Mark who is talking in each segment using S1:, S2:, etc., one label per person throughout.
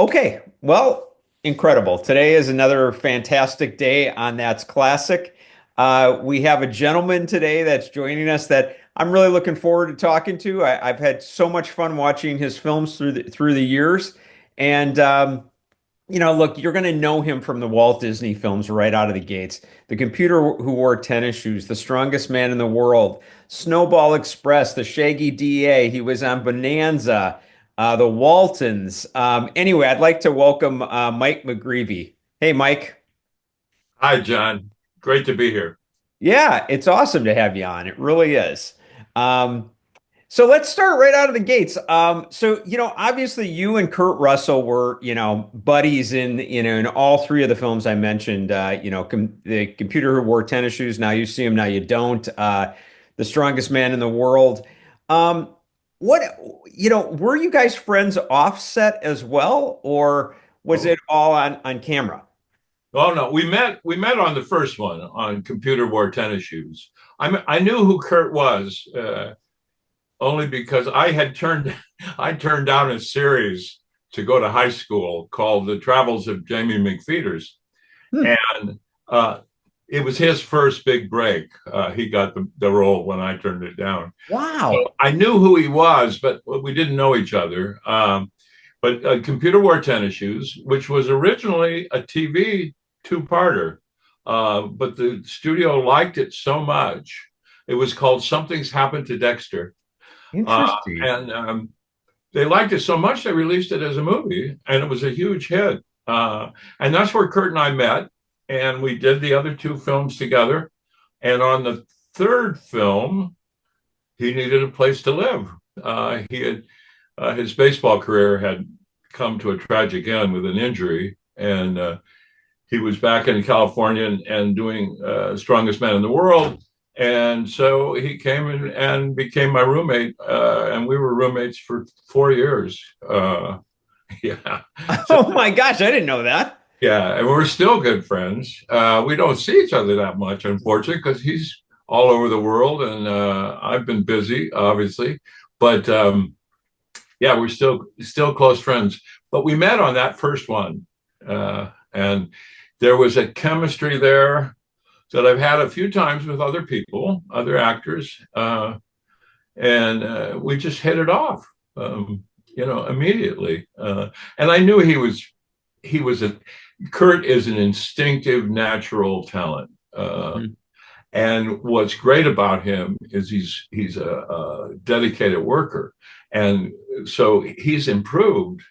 S1: Okay, well, incredible. Today is another fantastic day on That's Classic. We have a gentleman today that's joining us that I'm really looking forward to talking to. I've had so much fun watching his films through the years, and look, you're going to know him from the Walt Disney films right out of the gates. The Computer Who Wore Tennis Shoes, The Strongest Man in the World, Snowball Express, The Shaggy DA. He was on Bonanza, The Waltons. Anyway, I'd like to welcome Mike McGreevey. Hey, Mike.
S2: Hi, John. Great to be here.
S1: Yeah, it's awesome to have you on. It really is. Um, So let's start right out of the gates. Obviously you and Kurt Russell were, buddies in all three of the films I mentioned. The Computer Who Wore Tennis Shoes. Now you see him, now you don't. The Strongest Man in the World. Um, what, were you guys friends offset as well, or was
S2: Oh,
S1: it all on camera?
S2: oh no, we met on the first one on Computer Wore Tennis Shoes. I knew who Kurt was only because I turned down a series to go to high school called The Travels of Jamie McFeeters,
S1: Hmm.
S2: and it was his first big break. He got the role when I turned it down. So
S1: Wow.
S2: I knew who he was, but we didn't know each other. But Computer Wore Tennis Shoes, which was originally a TV two-parter, but the studio liked it so much. It was called Something's Happened to Dexter.
S1: Interesting.
S2: And they liked it so much they released it as a movie, and it was a huge hit. And that's where Kurt and I met, and we did the other two films together. And on the third film, he needed a place to live. He had his baseball career had come to a tragic end with an injury, and he was back in California and doing Strongest Man in the World. And so he came and became my roommate, and we were roommates for 4 years. Yeah, so,
S1: Oh my gosh, I didn't know that.
S2: yeah, and we're still good friends. We don't see each other that much, unfortunately, because he's all over the world, and I've been busy, obviously. But yeah, we're still close friends. But we met on that first one, and there was a chemistry there that I've had a few times with other people, other actors, and we just hit it off, immediately. And I knew he was a Kurt is an instinctive, natural talent.
S1: Mhm.
S2: And what's great about him is he's a dedicated worker, and so he's improved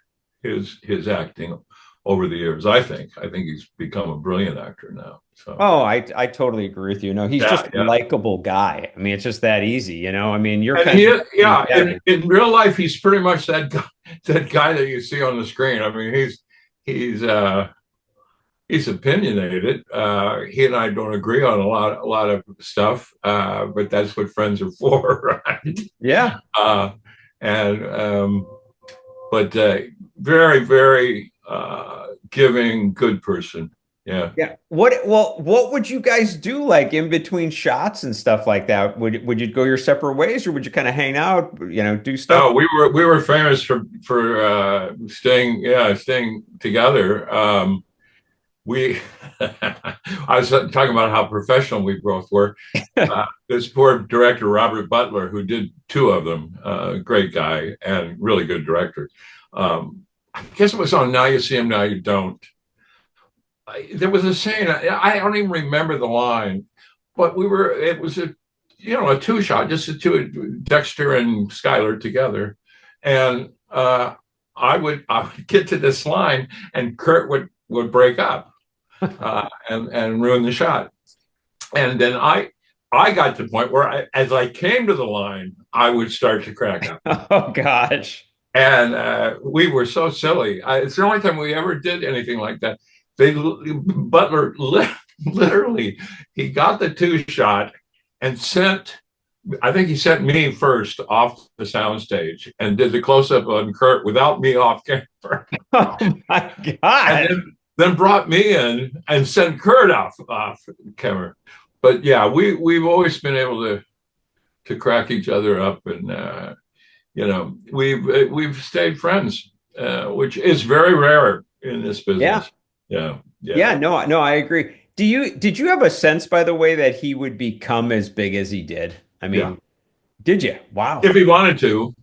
S2: his acting over the years. I think he's become a brilliant actor now. So
S1: Oh, I totally agree with you. No, he's just
S2: yeah,
S1: a
S2: yeah.
S1: likable guy. I mean, it's just that easy, I mean, you're
S2: And
S1: kind of
S2: yeah,
S1: yeah.
S2: in real life, he's pretty much that guy that you see on the screen. I mean, he's he's opinionated. He and I don't agree on a lot of stuff, but that's what friends are for, right?
S1: Yeah.
S2: Uh, and but very, very giving, good person. Yeah.
S1: Yeah. What would you guys do like in between shots and stuff like that? Would you go your separate ways, or would you kind of hang out, do stuff?
S2: Oh, we were famous for staying together. We I was talking about how professional we both were. This poor director Robert Butler, who did two of them, great guy and really good director. I guess it was on Now You See Him, Now You Don't. There was a scene. I don't even remember the line, but it was a two shot, just the two, Dexter and Skyler together, and I would get to this line, and Kurt would break up and ruin the shot. And then I got to the point where as I came to the line, I would start to crack up.
S1: Oh gosh.
S2: And we were so silly. It's the only time we ever did anything like that. Butler literally, he got the two shot and I think he sent me first off the soundstage and did the close up on Kurt without me off camera.
S1: Oh my
S2: And
S1: gosh.
S2: then brought me in and sent Kurt off camera. But yeah, we've always been able to crack each other up, and we've stayed friends which is very rare in this
S1: Yeah.
S2: business. Yeah,
S1: Yeah,
S2: yeah.
S1: no, I agree. Did you have a sense, by the way, that he would become as big as he did? I
S2: Yeah.
S1: mean, did you? Wow.
S2: If he wanted to.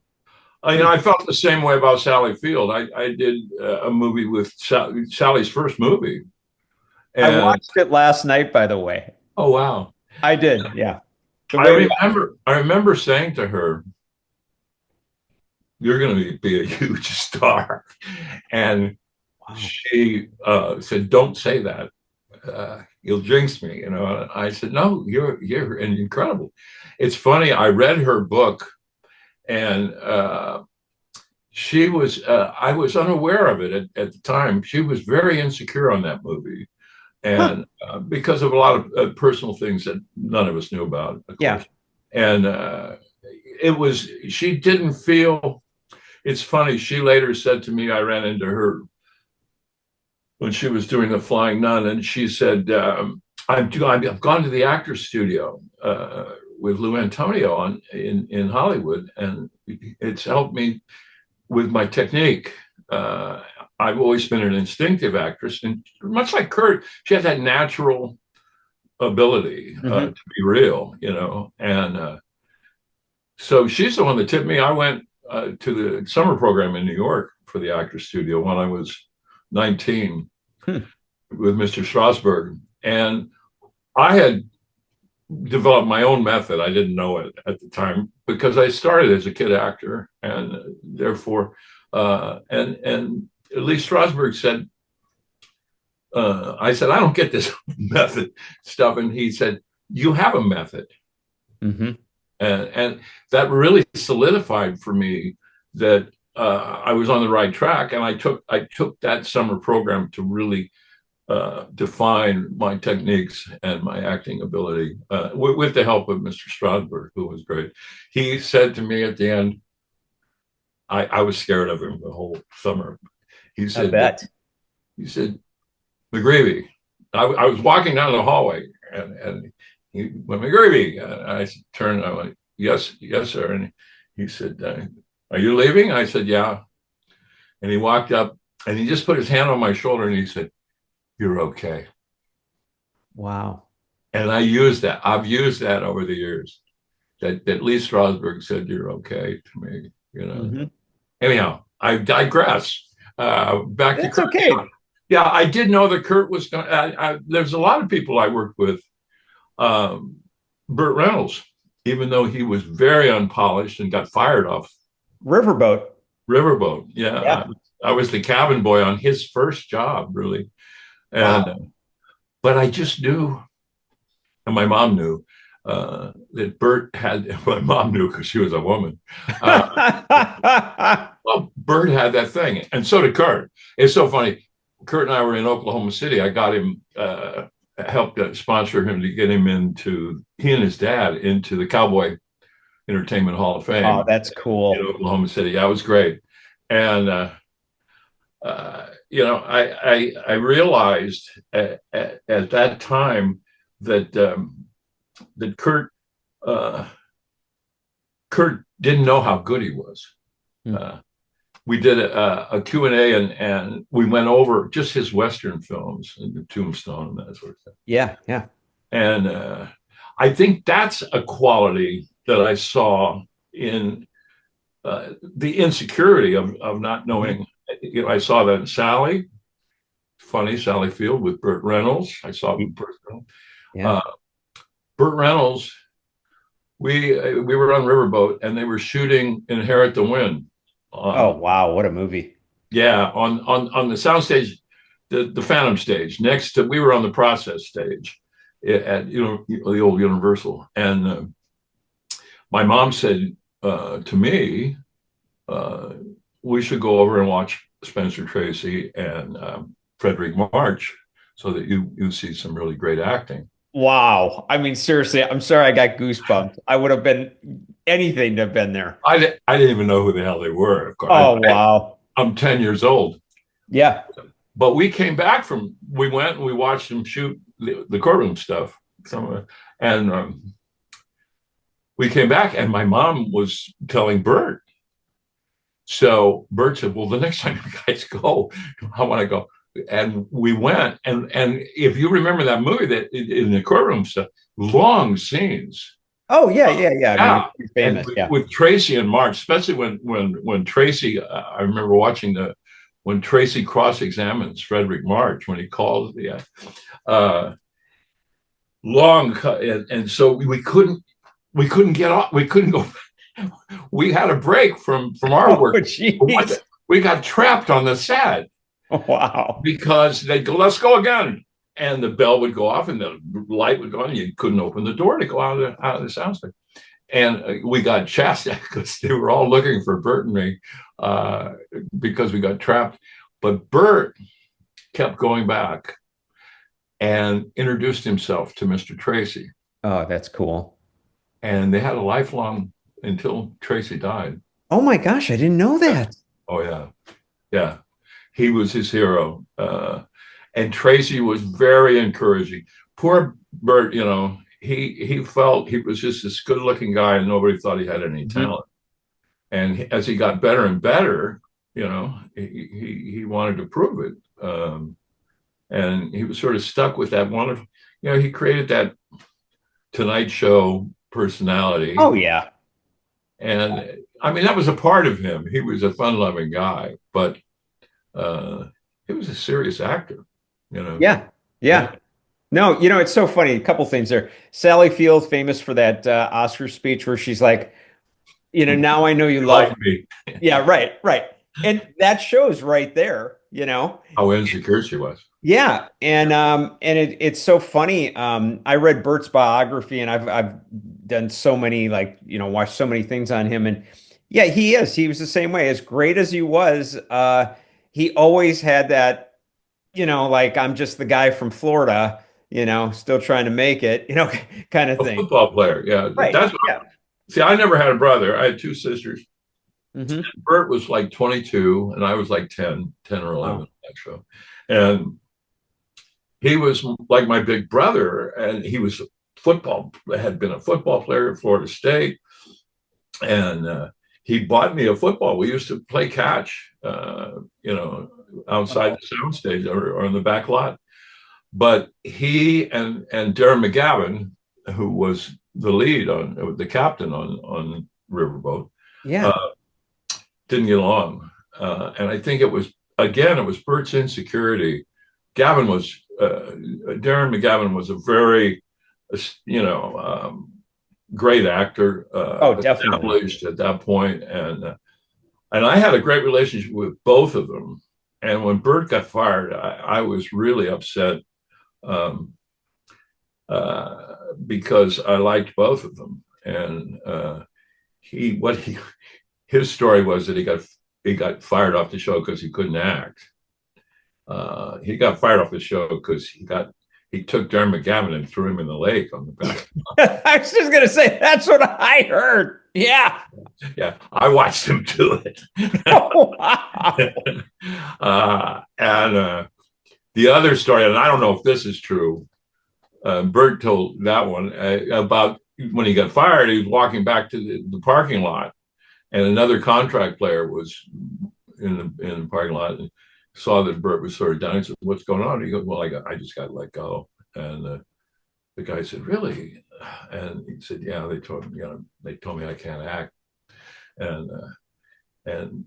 S1: Hmm.
S2: I felt the same way about Sally Field. I did a movie with Sally's first movie.
S1: I
S2: And
S1: watched it last night, by the way.
S2: oh, wow.
S1: I did. Yeah. The
S2: I
S1: weight of
S2: remember saying to her, "You're going to be a huge star." And
S1: wow.
S2: she said, "Don't say that. You'll jinx me." And I said, "No, you're incredible." It's funny. I read her book, and I was unaware of it at the time. She was very insecure on that movie,
S1: Huh.
S2: and because of a lot of personal things that none of us knew about, of
S1: Yeah.
S2: course. And she didn't feel. It's funny. She later said to me, I ran into her when she was doing The Flying Nun, and she said, I've gone to the actor's studio with Lou Antonio in Hollywood, and it's helped me with my technique. I've always been an instinctive actress, and much like Kurt, she had that natural ability to be real, and so she's the one that tipped me. I went to the summer program in New York for the actor's studio when I was 19 with Mr. Strasberg, and I had developed my own method. I didn't know it at the time because I started as a kid actor, and therefore, and Lee Strasberg said, I said, I don't get this method stuff, and he said, you have a method, and that really solidified for me that I was on the right track, and I took that summer program to really define my techniques and my acting ability with the help of Mr. Strasberg, who was great. He said to me at the end, I was scared of him the whole summer. He said,
S1: I bet.
S2: He said, McGreevey. I was walking down the hallway, and he went, McGreevey. And I turned, I went, yes, sir. And he said, are you leaving? I said, yeah. And he walked up, and he just put his hand on my shoulder, and he said, you're okay.
S1: Wow.
S2: And I used that. I've used that over the years. That Lee Strasberg said, you're okay to me. Anyhow, I digress. Back to Kurt.
S1: Okay.
S2: Yeah, I did know that Kurt was going. There's a lot of people I worked with. Burt Reynolds, even though he was very unpolished and got fired off
S1: Riverboat.
S2: Yeah. I was the cabin boy on his first job, really. And
S1: wow.
S2: But I just knew, and my mom knew, that Burt had. My mom knew because she was a woman. Well, Burt had that thing, and so did Kurt. It's so funny. Kurt and I were in Oklahoma City. I got him, helped sponsor him to get him he and his dad into the Cowboy Entertainment Hall of Fame.
S1: Oh, that's cool.
S2: In Oklahoma City. That was great. And I realized at that time that Kurt didn't know how good he was. We did a Q&A, and we went over just his Western films and the Tombstone and that sort of thing.
S1: Yeah.
S2: And I think that's a quality that I saw in the insecurity of not knowing. I saw that in Sally Field with Burt Reynolds. I saw it with Burt Reynolds.
S1: Yeah.
S2: Burt Reynolds, we were on Riverboat, and they were shooting Inherit the Wind.
S1: Oh, wow. What a movie.
S2: Yeah. On the sound stage, the Phantom stage next to, we were on the Process stage at, the old Universal. And my mom said to me, we should go over and watch Spencer Tracy and Frederick March so that you see some really great acting.
S1: Wow. I mean, seriously, I'm sorry I got goosebumps. I would have been anything to have been there.
S2: I didn't even know who the hell they were, of course.
S1: Oh, wow.
S2: I'm 10 years old.
S1: Yeah.
S2: But we came back we went and we watched them shoot the courtroom stuff. And we came back, and my mom was telling Burt, So Burt said, well, the next time you guys go, I want to go. And we went. And if you remember that movie, that in the courtroom stuff, long scenes.
S1: Oh yeah, yeah, yeah. I mean,
S2: Yeah.
S1: it's
S2: And
S1: famous. Yeah.
S2: with Tracy and Mark, especially when Tracy, I remember watching when Tracy cross-examines Frederick March, when he calls the long, and so we couldn't get off, we couldn't go. We had a break from our work.
S1: Geez.
S2: We got trapped on the set.
S1: Wow.
S2: Because they'd go, let's go again. And the bell would go off and the light would go on. And you couldn't open the door to go out of the soundstage. And we got chastised because they were all looking for Burt and me because we got trapped. But Burt kept going back and introduced himself to Mr. Tracy.
S1: Oh, that's cool.
S2: And they had a lifelong until Tracy died.
S1: Oh my gosh, I didn't know that.
S2: Oh, yeah. Yeah. He was his hero. And Tracy was very encouraging. Poor Burt, he felt he was just this good-looking guy and nobody thought he had any talent. And as he got better and better, he wanted to prove it. And he was sort of stuck with that one. He created that Tonight Show personality.
S1: Oh, yeah.
S2: And I mean, that was a part of him. He was a fun-loving guy, but he was a serious actor,
S1: Yeah, yeah. No, it's so funny. A couple things there. Sally Field, famous for that Oscar speech where she's like, now I know you love
S2: me.
S1: Yeah, right. And that shows right there,
S2: how insecure she was.
S1: Yeah, and it's so funny. I read Burt's biography, and I've done so many watched so many things on him, and yeah, he was the same way. As great as he was, he always had that, I'm just the guy from Florida, still trying to make it, kind of thing.
S2: A football player, yeah.
S1: Right.
S2: That's what see, I never had a brother. I had two sisters.
S1: Mm-hmm.
S2: Burt was like 22, and I was like 10 or 11 on that show. And he was like my big brother, and he was had been a football player at Florida State. And he bought me a football. We used to play catch, outside the soundstage or in the back lot. But he and Darren McGavin, who was the lead the captain on Riverboat, didn't get along. And I think it was Burt's insecurity. Darren McGavin was a very, great actor.
S1: Definitely.
S2: Established at that point. And I had a great relationship with both of them. And when Burt got fired, I was really upset because I liked both of them. And his story was that he got fired off the show because he couldn't act. He got fired off the show because he took Darren McGavin and threw him in the lake on the back.
S1: I was just gonna say that's what I heard. Yeah.
S2: Yeah, I watched him do it.
S1: Oh, wow.
S2: And the other story, and I don't know if this is true, Burt told that one about when he got fired. He was walking back to the parking lot, and another contract player was in the parking lot and saw that Burt was sort of down. He said, "What's going on?" He goes, "Well, I just got let go." And the guy said, "Really?" And he said, "Yeah, they told me I can't act." And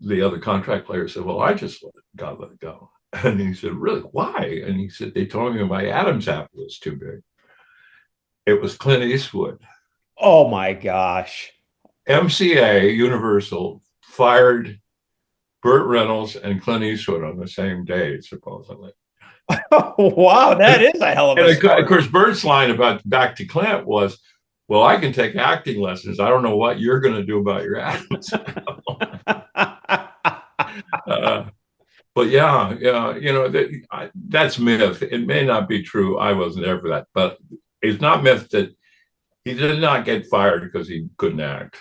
S2: the other contract player said, "Well, I just got let go." And he said, "Really? Why?" And he said, "They told me my Adam's apple was too big." It was Clint Eastwood.
S1: Oh my gosh.
S2: MCA Universal fired Burt Reynolds and Clint Eastwood on the same day, supposedly.
S1: Oh, wow, that is a hell of a story.
S2: Of course, Burt's line about back to Clint was, "Well, I can take acting lessons. I don't know what you're going to do about your Adam's apple." But yeah, that's myth. It may not be true. I wasn't there for that, but it's not myth that he did not get fired because he couldn't act.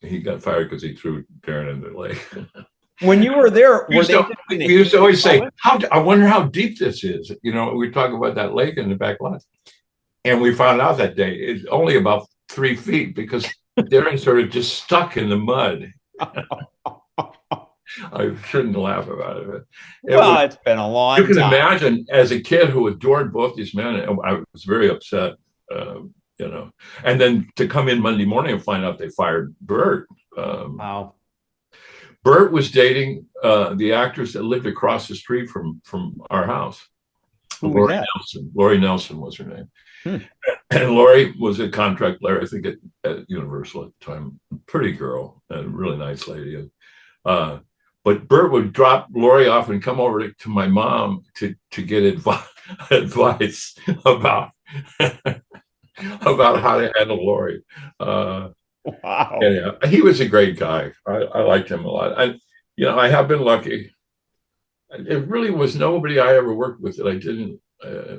S2: He got fired because he threw Darren in the lake.
S1: When you were there,
S2: we used to always say, I wonder how deep this is. We talk about that lake in the back lot. And we found out that day it's only about 3 feet because Darren sort of just stuck in the mud. I shouldn't laugh about it. It was,
S1: Well, it's been a
S2: you
S1: long
S2: can
S1: time.
S2: imagine as a kid who adored both these men, I was very upset, and then to come in Monday morning and find out they fired Burt.
S1: Wow.
S2: Burt was dating the actress that lived across the street from our house.
S1: Who was
S2: Lori
S1: that?
S2: Nelson. Lori Nelson was her name.
S1: Hmm.
S2: And Lori was a contract player, I think, at Universal at the time. Pretty girl and really nice lady. But Burt would drop Lori off and come over to my mom to get advice about about how to handle Lori.
S1: Wow.
S2: Yeah, he was a great guy. I liked him a lot. I have been lucky. It really was nobody I ever worked with that I didn't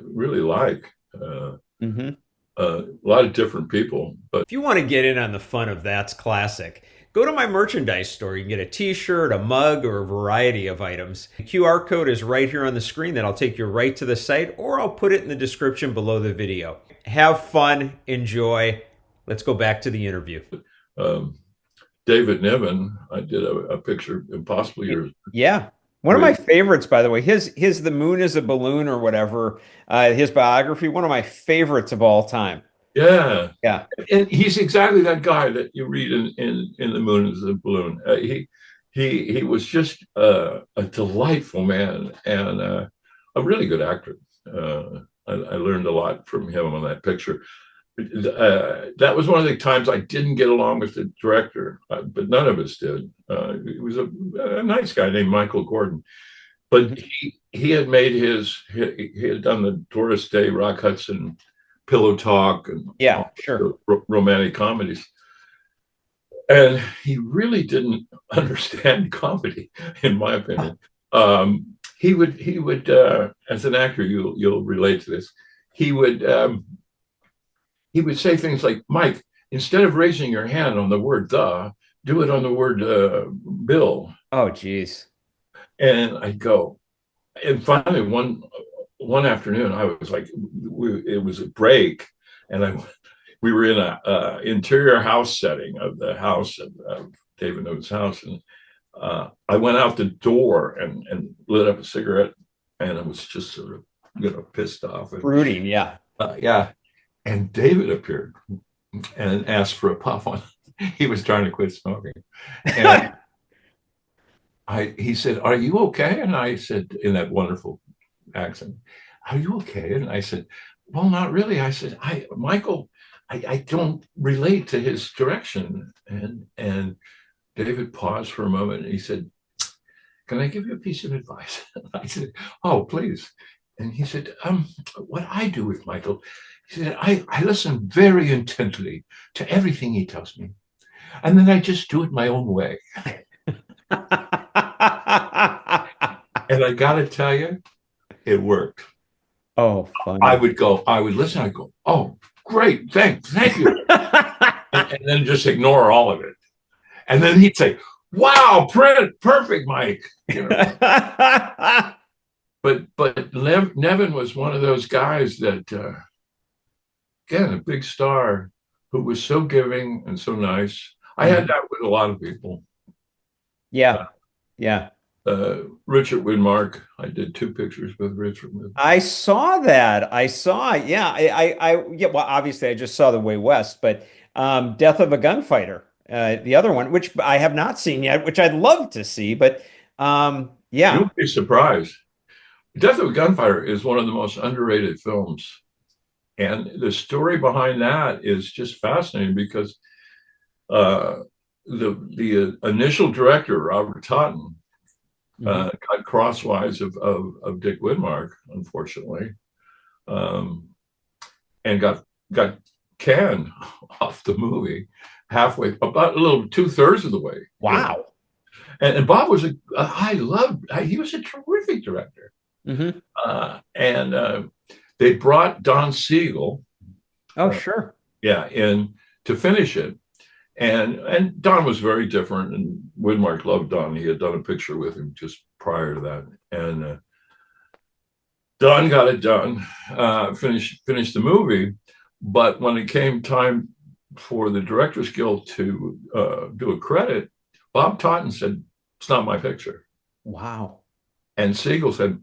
S2: really like.
S1: Mm-hmm.
S2: A lot of different people, but
S1: If you want to get in on the fun of That's Classic, go to my merchandise store. You can get a t-shirt, a mug, or a variety of items. The QR code is right here on the screen. That'll take you right to the site, or I'll put it in the description below the video. Have fun, enjoy. Let's go back to the interview.
S2: David Niven, I did a picture, Impossible Years.
S1: Yeah. One of my favorites, by the way, his The Moon is a Balloon or whatever, his biography, one of my favorites of all time.
S2: Yeah.
S1: Yeah.
S2: And he's exactly that guy that you read in The Moon is a Balloon. He was just a delightful man and a really good actor. I learned a lot from him on that picture. That was one of the times I didn't get along with the director, but none of us did. He was a nice guy named Michael Gordon, but he had made he had done the Doris Day, Rock Hudson, Pillow Talk, and
S1: sure,
S2: romantic comedies, and he really didn't understand comedy, in my opinion. He would as an actor, you'll relate to this. He would say things like, Mike, instead of raising your hand on the word "the," do it on the word "Bill."
S1: Oh, geez.
S2: And I'd go. And finally, one afternoon, I was like, it was a break, and we were in a interior house setting of the house of David Niven's house, and I went out the door and lit up a cigarette, and I was just sort of pissed off.
S1: Brooding, yeah.
S2: Yeah. And David appeared and asked for a puff on. He was trying to quit smoking. And he said, "Are you okay?" And I said, in that wonderful accent, "Are you okay?" And I said, "Well, not really." I said, Michael, I don't relate to his direction. And David paused for a moment and he said, "Can I give you a piece of advice?" I said, "Oh, please." And he said, "What I do with Michael," he said, I listen very intently to everything he tells me. And then I just do it my own way. And I got to tell you, it worked.
S1: Oh, funny.
S2: I would listen. I'd go, "Oh, great. Thank you." and then just ignore all of it. And then he'd say, "Wow, perfect, Mike." But Niven was one of those guys that, again, a big star who was so giving and so nice. I had that with a lot of people.
S1: Yeah.
S2: Richard Widmark, I did 2 pictures with Richard.
S1: I saw that. I saw it. Yeah. Yeah. Well, obviously, I just saw The Way West, but Death of a Gunfighter, the other one, which I have not seen yet, which I'd love to see. But yeah,
S2: you'll be surprised. Death of a Gunfighter is one of the most underrated films. And the story behind that is just fascinating because the initial director, Robert Totten, got crosswise of Dick Widmark, unfortunately, and got canned off the movie halfway, about a little 2/3 of the way.
S1: Wow.
S2: And Bob was he was a terrific director. And they brought Don Siegel.
S1: Oh, sure.
S2: Yeah, in to finish it. And Don was very different, and Widmark loved Don. He had done a picture with him just prior to that. And Don got it done, finished the movie. But when it came time for the Directors Guild to do a credit, Bob Totten said, it's not my picture.
S1: Wow.
S2: And Siegel said,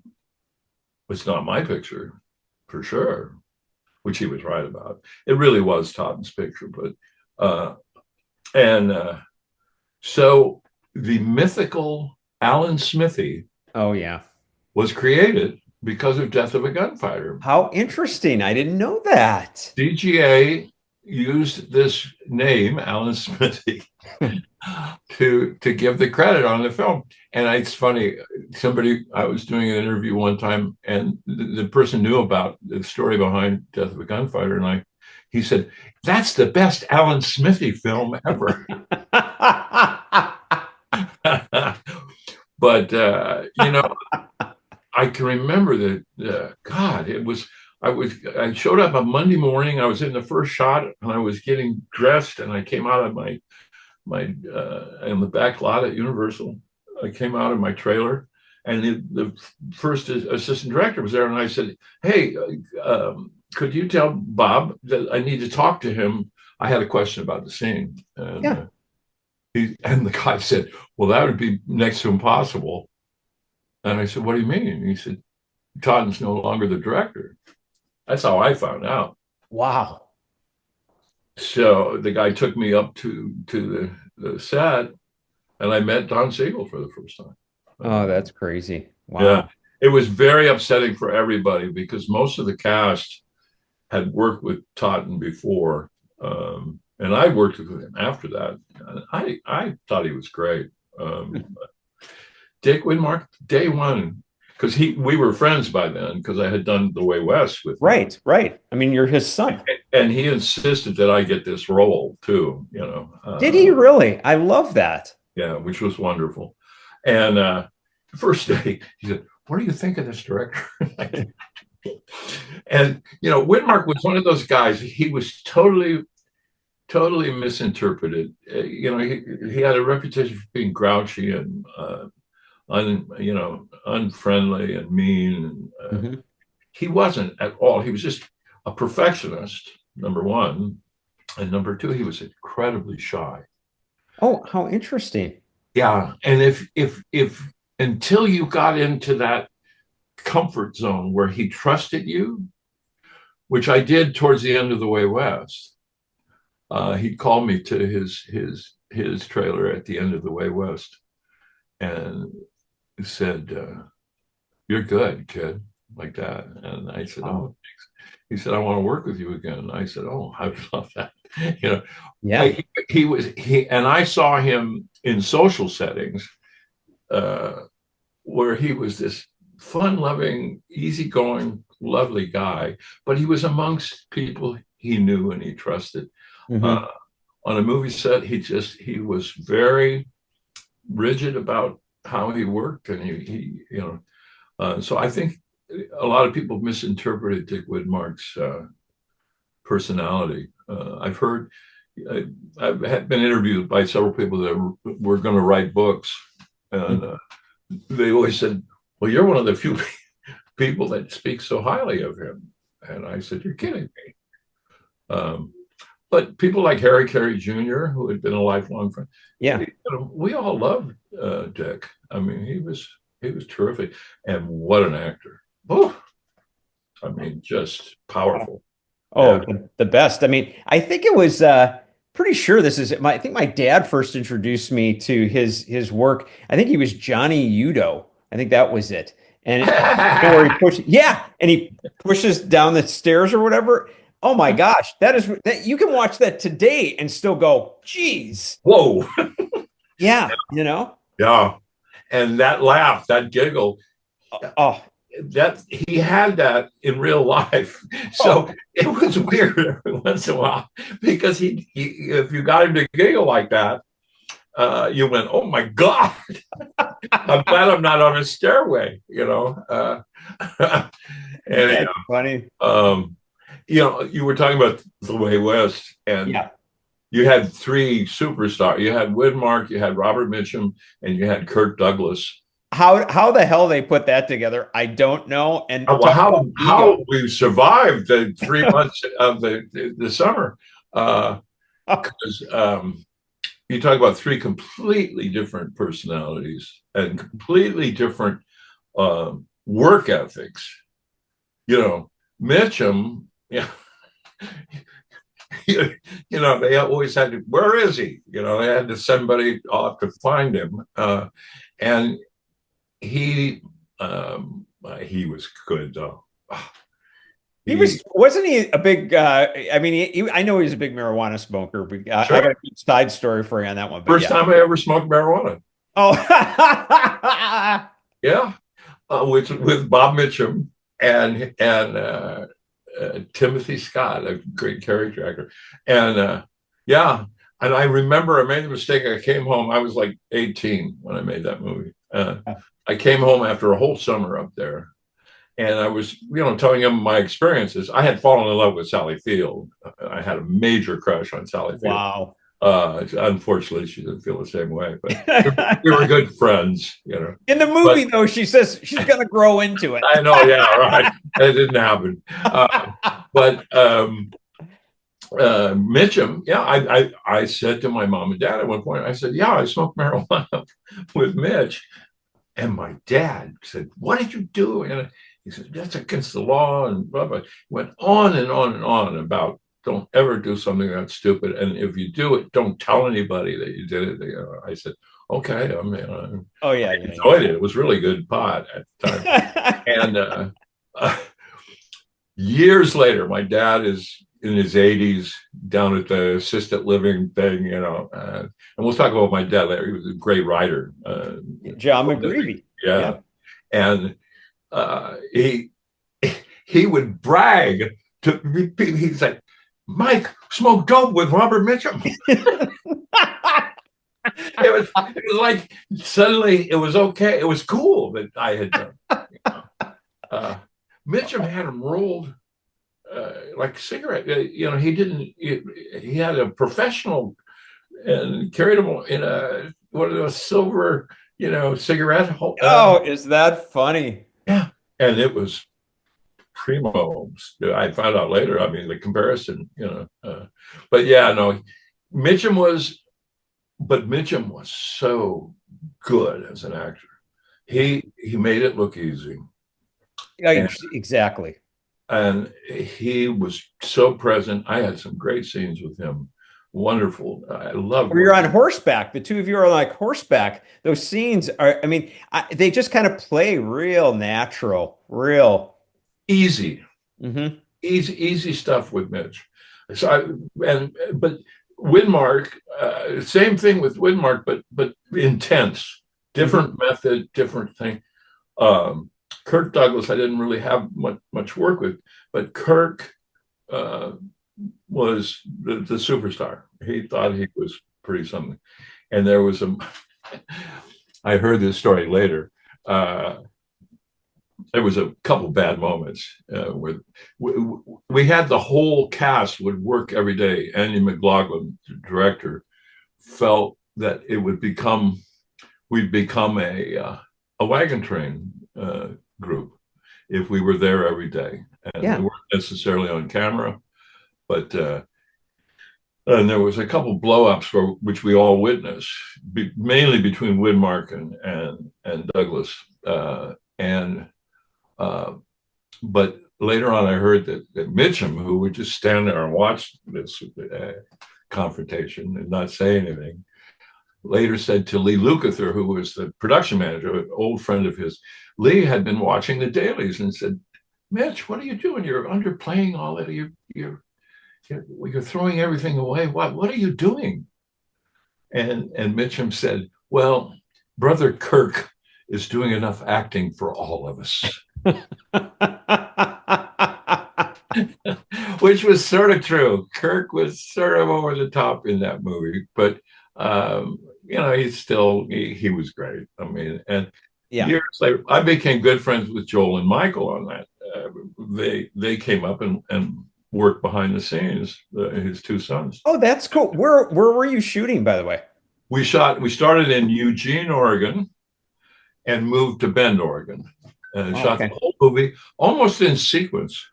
S2: it's not my picture, for sure, which he was right about. It really was Todd's picture, but so the mythical Alan Smithy
S1: Oh, yeah.
S2: was created because of Death of a Gunfighter.
S1: How interesting. I didn't know that.
S2: DGA used this name, Alan Smithy, to give the credit on the film. And it's funny, I was doing an interview one time, and the person knew about the story behind Death of a Gunfighter, and he said, that's the best Alan Smithy film ever. But I can remember that. God, it was. I showed up on Monday morning. I was in the first shot, and I was getting dressed, and I came out of my in the back lot at Universal. I came out of my trailer, and the first assistant director was there, and I said, "Hey, could you tell Bob that I need to talk to him? I had a question about the scene." And
S1: Yeah.
S2: And the guy said, "Well, that would be next to impossible." And I said, "What do you mean?" And he said, "Todd is no longer the director." That's how I found out.
S1: Wow.
S2: So the guy took me up to the set, and I met Don Siegel for the first time.
S1: Oh, that's crazy. Wow.
S2: Yeah, it was very upsetting for everybody because most of the cast had worked with Totten before, and I worked with him after that. I thought he was great. Dick Widmark, day one, because we were friends by then because I had done The Way West with him.
S1: Right. I mean, you're his son.
S2: And he insisted that I get this role too,
S1: Did he really? I love that.
S2: Yeah, which was wonderful. And the first day, he said, "What do you think of this director?" And, Widmark was one of those guys. He was totally misinterpreted. He had a reputation for being grouchy and unfriendly and mean. And he wasn't at all. He was just a perfectionist, number one, and number two, he was incredibly shy.
S1: Oh, how interesting.
S2: Yeah, and if until you got into that comfort zone where he trusted you, which I did towards the end of The Way West, he called me to his trailer at the end of The Way West and said, "You're good, kid," like that. And I said, "Oh, thanks." He said, "I want to work with you again." And I said, "Oh, I would love that."
S1: Yeah.
S2: And I saw him in social settings where he was this fun-loving, easygoing, lovely guy, but he was amongst people he knew and he trusted. On a movie set, he was very rigid about how he worked, and so I think a lot of people misinterpreted Dick Widmark's personality. I've been interviewed by several people that were going to write books, and they always said, "Well, you're one of the few people that speak so highly of him." And I said, "You're kidding me." But people like Harry Carey Jr., who had been a lifelong friend, we all loved Dick. I mean, he was terrific, and what an actor! Oh, I mean, just powerful.
S1: Oh, yeah. The best. I mean, I think it was pretty sure this is I think my dad first introduced me to his work. I think he was Johnny Udo. I think that was it. And he pushes down the stairs or whatever. Oh my gosh, that you can watch that today and still go, "Geez,
S2: whoa."
S1: Yeah,
S2: Yeah. And that laugh, that giggle.
S1: Oh,
S2: that he had that in real life. So it was weird every once in a while because he if you got him to giggle like that, you went, "Oh my God." I'm glad I'm not on a stairway, and
S1: funny.
S2: You were talking about The Way West, and you had three superstars. You had Widmark, you had Robert Mitchum, and you had Kirk Douglas.
S1: How the hell they put that together, I don't know. And
S2: how we survived the 3 months of the summer, because you talk about three completely different personalities and completely different work ethics. You know, Mitchum, yeah, you know, they always had to, where is he? You know, they had to send somebody off to find him. And he was good though.
S1: Wasn't he a big, I mean, I know he was a big marijuana smoker, but
S2: Sure.
S1: I got a good side story for you on that one. But
S2: First time I ever smoked marijuana.
S1: Oh,
S2: Yeah. With Bob Mitchum and Timothy Scott, a great character actor. And yeah, and I remember I made the mistake. I came home, I was like 18 when I made that movie. I came home after a whole summer up there. And I was, telling him my experiences. I had fallen in love with Sally Field. I had a major crush on Sally Field.
S1: Wow.
S2: Unfortunately, she didn't feel the same way, but we were good friends,
S1: In the movie, though, she says she's going to grow into it.
S2: I know, yeah, right. It didn't happen. But Mitchum, yeah, I said to my mom and dad at one point, I said, yeah, I smoked marijuana with Mitch. And my dad said, what did you do? And he said, that's against the law, and blah, blah. Went on and on and on about don't ever do something that's stupid. And if you do it, don't tell anybody that you did it. I said, okay. I mean, I enjoyed it. It was really good pot at the time. And years later, my dad is in his 80s down at the assisted living thing, and we'll talk about my dad later. He was a great writer.
S1: John McGreevey.
S2: Yeah. And he would brag to me. He's like, Mike smoked dope with Robert Mitchum. It was like suddenly it was okay. It was cool that I had done. Mitchum had him rolled like a cigarette. He didn't. He had a professional and carried him in a silver cigarette holder.
S1: Oh, is that funny?
S2: Yeah, and it was primo. I found out later. I mean, the comparison, but yeah, no, Mitchum was so good as an actor. He made it look easy.
S1: Yeah, exactly.
S2: And he was so present. I had some great scenes with him. Wonderful. I love.
S1: Where you're on horseback. The two of you are like horseback. Those scenes are, I mean, they just kind of play real natural, real
S2: easy.
S1: Mm-hmm.
S2: Easy stuff with Mitch. But Widmark, same thing with Widmark, but intense, different method, different thing. Kirk Douglas, I didn't really have much work with, but Kirk was the superstar. He thought he was pretty something. And there was I heard this story later. There was a couple bad moments where we had the whole cast would work every day. Andy McLaughlin, the director, felt that we'd become a wagon train group if we were there every day. And we weren't necessarily on camera, but and there was a couple blow-ups which we all witnessed, mainly between Widmark and Douglas. But later on, I heard that Mitchum, who would just stand there and watch this confrontation and not say anything, later said to Lee Lukather, who was the production manager, an old friend of his, Lee had been watching the dailies and said, Mitch, what are you doing? You're underplaying all that. You're throwing everything away. What are you doing? And Mitchum said, well, Brother Kirk is doing enough acting for all of us. Which was sort of true. Kirk was sort of over the top in that movie, but he was great. I mean, and years later, I became good friends with Joel and Michael on that. They came up and worked behind the scenes. His two sons.
S1: Oh, that's cool. Where were you shooting, by the way?
S2: We started in Eugene, Oregon, and moved to Bend, Oregon. Shot the whole movie almost in sequence.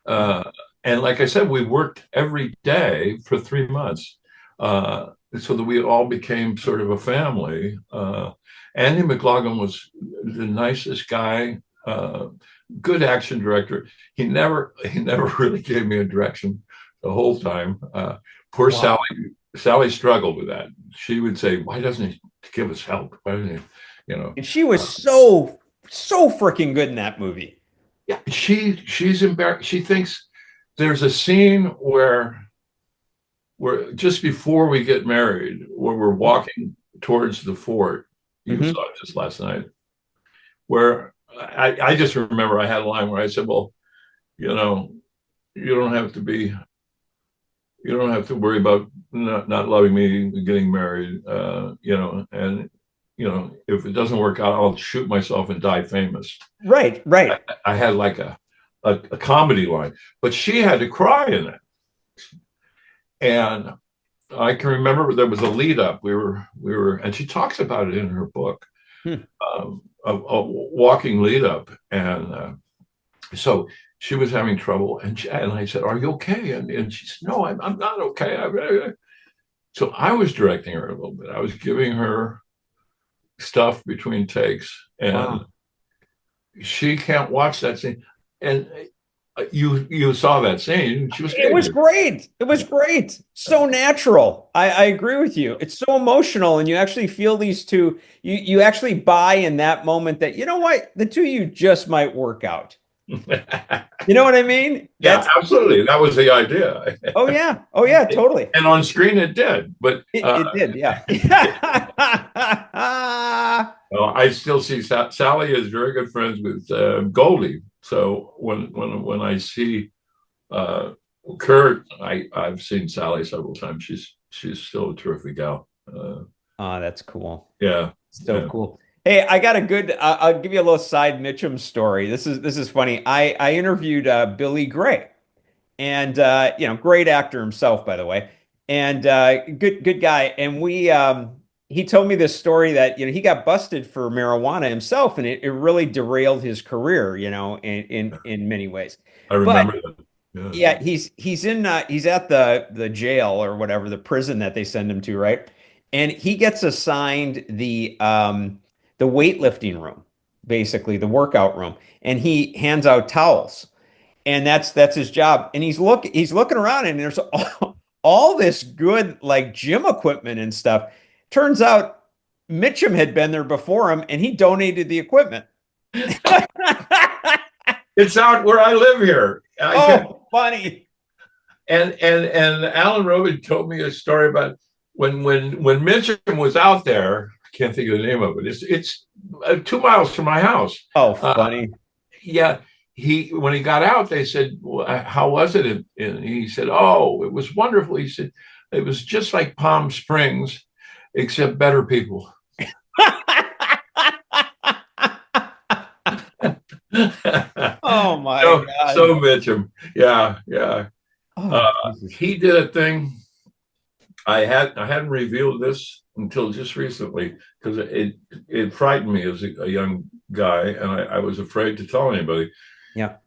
S2: And like I said, we worked every day for 3 months. so that we all became sort of a family. Andy McLaughlin was the nicest guy, good action director. He never really gave me a direction the whole time. Poor
S1: Wow.
S2: Sally struggled with that. She would say, "Why doesn't he give us help? Why doesn't he?"
S1: And she was
S2: Uh,
S1: so freaking good in that movie.
S2: yeah, she's embarrassed. She thinks there's a scene where just before we get married, where we're walking towards the fort. You
S1: Hmm.
S2: saw it just last night, where I just remember I had a line where I said, "Well, you know, you don't have to be, you don't have to worry about not loving me, getting married, and if it doesn't work out, I'll shoot myself and die famous."
S1: Right, right.
S2: I had like a comedy line, but she had to cry in it, and I can remember there was a lead up. And she talks about it in her book,
S1: Hmm.
S2: a walking lead up, and so she was having trouble, and I said, "Are you okay?" And she said, "No, I'm not okay." So I was directing her a little bit. I was giving her stuff between takes, and
S1: Wow.
S2: she can't watch that scene. And you saw that scene. She was
S1: It was
S2: scared.
S1: great. It was great. So natural. I agree with you. It's so emotional, and you actually feel these two. You actually buy in that moment that, you know what, the two of you just might work out. You know what I mean?
S2: Yeah, absolutely. That was the idea.
S1: Oh yeah. Oh yeah, totally.
S2: And on screen it did. But
S1: It did, yeah.
S2: I still see Sally is very good friends with Goldie. So when I see Kurt, I've seen Sally several times. She's still a terrific gal.
S1: Oh, that's cool.
S2: Yeah,
S1: So
S2: yeah.
S1: cool. Hey, I got a good. I'll give you a little side Mitchum story. This is funny. I interviewed Billy Gray, and great actor himself, by the way, and good guy. And he told me this story that he got busted for marijuana himself, and it really derailed his career, in many ways.
S2: I
S1: But
S2: remember that. Yeah.
S1: yeah, he's at the jail or whatever, the prison that they send him to, right? And he gets assigned the weightlifting room, basically the workout room, and he hands out towels, and that's his job. And he's looking around, and there's all this good like gym equipment and stuff. Turns out Mitchum had been there before him, and he donated the equipment.
S2: It's out where I live here. I can
S1: Oh, funny.
S2: and Alan Roby told me a story about when Mitchum was out there. I can't think of the name of it. It's 2 miles from my house.
S1: Oh,
S2: Uh,
S1: funny.
S2: yeah, he when he got out, they said, well, "How was it?" And he said, "Oh, it was wonderful." He said, "It was just like Palm Springs, except better people."
S1: Oh my
S2: So
S1: God.
S2: Mitchum, yeah, yeah.
S1: Oh,
S2: Uh,
S1: Jesus.
S2: he did a thing. I hadn't revealed this until just recently because it frightened me as a young guy, and I was afraid to tell anybody.
S1: Yeah.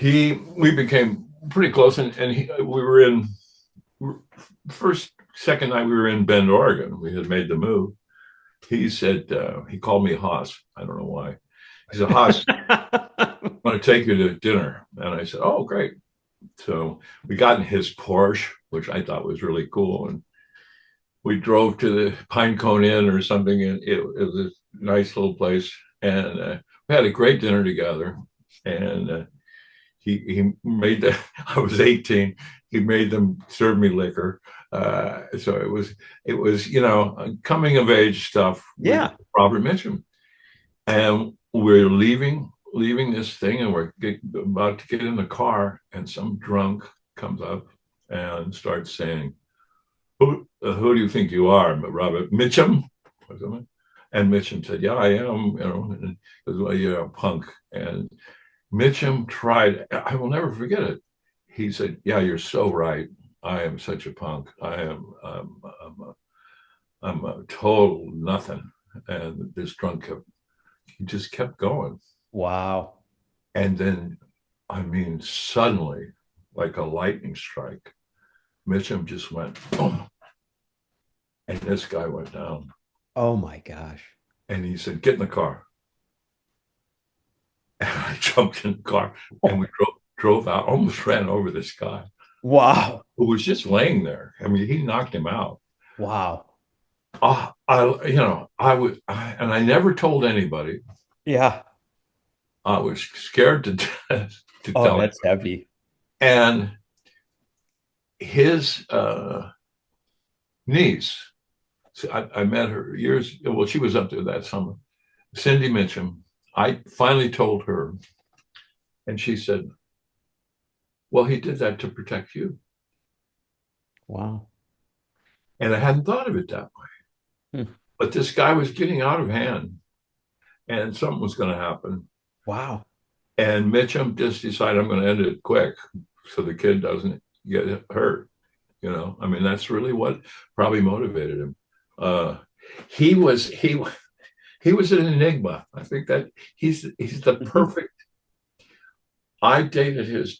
S2: We became pretty close, and we were in first second night we were in Bend, Oregon. We had made the move. He said he called me Haas. I don't know why. He said, "Haas, I want to take you to dinner," and I said, "Oh, great." So we got in his Porsche, which I thought was really cool, and we drove to the Pinecone Inn or something, and it was a nice little place, and we had a great dinner together. And he made the. I was 18. He made them serve me liquor, so it was coming of age stuff with
S1: Yeah.
S2: Robert Mitchum, and we're leaving this thing, and we're about to get in the car, and some drunk comes up and starts saying, who do you think you are, Robert Mitchum? And Mitchum said, "Yeah, I am." And goes, "Well, you're a punk." And Mitchum tried. I will never forget it. He said, "Yeah, you're so right. I am such a punk. I'm a total nothing." And this drunk he just kept going.
S1: Wow.
S2: And then, I mean, suddenly, like a lightning strike, Mitchum just went boom. And this guy went down.
S1: Oh my gosh.
S2: And he said, "Get in the car." And I jumped in the car and we drove out, almost ran over this guy
S1: Wow.
S2: who was just laying there. I mean, he knocked him out.
S1: Wow.
S2: And I never told anybody.
S1: Yeah.
S2: I was scared to death to
S1: Oh,
S2: tell him.
S1: that's heavy.
S2: And his niece, so I met her she was up there that summer, Cindy Mitchum. I finally told her, and she said, "Well, he did that to protect you."
S1: Wow.
S2: And I hadn't thought of it that way. But this guy was getting out of hand and something was going to happen.
S1: Wow.
S2: And Mitchum just decided, I'm going to end it quick so the kid doesn't get hurt. I mean, that's really what probably motivated him. He was an enigma. I think that he's the perfect. I didn't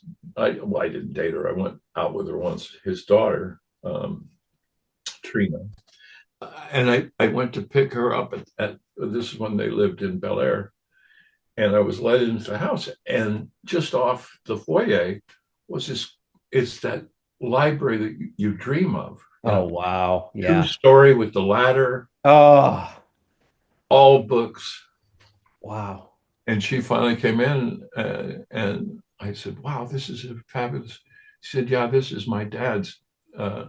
S2: date her. I went out with her once. His daughter, Trina, and I went to pick her up at this is when they lived in Bel Air, and I was led into the house, and just off the foyer was it's that library that you dream of.
S1: Oh, wow. Yeah.
S2: True story with the ladder.
S1: Oh,
S2: All books.
S1: wow.
S2: And she finally came in, and I said, "Wow, this is a fabulous." She said, "Yeah, this is my dad's.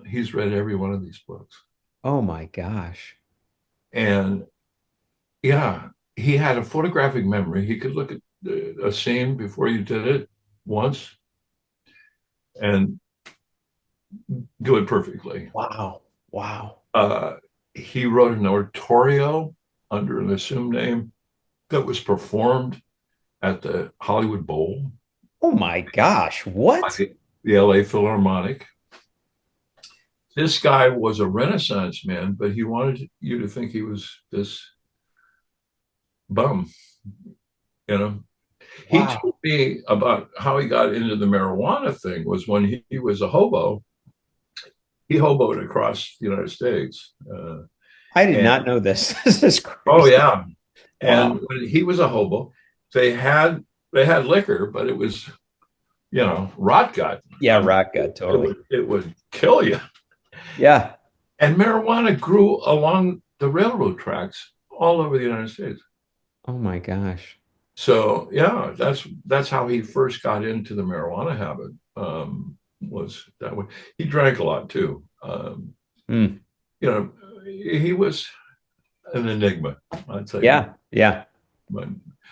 S2: He's read every one of these books."
S1: Oh my gosh.
S2: And yeah, he had a photographic memory. He could look at a scene before you did it once and do it perfectly.
S1: Wow. Wow.
S2: He wrote an oratorio under an assumed name that was performed at the Hollywood Bowl.
S1: Oh my gosh. What?
S2: The LA Philharmonic. This guy was a Renaissance man, but he wanted you to think he was this bum. Wow. He told me about how he got into the marijuana thing was when he was a hobo. He hoboed across the United States.
S1: I did not know this. This is crazy.
S2: Oh yeah.
S1: Wow.
S2: And when he was a hobo, they had liquor, but it was, rot gut.
S1: Yeah, rot gut, totally.
S2: It would kill you.
S1: Yeah.
S2: And marijuana grew along the railroad tracks all over the United States.
S1: Oh my gosh.
S2: So yeah, that's how he first got into the marijuana habit. Was that way. He drank a lot too. He was an enigma, I'd say.
S1: Yeah, yeah.
S2: But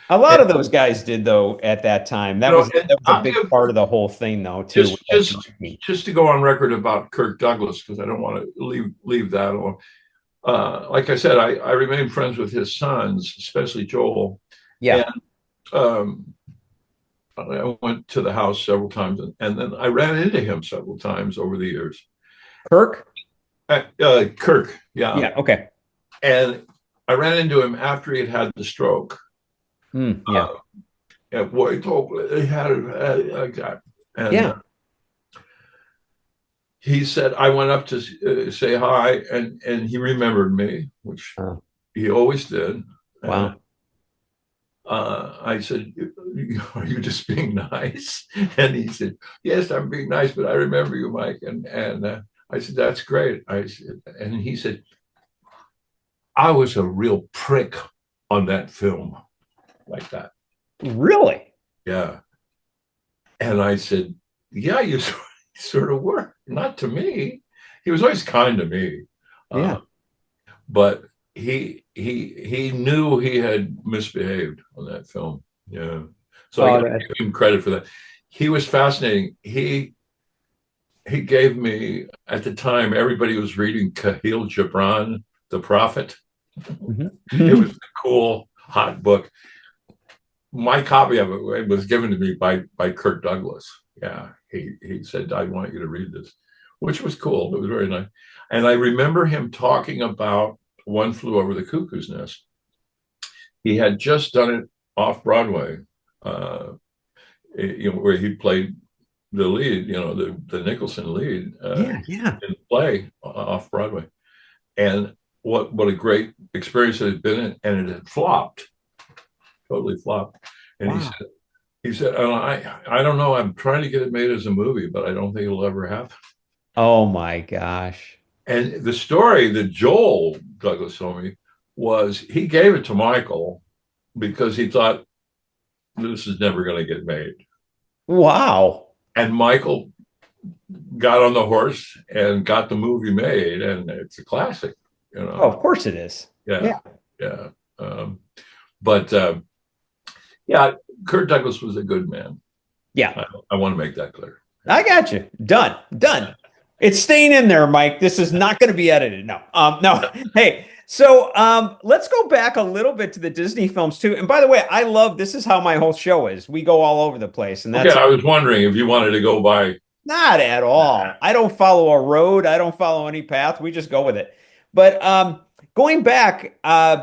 S1: a lot of those guys did, though, at that time. That was a big part of the whole thing, though, too.
S2: Just to go on record about Kirk Douglas, because I don't want to leave that alone. Like I said, I remained friends with his sons, especially Joel.
S1: Yeah.
S2: And I went to the house several times, and then I ran into him several times over the years.
S1: Kirk?
S2: Kirk, yeah.
S1: Yeah, okay.
S2: And I ran into him after he had the stroke.
S1: Yeah.
S2: Boy, he had it like that. And
S1: yeah.
S2: He said, I went up to say hi, and he remembered me, which he always did.
S1: Wow.
S2: I said, are you just being nice? And he said, yes, I'm being nice, but I remember you, Mike. And I said, that's great. And he said, I was a real prick on that film, like that.
S1: Really?
S2: Yeah. And I said, yeah, you sort of were. Not to me. He was always kind to me.
S1: Yeah.
S2: But he knew he had misbehaved on that film. Yeah. So I give him credit for that. He was fascinating. He gave me, at the time, everybody was reading Khalil Gibran, The Prophet.
S1: Mm-hmm.
S2: It was a cool, hot book. My copy of it was given to me by Kirk Douglas. Yeah. He said, I want you to read this, which was cool. It was very nice. And I remember him talking about One Flew Over the Cuckoo's Nest. He had just done it off Broadway, where he played the lead, the Nicholson lead in the play off Broadway. and what a great experience it had been, and it had flopped, totally flopped. And
S1: Wow.
S2: he said, oh, I don't know. I'm trying to get it made as a movie, but I don't think it'll ever happen.
S1: Oh my gosh.
S2: And the story that Joel Douglas told me was he gave it to Michael because he thought this is never going to get made.
S1: Wow.
S2: And Michael got on the horse and got the movie made, and it's a classic.
S1: Oh, of course it is.
S2: Yeah, yeah. But yeah, Kirk Douglas was a good man.
S1: Yeah.
S2: I want to make that clear.
S1: I got you. Done. It's staying in there, Mike. This is not going to be edited. No. No. Hey, so let's go back a little bit to the Disney films too. And by the way, I love this is how my whole show is. We go all over the place, and that's
S2: I was wondering if you wanted to go by.
S1: Not at all. I don't follow a road. I don't follow any path. We just go with it. But going back,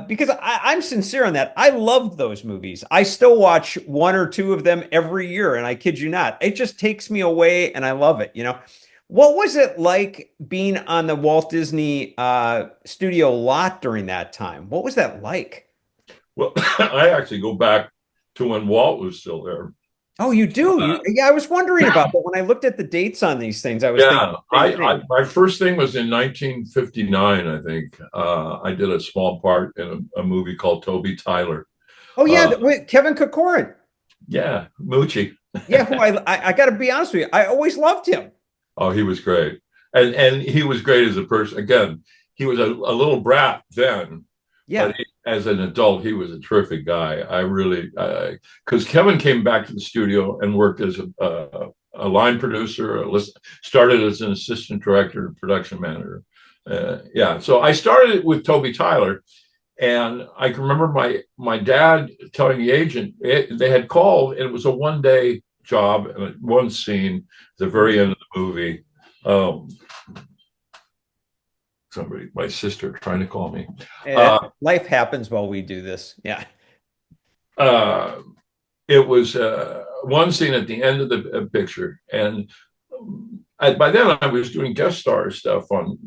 S1: because I'm sincere on that, I loved those movies. I still watch one or two of them every year, and I kid you not. It just takes me away, and I love it. What was it like being on the Walt Disney studio lot during that time? What was that like?
S2: Well, I actually go back to when Walt was still there.
S1: Oh, you do? Yeah, I was wondering about that. When I looked at the dates on these things, I was thinking.
S2: My first thing was in 1959, I think. I did a small part in a movie called Toby Tyler.
S1: Oh, yeah, with Kevin Corcoran.
S2: Yeah, Moochie.
S1: Yeah, who I got to be honest with you, I always loved him.
S2: Oh, he was great. And he was great as a person. Again, he was a little brat then.
S1: Yeah.
S2: But as an adult, he was a terrific guy. I really, because Kevin came back to the studio and worked as a line producer, started as an assistant director and production manager. Yeah. So I started with Toby Tyler. And I can remember my dad telling the agent, they had called, and it was a one-day job and one scene at the very end of the movie. Somebody, my sister, trying to call me.
S1: Life happens while we do this. Yeah.
S2: It was one scene at the end of the picture, and by then I was doing guest star stuff on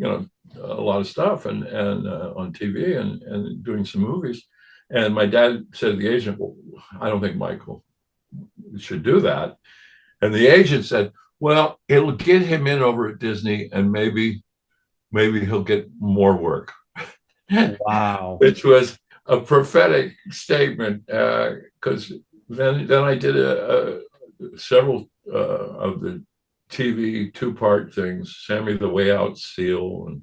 S2: a lot of stuff and on TV and doing some movies. And my dad said to the agent, "Well, I don't think Michael should do that." And the agent said, "Well, it'll get him in over at Disney, and maybe he'll get more work."
S1: Wow.
S2: Which was a prophetic statement, because then I did several of the TV two-part things, Sammy the Way Out Seal, and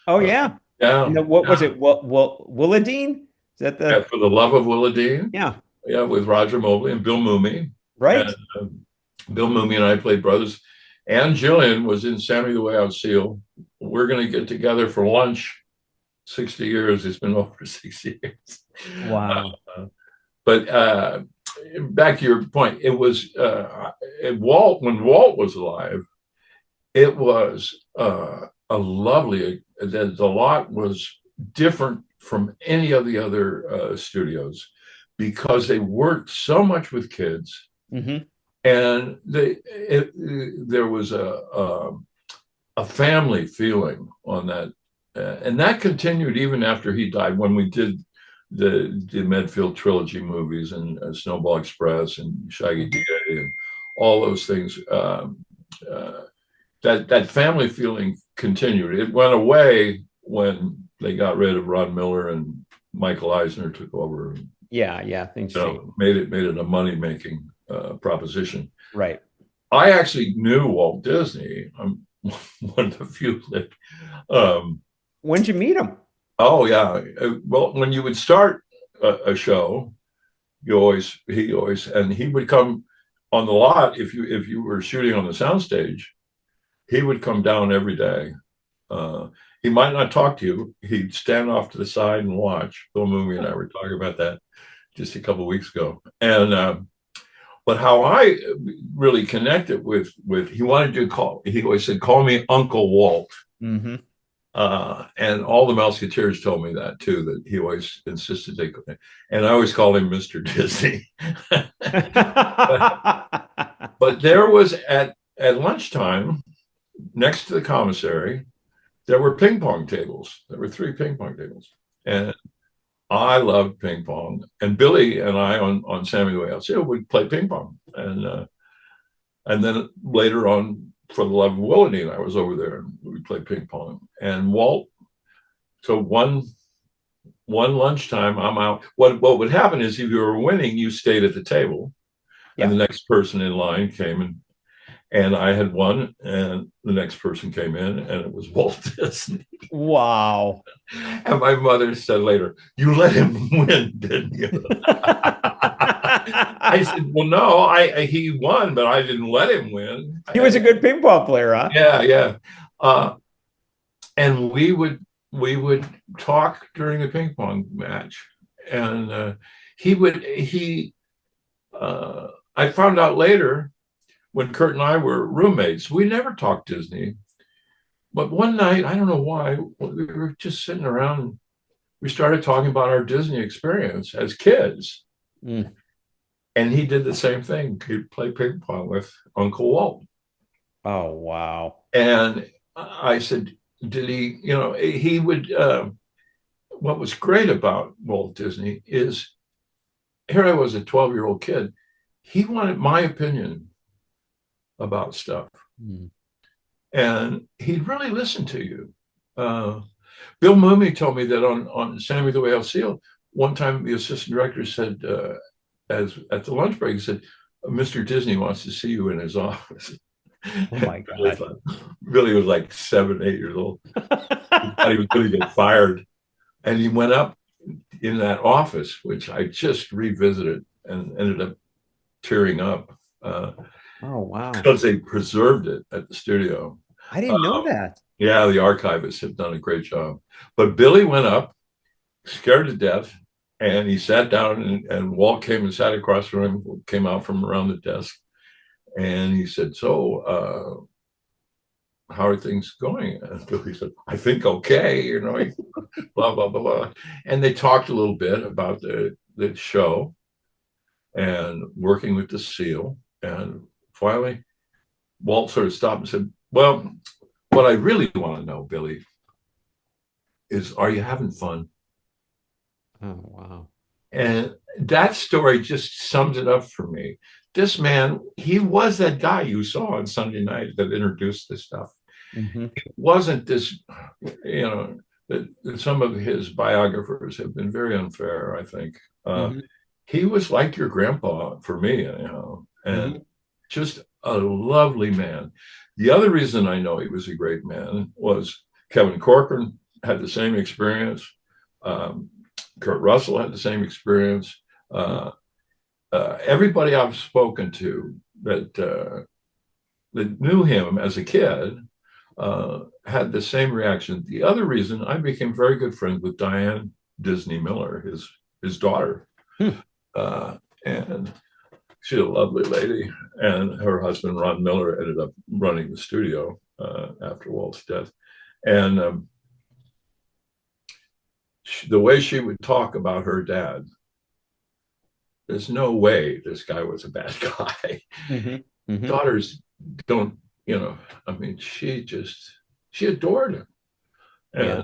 S1: yeah.
S2: And
S1: what was it? Willadine? Is that
S2: For the Love of Willadine?
S1: Yeah.
S2: Yeah, with Roger Mobley and Bill Mumy.
S1: Right.
S2: And, Bill Mumy and I played brothers. And Jillian was in Sammy the Way Out Seal. We're going to get together for lunch. 60 years. It's been over 60 years.
S1: Wow.
S2: But back to your point, it was when Walt was alive, it was a lovely, the lot was different from any of the other studios because they worked so much with kids.
S1: Mm-hmm.
S2: And there was a family feeling on that. And that continued even after he died, when we did the Medfield trilogy movies and Snowball Express and Shaggy DA and all those things. That family feeling continued. It went away when they got rid of Ron Miller and Michael Eisner took over.
S1: Yeah, things changed.
S2: Made it a money-making proposition.
S1: Right.
S2: I actually knew Walt Disney. I'm one of the few that.
S1: When did you meet him?
S2: Oh yeah. Well, when you would start a show, he would come on the lot if you were shooting on the soundstage. He would come down every day. He might not talk to you. He'd stand off to the side and watch. Bill Mumy and I were talking about that just a couple of weeks ago. And but how I really connected with he wanted to he always said, "Call me Uncle Walt."
S1: Mm-hmm.
S2: And all the Mouseketeers told me that too, that he always insisted and I always called him Mr. Disney. but there was at lunchtime next to the commissary, there were ping pong tables. There were 3 ping pong tables, and I loved ping pong. And Billy and I on Sammy the Way Out Seal would play ping pong, and then later on, for the Love of Willowdene, I was over there and we played ping pong. And Walt, so one lunchtime, I'm out. What would happen is if you were winning, you stayed at the table, and the next person in line came and I had won, and the next person came in, and it was Walt Disney.
S1: Wow.
S2: And my mother said later, "You let him win, didn't you?" I said, "Well, no, he won, but I didn't let him win.
S1: He was a good ping pong player, huh?"
S2: Yeah. And we would talk during the ping pong match, and I found out later, when Kurt and I were roommates, we never talked Disney. But one night, I don't know why, we were just sitting around and we started talking about our Disney experience as kids.
S1: Mm.
S2: And he did the same thing. He'd play ping pong with Uncle Walt.
S1: Oh, wow.
S2: And I said, did he, he would, what was great about Walt Disney is, here I was, a 12-year-old kid. He wanted my opinion about stuff.
S1: Mm.
S2: And he'd really listen to you. Bill Mumy told me that on Sammy the Whale Seal, one time the assistant director said, as at the lunch break, he said, "Mr. Disney wants to see you in his office."
S1: Oh my God.
S2: Billy was like 7, 8 years old. He thought he was going to get fired. And he went up in that office, which I just revisited and ended up tearing up.
S1: Oh, wow.
S2: Because they preserved it at the studio.
S1: I didn't know that.
S2: Yeah, the archivists have done a great job. But Billy went up, scared to death, and he sat down, and Walt came and sat across from him, came out from around the desk, and he said, "So, how are things going?" And Billy said, "I think okay, blah, blah, blah, blah." And they talked a little bit about the show and working with the seal. And finally, Walt sort of stopped and said, "Well, what I really want to know, Billy, is, are you having fun?"
S1: Oh, wow.
S2: And that story just sums it up for me. This man, he was that guy you saw on Sunday night that introduced this stuff.
S1: Mm-hmm.
S2: It wasn't this, that some of his biographers have been very unfair, I think.
S1: Mm-hmm.
S2: He was like your grandpa for me, and
S1: Mm-hmm.
S2: just a lovely man. The other reason I know he was a great man was Kevin Corcoran had the same experience. Kurt Russell had the same experience. Everybody I've spoken to that knew him as a kid had the same reaction. The other reason, I became very good friends with Diane Disney Miller, his daughter. And she's a lovely lady. And her husband, Ron Miller, ended up running the studio after Walt's death. And the way she would talk about her dad, there's no way this guy was a bad guy.
S1: Mm-hmm. Mm-hmm.
S2: Daughters don't, she adored him. And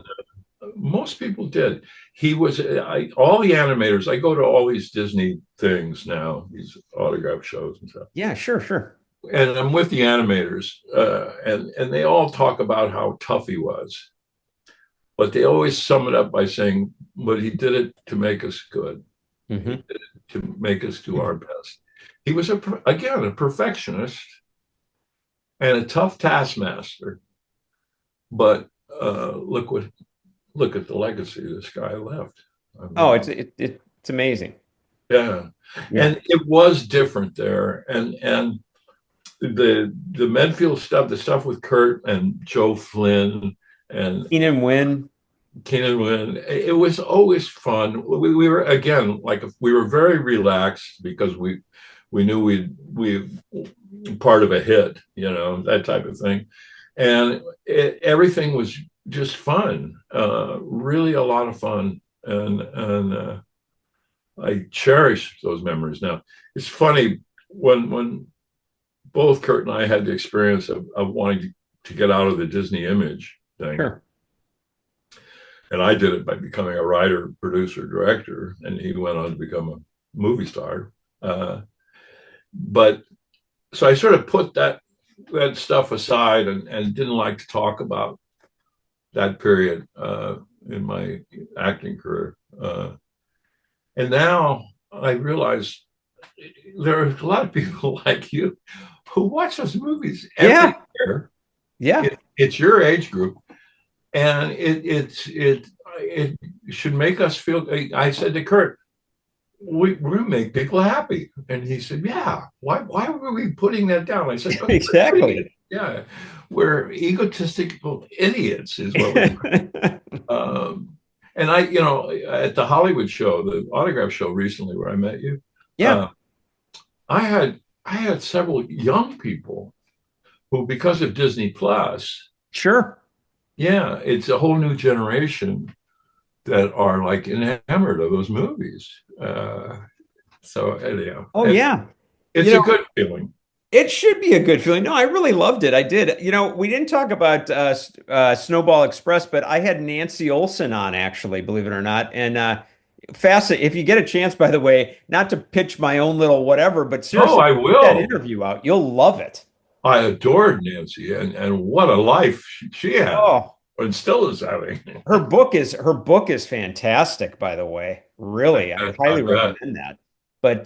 S2: most people did. He was, all the animators, I go to all these Disney things now, these autograph shows and stuff.
S1: Yeah, sure.
S2: And I'm with the animators, and they all talk about how tough he was. But they always sum it up by saying, but he did it to make us good.
S1: Mm-hmm.
S2: He did it to make us do our best. He was, again, a perfectionist and a tough taskmaster. But look at the legacy this guy left.
S1: It's amazing.
S2: Yeah. And it was different there. And the Medfield stuff, the stuff with Kurt and Joe Flynn and
S1: Keenan Wynn,
S2: it was always fun. We were, again, we were very relaxed because we knew we part of a hit, that type of thing. And everything was just fun, really a lot of fun. And I cherish those memories now. It's funny when both Kurt and I had the experience of wanting to get out of the Disney image thing.
S1: Sure.
S2: And I did it by becoming a writer, producer, director, and he went on to become a movie star. But so I sort of put that stuff aside and didn't like to talk about that period in my acting career. And now I realize there are a lot of people like you who watch those movies every year.
S1: Yeah.
S2: It's your age group. And it should make us feel. I said to Kurt, we're going to make people happy. And he said, yeah, why were we putting that down? I said,
S1: exactly.
S2: Yeah, we're egotistical idiots is what we're. And I, at the Hollywood show, the autograph show recently where I met you, I had several young people who, because of Disney Plus, yeah, it's a whole new generation that are like enamored of those movies. So anyhow, it's a good feeling.
S1: It should be a good feeling. No, I really loved it. I did. We didn't talk about Snowball Express, but I had Nancy Olsen on, actually, believe it or not. And fascinating. If you get a chance, by the way, not to pitch my own little whatever, but seriously,
S2: I will.
S1: Get that interview out. You'll love it.
S2: I adored Nancy, and what a life she had, and still is having.
S1: Her book is fantastic, by the way. Really, I would highly recommend that. But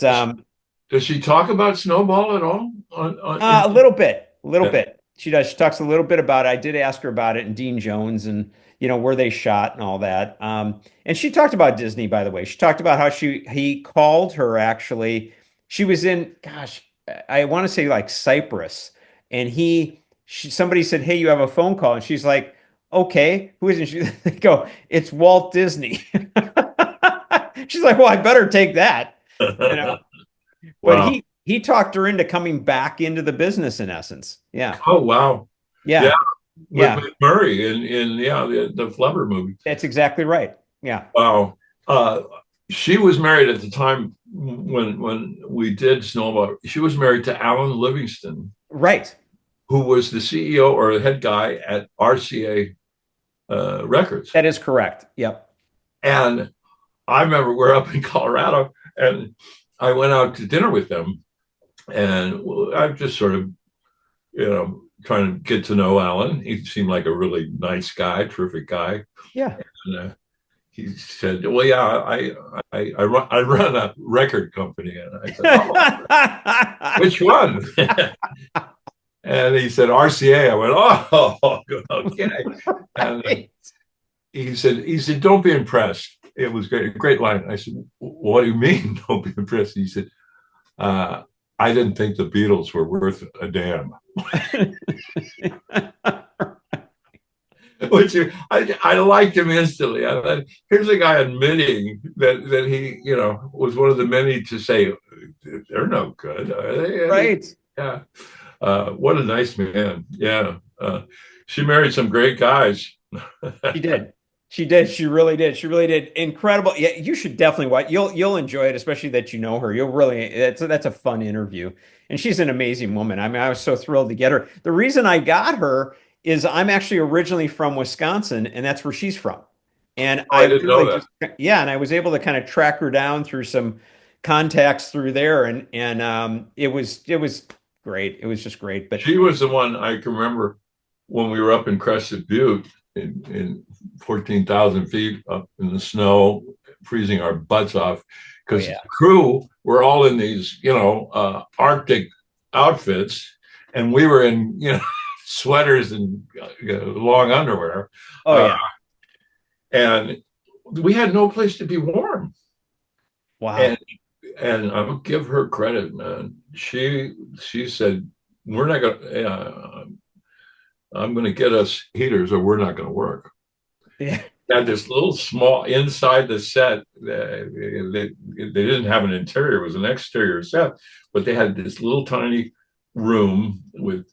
S2: does she talk about Snowball at all?
S1: A little bit. She does. She talks a little bit about it. I did ask her about it and Dean Jones and where they shot and all that. And she talked about Disney, by the way. She talked about how he called her, actually. She was in, gosh, I want to say like Cyprus, and somebody said, "Hey, you have a phone call," and she's like, "Okay, who is it?" They go, "It's Walt Disney." She's like, "Well, I better take that." But
S2: wow.
S1: he talked her into coming back into the business, in essence. Yeah.
S2: Oh wow.
S1: Yeah.
S2: With Murray in the Flubber movie.
S1: That's exactly right. Yeah.
S2: Wow. She was married at the time when we did Snowball. She was married to Alan Livingston.
S1: Right.
S2: Who was the CEO or the head guy at RCA Records.
S1: That is correct. Yep.
S2: And I remember we're up in Colorado and I went out to dinner with them, and I just sort of, trying to get to know Alan. He seemed like a really nice guy, terrific guy.
S1: Yeah.
S2: And he said, "Well, yeah, I run a record company," and I said, "Oh, which one?" And he said, "RCA." I went, "Oh, okay." And he said, "Don't be impressed." It was great line. I said, "What do you mean, don't be impressed?" He said, "I didn't think the Beatles were worth a damn." Which I liked him instantly. I thought, here's a guy admitting that he, was one of the many to say they're no good.
S1: Right.
S2: Yeah. What a nice man. Yeah. She married some great guys.
S1: She did. She really did. She really did. Incredible. Yeah, you should definitely watch. You'll enjoy it, especially that you know her. You'll really. That's a fun interview, and she's an amazing woman. I mean, I was so thrilled to get her. The reason I got her is I'm actually originally from Wisconsin, and that's where she's from. And
S2: I didn't know that.
S1: And I was able to kind of track her down through some contacts through there, and it was great. It was just great. But
S2: she was the one I can remember when we were up in Crested Butte in 14,000 feet up in the snow, freezing our butts off because the crew were all in these, Arctic outfits, and we were in, sweaters and long underwear. And we had no place to be warm.
S1: Wow.
S2: And I'll give her credit, man. She said, "We're not going to, I'm going to get us heaters or we're not going to work."
S1: Yeah.
S2: Had this little small inside the set. They didn't have an interior; it was an exterior set, but they had this little tiny room with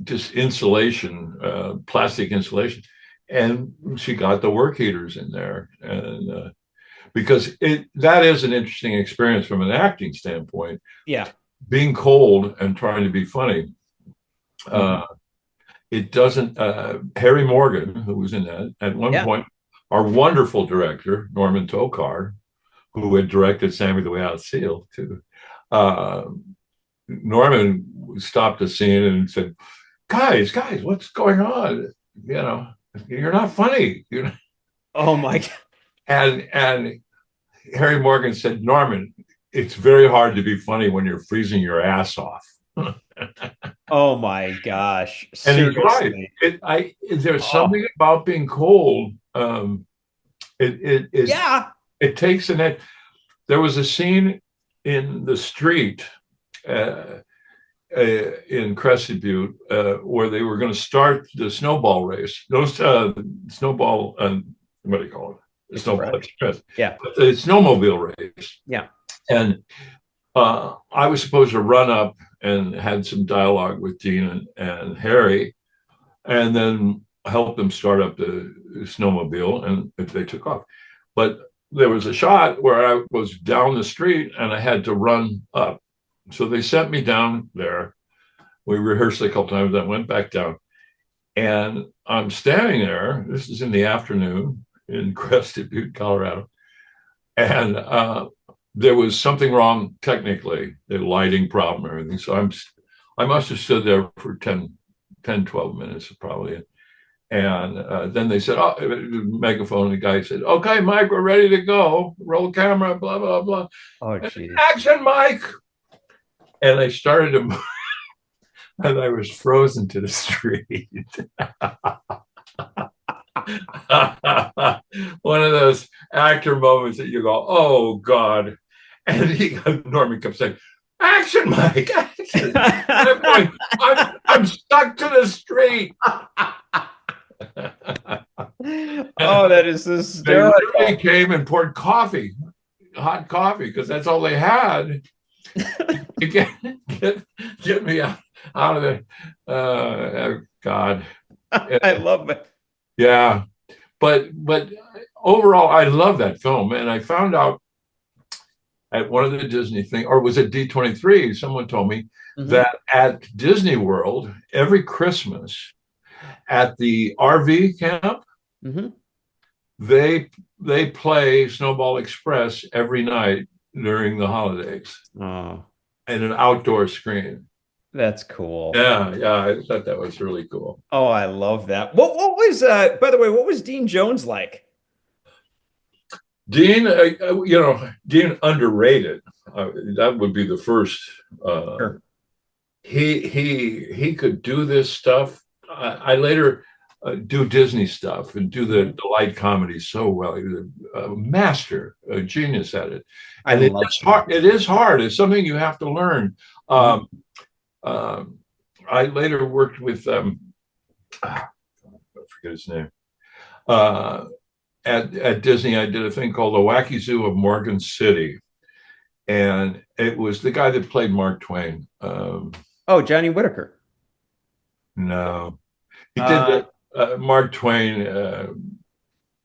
S2: just insulation, plastic insulation, and she got the work heaters in there, and because that is an interesting experience from an acting standpoint.
S1: Yeah,
S2: being cold and trying to be funny. it doesn't. Harry Morgan, who was in that at one
S1: Yeah.
S2: point, our wonderful director Norman Tokar, who had directed Sammy the Way Out Seal too. Uh, Norman stopped the scene and said, "Guys, what's going on? You know, you're not funny." You know,
S1: Oh my God.
S2: and Harry Morgan said, "Norman, it's very hard to be funny when you're freezing your ass off."
S1: Oh my gosh.
S2: And he's right.
S1: Seriously.
S2: There's
S1: Oh,
S2: something about being cold. It
S1: yeah.
S2: it takes an ed. There was a scene in the street in Crested Butte where they were going to start the snowball race. Those snowball, what do you call it? The Snowball Express.
S1: Yeah.
S2: The snowmobile race.
S1: Yeah.
S2: And I was supposed to run up and had some dialogue with Dean and Harry, and then help them start up the snowmobile, and they took off. But there was a shot where I was down the street and I had to run up. So they sent me down there. We rehearsed a couple times. I went back down, and I'm standing there. This is in the afternoon in Crested Butte, Colorado, and there was something wrong technically, the lighting problem, everything. So I must have stood there for 12 minutes probably. And then they said, oh, megaphone, the guy said, okay, Mike, we're ready to go. Roll camera, blah, blah, blah.
S1: Oh, geez.
S2: Action, Mike. And I started to move, and I was frozen to the street. One of those actor moments that you go, oh, God. And Norman kept saying, action, Mike, action. I'm going, I'm stuck to the street.
S1: Oh, that is hysterical.
S2: They literally came and poured coffee, hot coffee, because that's all they had to get me out of there. God.
S1: I love it.
S2: Yeah. But overall, I love that film. And I found out at one of the Disney things, or was it D23? Someone told me that at Disney World, every Christmas at the RV camp, they play Snowball Express every night during the holidays.
S1: Oh,
S2: and an outdoor screen.
S1: That's cool.
S2: Yeah, I thought that was really cool.
S1: Oh, I love that. What was by the way, what was Dean Jones like?
S2: Dean, Dean underrated. That would be the first.
S1: Sure.
S2: He could do this stuff. I later do Disney stuff and do the light comedy so well. He was a master, a genius at it. And it's hard. It is hard. It's something you have to learn. I later worked with I forget his name. At Disney, I did a thing called The Wacky Zoo of Morgan City. And it was the guy that played Mark Twain.
S1: Oh, Johnny Whitaker.
S2: No. He did Mark Twain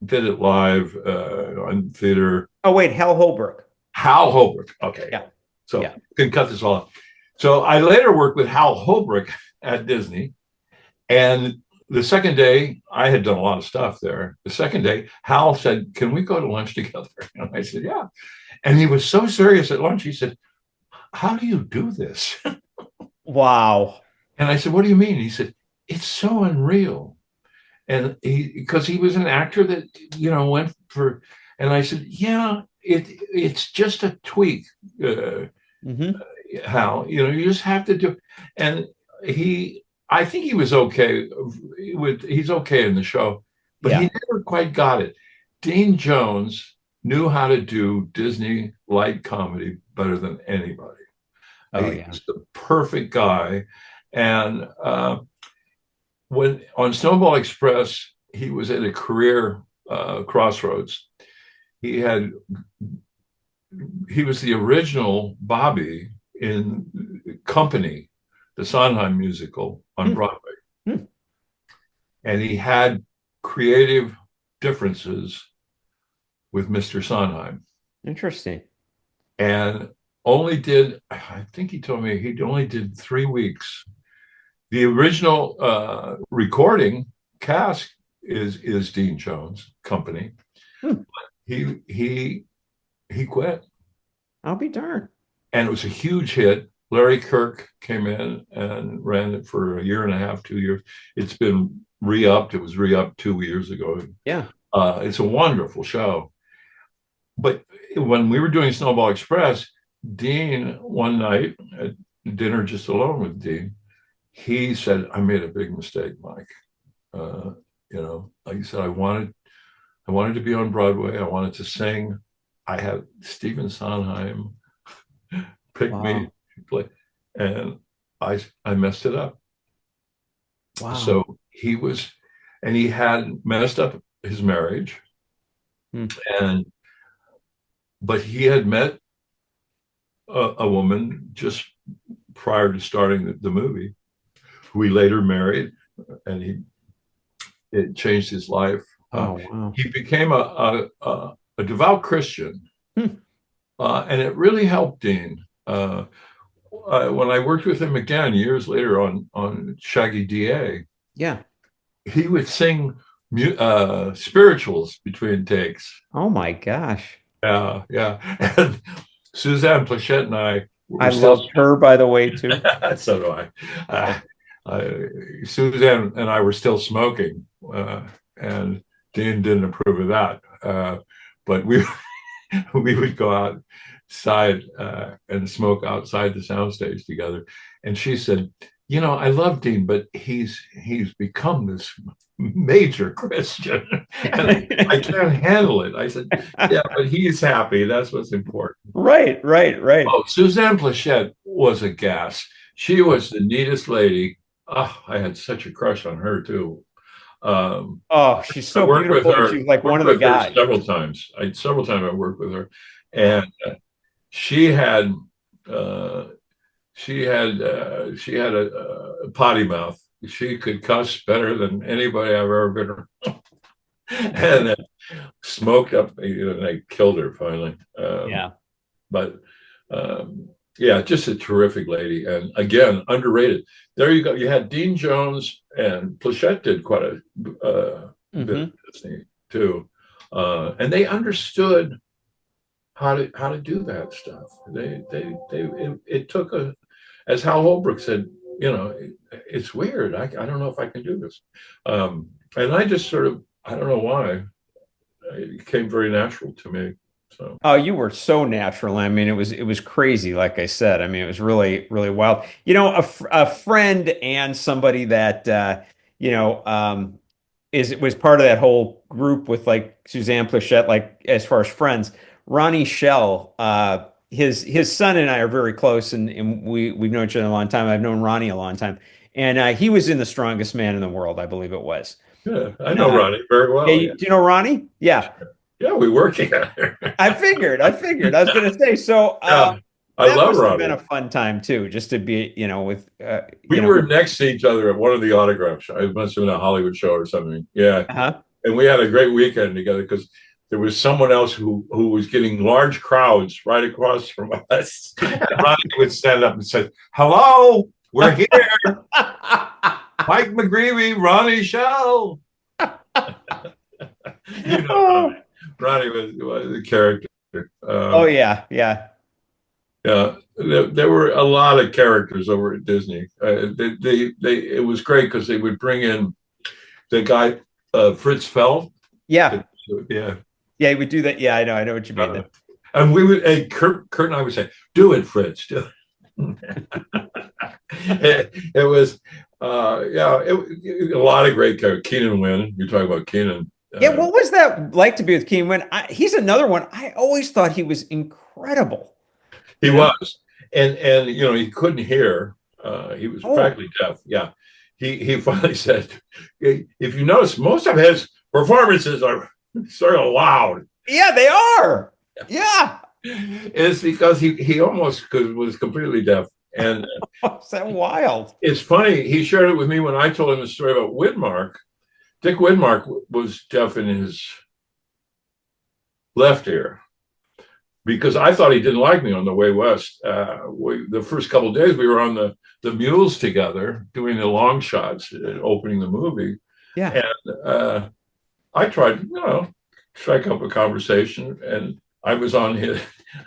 S2: did it live on theater.
S1: Oh, wait, Hal Holbrook.
S2: Hal Holbrook. Okay.
S1: Yeah.
S2: So you can cut this all off. So I later worked with Hal Holbrook at Disney. And the second day, I had done a lot of stuff there. The second day, Hal said, can we go to lunch together? And I said, yeah. And he was so serious at lunch. He said, how do you do this?
S1: Wow.
S2: And I said, what do you mean? He said, it's so unreal. And because he was an actor that, went for, and I said, yeah, it's just a tweak, Hal, you just have to do. And I think he was okay. He's okay in the show, but he never quite got it. Dean Jones knew how to do Disney light comedy better than anybody. He's the perfect guy. And when on Snowball Express, he was at a career crossroads. He was the original Bobby in Company, the Sondheim musical on Broadway. And he had creative differences with Mr. Sondheim.
S1: Interesting.
S2: And I think he told me he only did 3 weeks The original recording cast is Dean Jones' company.
S1: Hmm.
S2: He quit,
S1: I'll be darned.
S2: and it was a huge hit. Larry Kirk came in and ran it for a year and a half, 2 years. It's been re-upped. It was re-upped 2 years ago.
S1: Yeah.
S2: It's a wonderful show. But when we were doing Snowball Express, Dean, one night at dinner just alone with Dean, he said, "I made a big mistake, Mike. Like he said, I wanted to be on Broadway. I wanted to sing. I had Stephen Sondheim pick me to play, and I messed it up."
S1: Wow.
S2: So he had messed up his marriage, but he had met a woman just prior to starting the movie, who he later married, and it changed his life.
S1: Wow.
S2: He became a devout Christian, and it really helped Dean. When I worked with him again years later on Shaggy DA, he would sing spirituals between takes.
S1: Oh my gosh.
S2: Yeah. And Suzanne Pleshette and I
S1: loved her, by the way, too.
S2: So do I. Suzanne and I were still smoking, and Dean didn't approve of that. But we would go outside and smoke outside the soundstage together. And she said, "I love Dean, but he's become this major Christian, and I can't handle it." I said, "Yeah, but he's happy. That's what's important."
S1: Right.
S2: Oh, Suzanne Pleshette was a gas. She was the neatest lady. Oh, I had such a crush on her too.
S1: She's so beautiful. She's like one of the guys.
S2: Several times I worked with her, and she had a potty mouth. She could cuss better than anybody I've ever been around. And smoked up, and I killed her finally. But just a terrific lady, and again, underrated. There you go. You had Dean Jones, and Pleshette did quite a bit of Disney too, and they understood how to do that stuff. It took as Hal Holbrook said, it's weird. I don't know if I can do this, and I just sort of, I don't know why, it came very natural to me. So.
S1: Oh, you were so natural. I mean, it was crazy. Like I said, I mean, it was really, really wild. A friend and somebody that was part of that whole group with like Suzanne Pleshette, like as far as friends. Ronnie Shell, his son and I are very close, and we've known each other a long time. I've known Ronnie a long time, and he was in The Strongest Man in the World, I believe it was.
S2: Yeah, I know Ronnie very well.
S1: Do you know Ronnie? Yeah.
S2: Yeah, we work together.
S1: I figured. I was going to say. So
S2: I love Ronnie.
S1: It's been a fun time too, just to be, with.
S2: We were next to each other at one of the autograph shows. It must have been a Hollywood show or something. Yeah, and we had a great weekend together because there was someone else who was getting large crowds right across from us. And Ronnie would stand up and say, "Hello, we're here. Mike McGreevey, Ronnie Show." Ronnie was a character.
S1: Yeah.
S2: There were a lot of characters over at Disney. It was great because they would bring in the guy Fritz Feld.
S1: Yeah,
S2: he
S1: would do that. Yeah, I know what you mean.
S2: And we would, and Kurt and I would say, "Do it, Fritz, do it." It was a lot of great characters. Keenan Wynn, you're talking about Keenan.
S1: What was that like to be with Keenan Wynn? He's another one. I always thought he was incredible.
S2: He was, and he couldn't hear. He was practically deaf. Yeah, he finally said, "If you notice, most of his performances are sort of loud."
S1: Yeah, they are. Yeah,
S2: it's because he almost was completely deaf. And
S1: is that wild?
S2: It's funny. He shared it with me when I told him the story about Widmark. Dick Widmark was deaf in his left ear, because I thought he didn't like me on the way west. The first couple of days we were on the mules together, doing the long shots, opening the movie.
S1: Yeah.
S2: And I tried, strike up a conversation, and I was I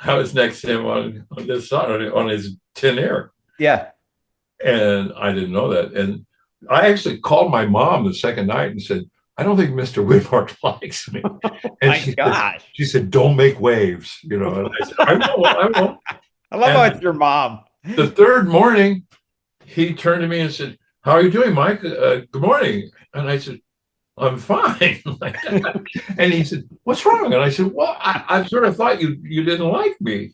S2: was next to him on this side, on his tin air.
S1: Yeah.
S2: And I didn't know that. And I actually called my mom the second night and said, I don't think Mr. Widmark likes me. And
S1: My gosh.
S2: she said, don't make waves, And I said, I will.
S1: I love how it's your mom.
S2: The third morning, he turned to me and said, how are you doing, Mike? Good morning. And I said, I'm fine. And he said, what's wrong? And I said, well, I sort of thought you didn't like me.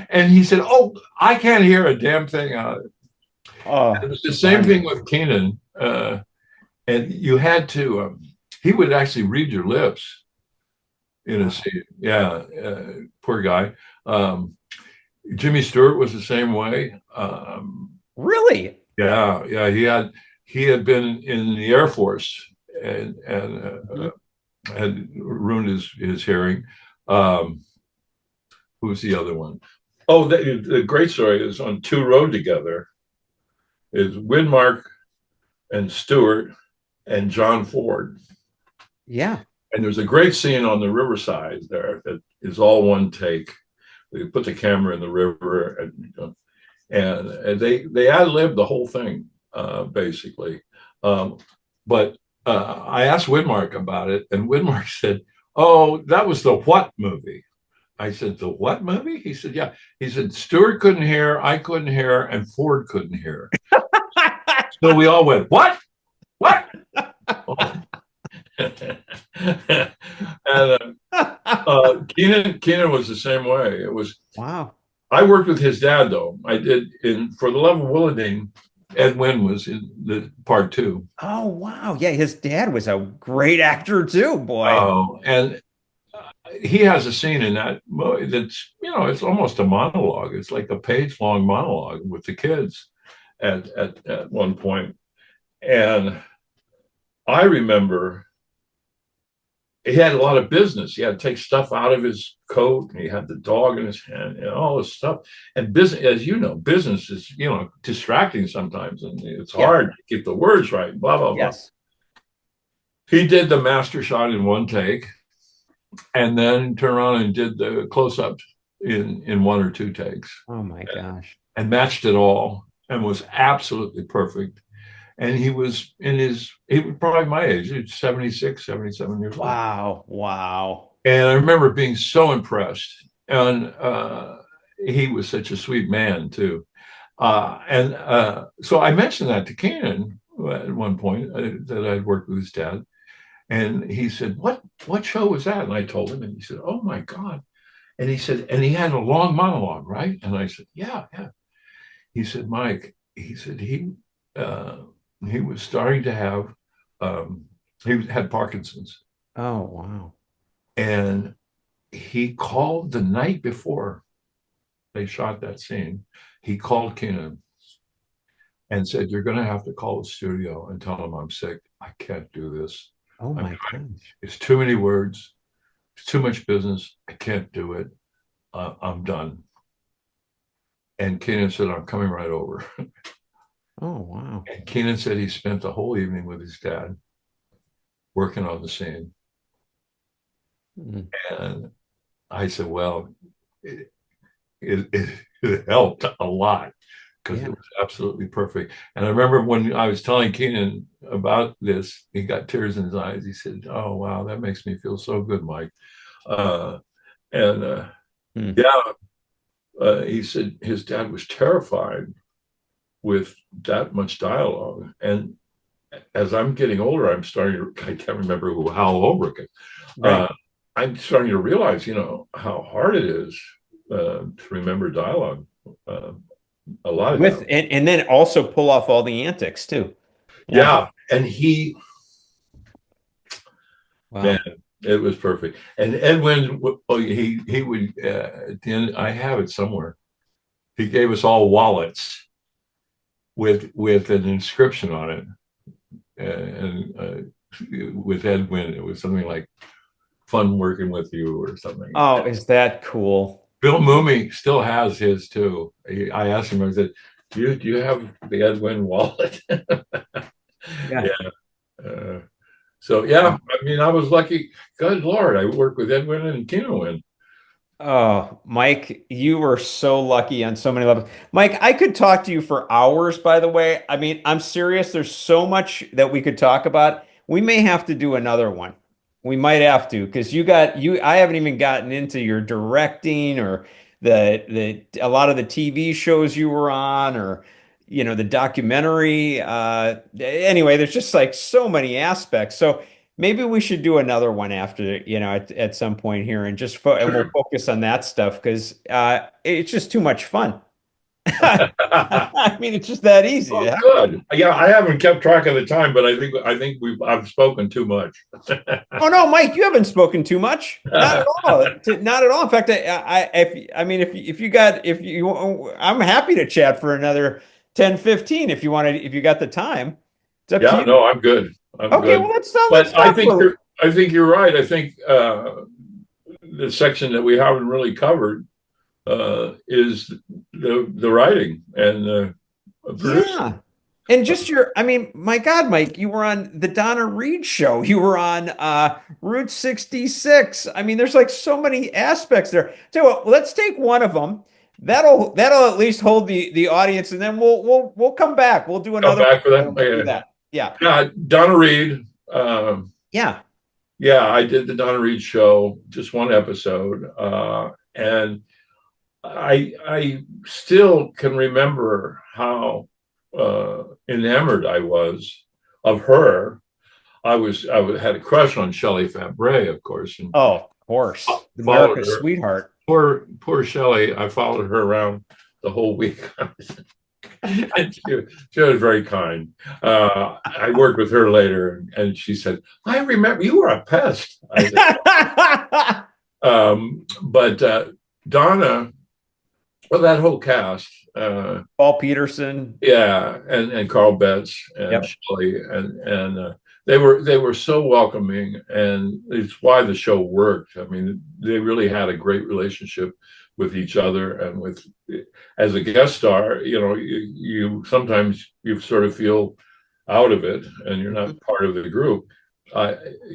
S2: And he said, oh, I can't hear a damn thing out of it. It was the same thing with Keenan. And you had to, he would actually read your lips in a scene. Yeah, poor guy. Jimmy Stewart was the same way.
S1: Really?
S2: Yeah. He had been in the Air Force and had ruined his hearing. Who's the other one? Oh, the great story is on Two Rode Together. Is Widmark and Stewart and John Ford.
S1: Yeah. And
S2: there's a great scene on the riverside there that is all one take. They put the camera in the river, and they ad-libbed the whole thing, basically. But I asked Widmark about it, and Widmark said, oh, that was the what movie? I said, the what movie? He said, yeah. He said, Stewart couldn't hear, I couldn't hear, and Ford couldn't hear. So we all went, what? And Keenan was the same way. It was,
S1: wow.
S2: I worked with his dad, though. I did For the Love of Willowdene. Ed Wynn was in the part 2.
S1: Oh, wow. Yeah, his dad was a great actor too, boy.
S2: Oh, and he has a scene in that movie that's, it's almost a monologue. It's like a page-long monologue with the kids at one point. And I remember he had a lot of business. He had to take stuff out of his coat, and he had the dog in his hand and all this stuff. And business, as you know, business is, distracting sometimes, and it's hard to keep the words right, blah, blah, blah.
S1: Yes.
S2: He did the master shot in one take, and then turned around and did the close-ups in 1 or 2 takes.
S1: Oh, my gosh.
S2: And matched it all and was absolutely perfect. And he was probably my age, 76, 77 years old.
S1: Wow.
S2: And I remember being so impressed. And he was such a sweet man, too. So I mentioned that to Keenan at one point, that I'd worked with his dad. And he said, what show was that? And I told him, and he said, oh, my God. And he said, and he had a long monologue, right? And I said, yeah. He said, Mike, he said, he was starting to have, he had Parkinson's.
S1: Oh, wow.
S2: And he called the night before they shot that scene. He called Keenan and said, you're going to have to call the studio and tell him I'm sick. I can't do this.
S1: Oh, my gosh.
S2: It's too many words. It's too much business. I can't do it. I'm done. And Keenan said, I'm coming right over.
S1: Oh, wow.
S2: And Keenan said he spent the whole evening with his dad working on the scene. And I said, well, it helped a lot because it was absolutely perfect. And I remember when I was telling Keenan about this, he got tears in his eyes. He said, oh, wow, that makes me feel so good, Mike. He said his dad was terrified with that much dialogue. And as I'm getting older, I can't remember how Holbrook. I'm starting to realize, how hard it is to remember dialogue. A lot of
S1: it. And then also pull off all the antics too.
S2: Yeah. And man, it was perfect. And Edwin, he would, at the end, I have it somewhere. He gave us all wallets with an inscription on it. And with Edwin, it was something like, fun working with you or something.
S1: Oh, is that cool?
S2: Bill Mooney still has his too. I asked him, I said, do you have the Ed Wynn wallet?
S1: Yeah.
S2: Yeah. Uh, so yeah, I mean, I was lucky. Good Lord, I worked with Ed Wynn and Keenan Wynn.
S1: Oh, Mike, you were so lucky on so many levels. Mike, I could talk to you for hours, by the way. I mean, I'm serious. There's so much that we could talk about. We may have to do another one. We might have to because I haven't even gotten into your directing or the a lot of the TV shows you were on or the documentary. Anyway, there's just like so many aspects. So maybe we should do another one after, at some point here and and we'll
S2: Sure.
S1: focus on that stuff because it's just too much fun. I mean, it's just that easy.
S2: Oh,
S1: Yeah.
S2: good. Yeah, I haven't kept track of the time, but I think I've spoken too much.
S1: Oh no, Mike, you haven't spoken too much. Not at all. Not at all. In fact, if you, I'm happy to chat for another 10, 15 if you want to, if you got the time. It's up to
S2: Yeah,
S1: you.
S2: no, I'm good. I'm
S1: Okay,
S2: good.
S1: well, let's
S2: But I
S1: talk
S2: think
S1: for.
S2: you're right. I think the section that we haven't really covered is the writing and producing.
S1: Yeah. And just I mean, my God, Mike, you were on the Donna Reed Show. You were on Route 66. I mean, there's like so many aspects there. Tell you what, let's take one of them. That'll at least hold the audience, and then we'll come back. We'll do
S2: Come
S1: another
S2: back for
S1: one.
S2: that.
S1: We'll do that. Yeah.
S2: Yeah, Donna Reed.
S1: Yeah.
S2: Yeah, I did the Donna Reed show, just one episode, and I still can remember how enamored I was of her. I had a crush on Shelley Fabares, of course, and
S1: Oh, of course.
S2: followed
S1: America's
S2: her.
S1: sweetheart.
S2: Poor Shelley. I followed her around the whole week. And she was very kind. I worked with her later, and she said, "I remember you were a pest." I said, but Donna, well, that whole cast,
S1: Paul Peterson.
S2: yeah, and Carl Betts and
S1: Yep.
S2: Shelley, and they were so welcoming, and it's why the show worked. I mean, they really had a great relationship with each other, and with as a guest star, you sometimes you sort of feel out of it, and you're not part of the group.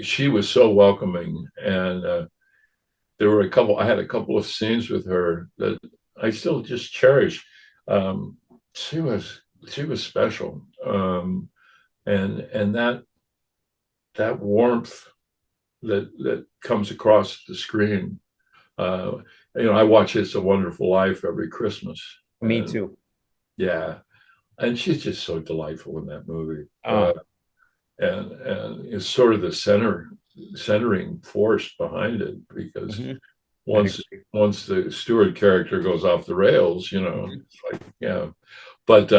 S2: She was so welcoming, and there were I had a couple of scenes with her that I still just cherish. Um, she was special, and that warmth that comes across the screen. I watch It's a Wonderful Life every Christmas.
S1: Me
S2: And,
S1: too.
S2: yeah, and she's just so delightful in that movie,
S1: Uh,
S2: and it's sort of the centering force behind it because
S1: mhm. I
S2: once
S1: agree.
S2: once the Stewart character goes off the rails,
S1: Mhm.
S2: it's like yeah, but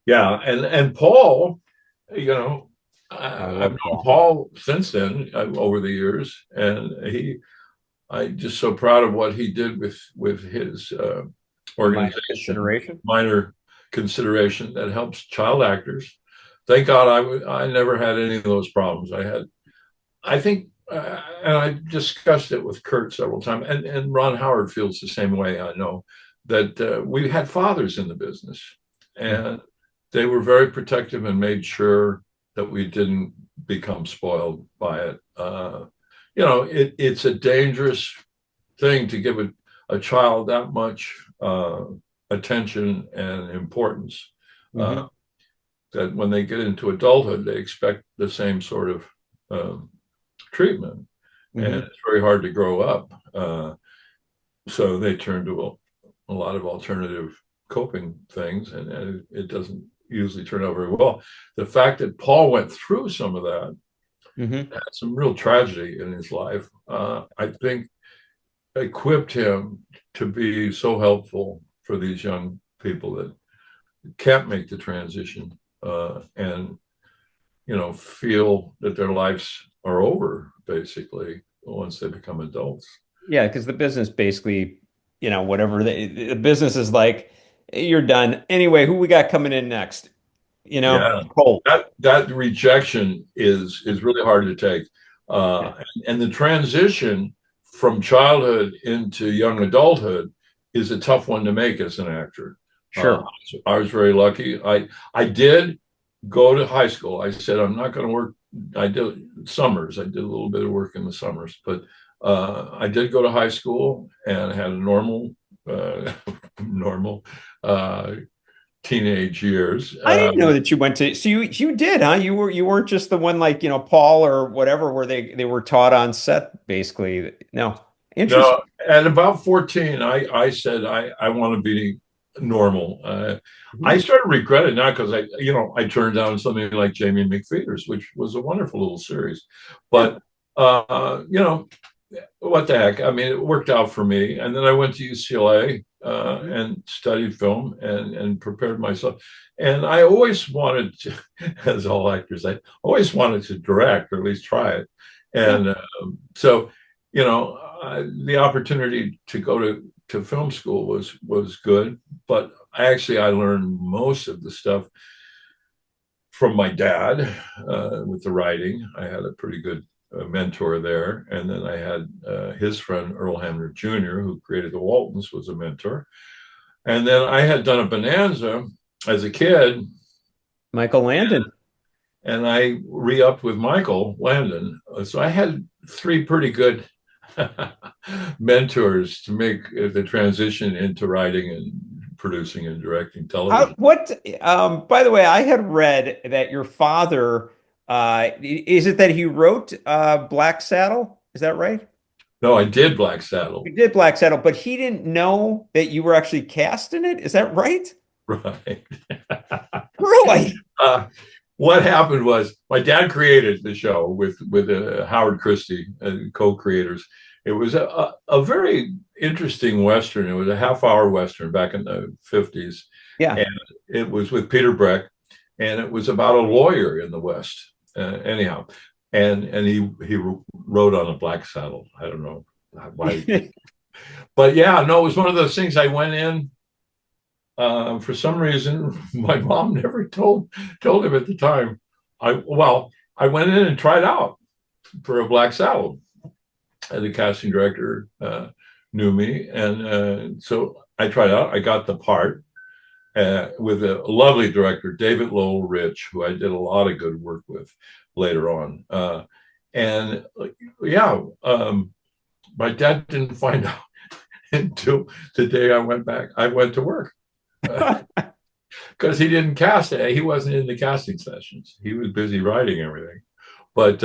S2: yeah, and Paul, you know,
S1: I
S2: I've
S1: love
S2: known
S1: Paul.
S2: Paul since then over the years, and I'm just so proud of what he did with his
S1: Minor
S2: organization,
S1: consideration.
S2: Minor Consideration, that helps child actors. Thank God I never had any of those problems. I think, and I discussed it with Kurt several times, and Ron Howard feels the same way. I know that we had fathers in the business, and they were very protective and made sure that we didn't become spoiled by it. It's a dangerous thing to give a child that much attention and importance. Uh,
S1: Mhm.
S2: that when they get into adulthood, they expect the same sort of treatment, and
S1: Mhm.
S2: it's very hard to grow up. So they turn to a lot of alternative coping things, and it doesn't usually turn out very well. The fact that Paul went through some of that,
S1: Mhm.
S2: had some real tragedy in his life, I think equipped him to be so helpful for these young people that can't make the transition, and feel that their lives are over basically once they become adults.
S1: Yeah, because the business basically, whatever the business is like, you're done. Anyway, who we got coming in next?
S2: Yeah,
S1: Colt.
S2: that rejection is really hard to take. And the transition from childhood into young adulthood is a tough one to make as an actor.
S1: Sure.
S2: I was very lucky. I did go to high school. I said, I'm not going to work. I did summers. I did a little bit of work in the summers, but I did go to high school and had a normal teenage years.
S1: I didn't know that you went to, so you did, huh? You weren't just the one like, Paul or whatever, where they were taught on set, basically. No. Interesting.
S2: No, at about 14, I said I want to be normal. I started regretting that because I turned down something like Jamie McPheeters, which was a wonderful little series. But what the heck? I mean, it worked out for me. And then I went to UCLA and studied film and prepared myself. And I always wanted to, as all actors, I always wanted to direct or at least try it. And so, the opportunity to go to film school was good, but I learned most of the stuff from my dad with the writing. I had a pretty good mentor there, and then I had his friend Earl Hamner Jr., who created the Waltons, was a mentor, and then I had done a Bonanza as a kid.
S1: Michael Landon.
S2: And I re-upped with Michael Landon. So I had three pretty good mentors to make the transition into writing and producing and directing television.
S1: By the way, I had read that your father, is it that he wrote Black Saddle? Is that right?
S2: No, I did Black Saddle.
S1: You did Black Saddle, but he didn't know that you were actually cast in it. Is that right?
S2: Right.
S1: Really?
S2: What happened was my dad created the show with Howard Christie, co-creators. It was a very interesting Western. It was a half-hour Western back in the 50s.
S1: Yeah.
S2: And it was with Peter Breck, and it was about a lawyer in the West. Anyhow, and he rode on a black saddle. I don't know why. But yeah, no, it was one of those things I went in. For some reason, my mom never told him at the time. I went in and tried out for a Black Saddle, and the casting director knew me, and so I tried out. I got the part with a lovely director, David Lowell Rich, who I did a lot of good work with later on. My dad didn't find out until the day I went back. I went to work. Because he didn't cast it. He wasn't in the casting sessions. He was busy writing everything. But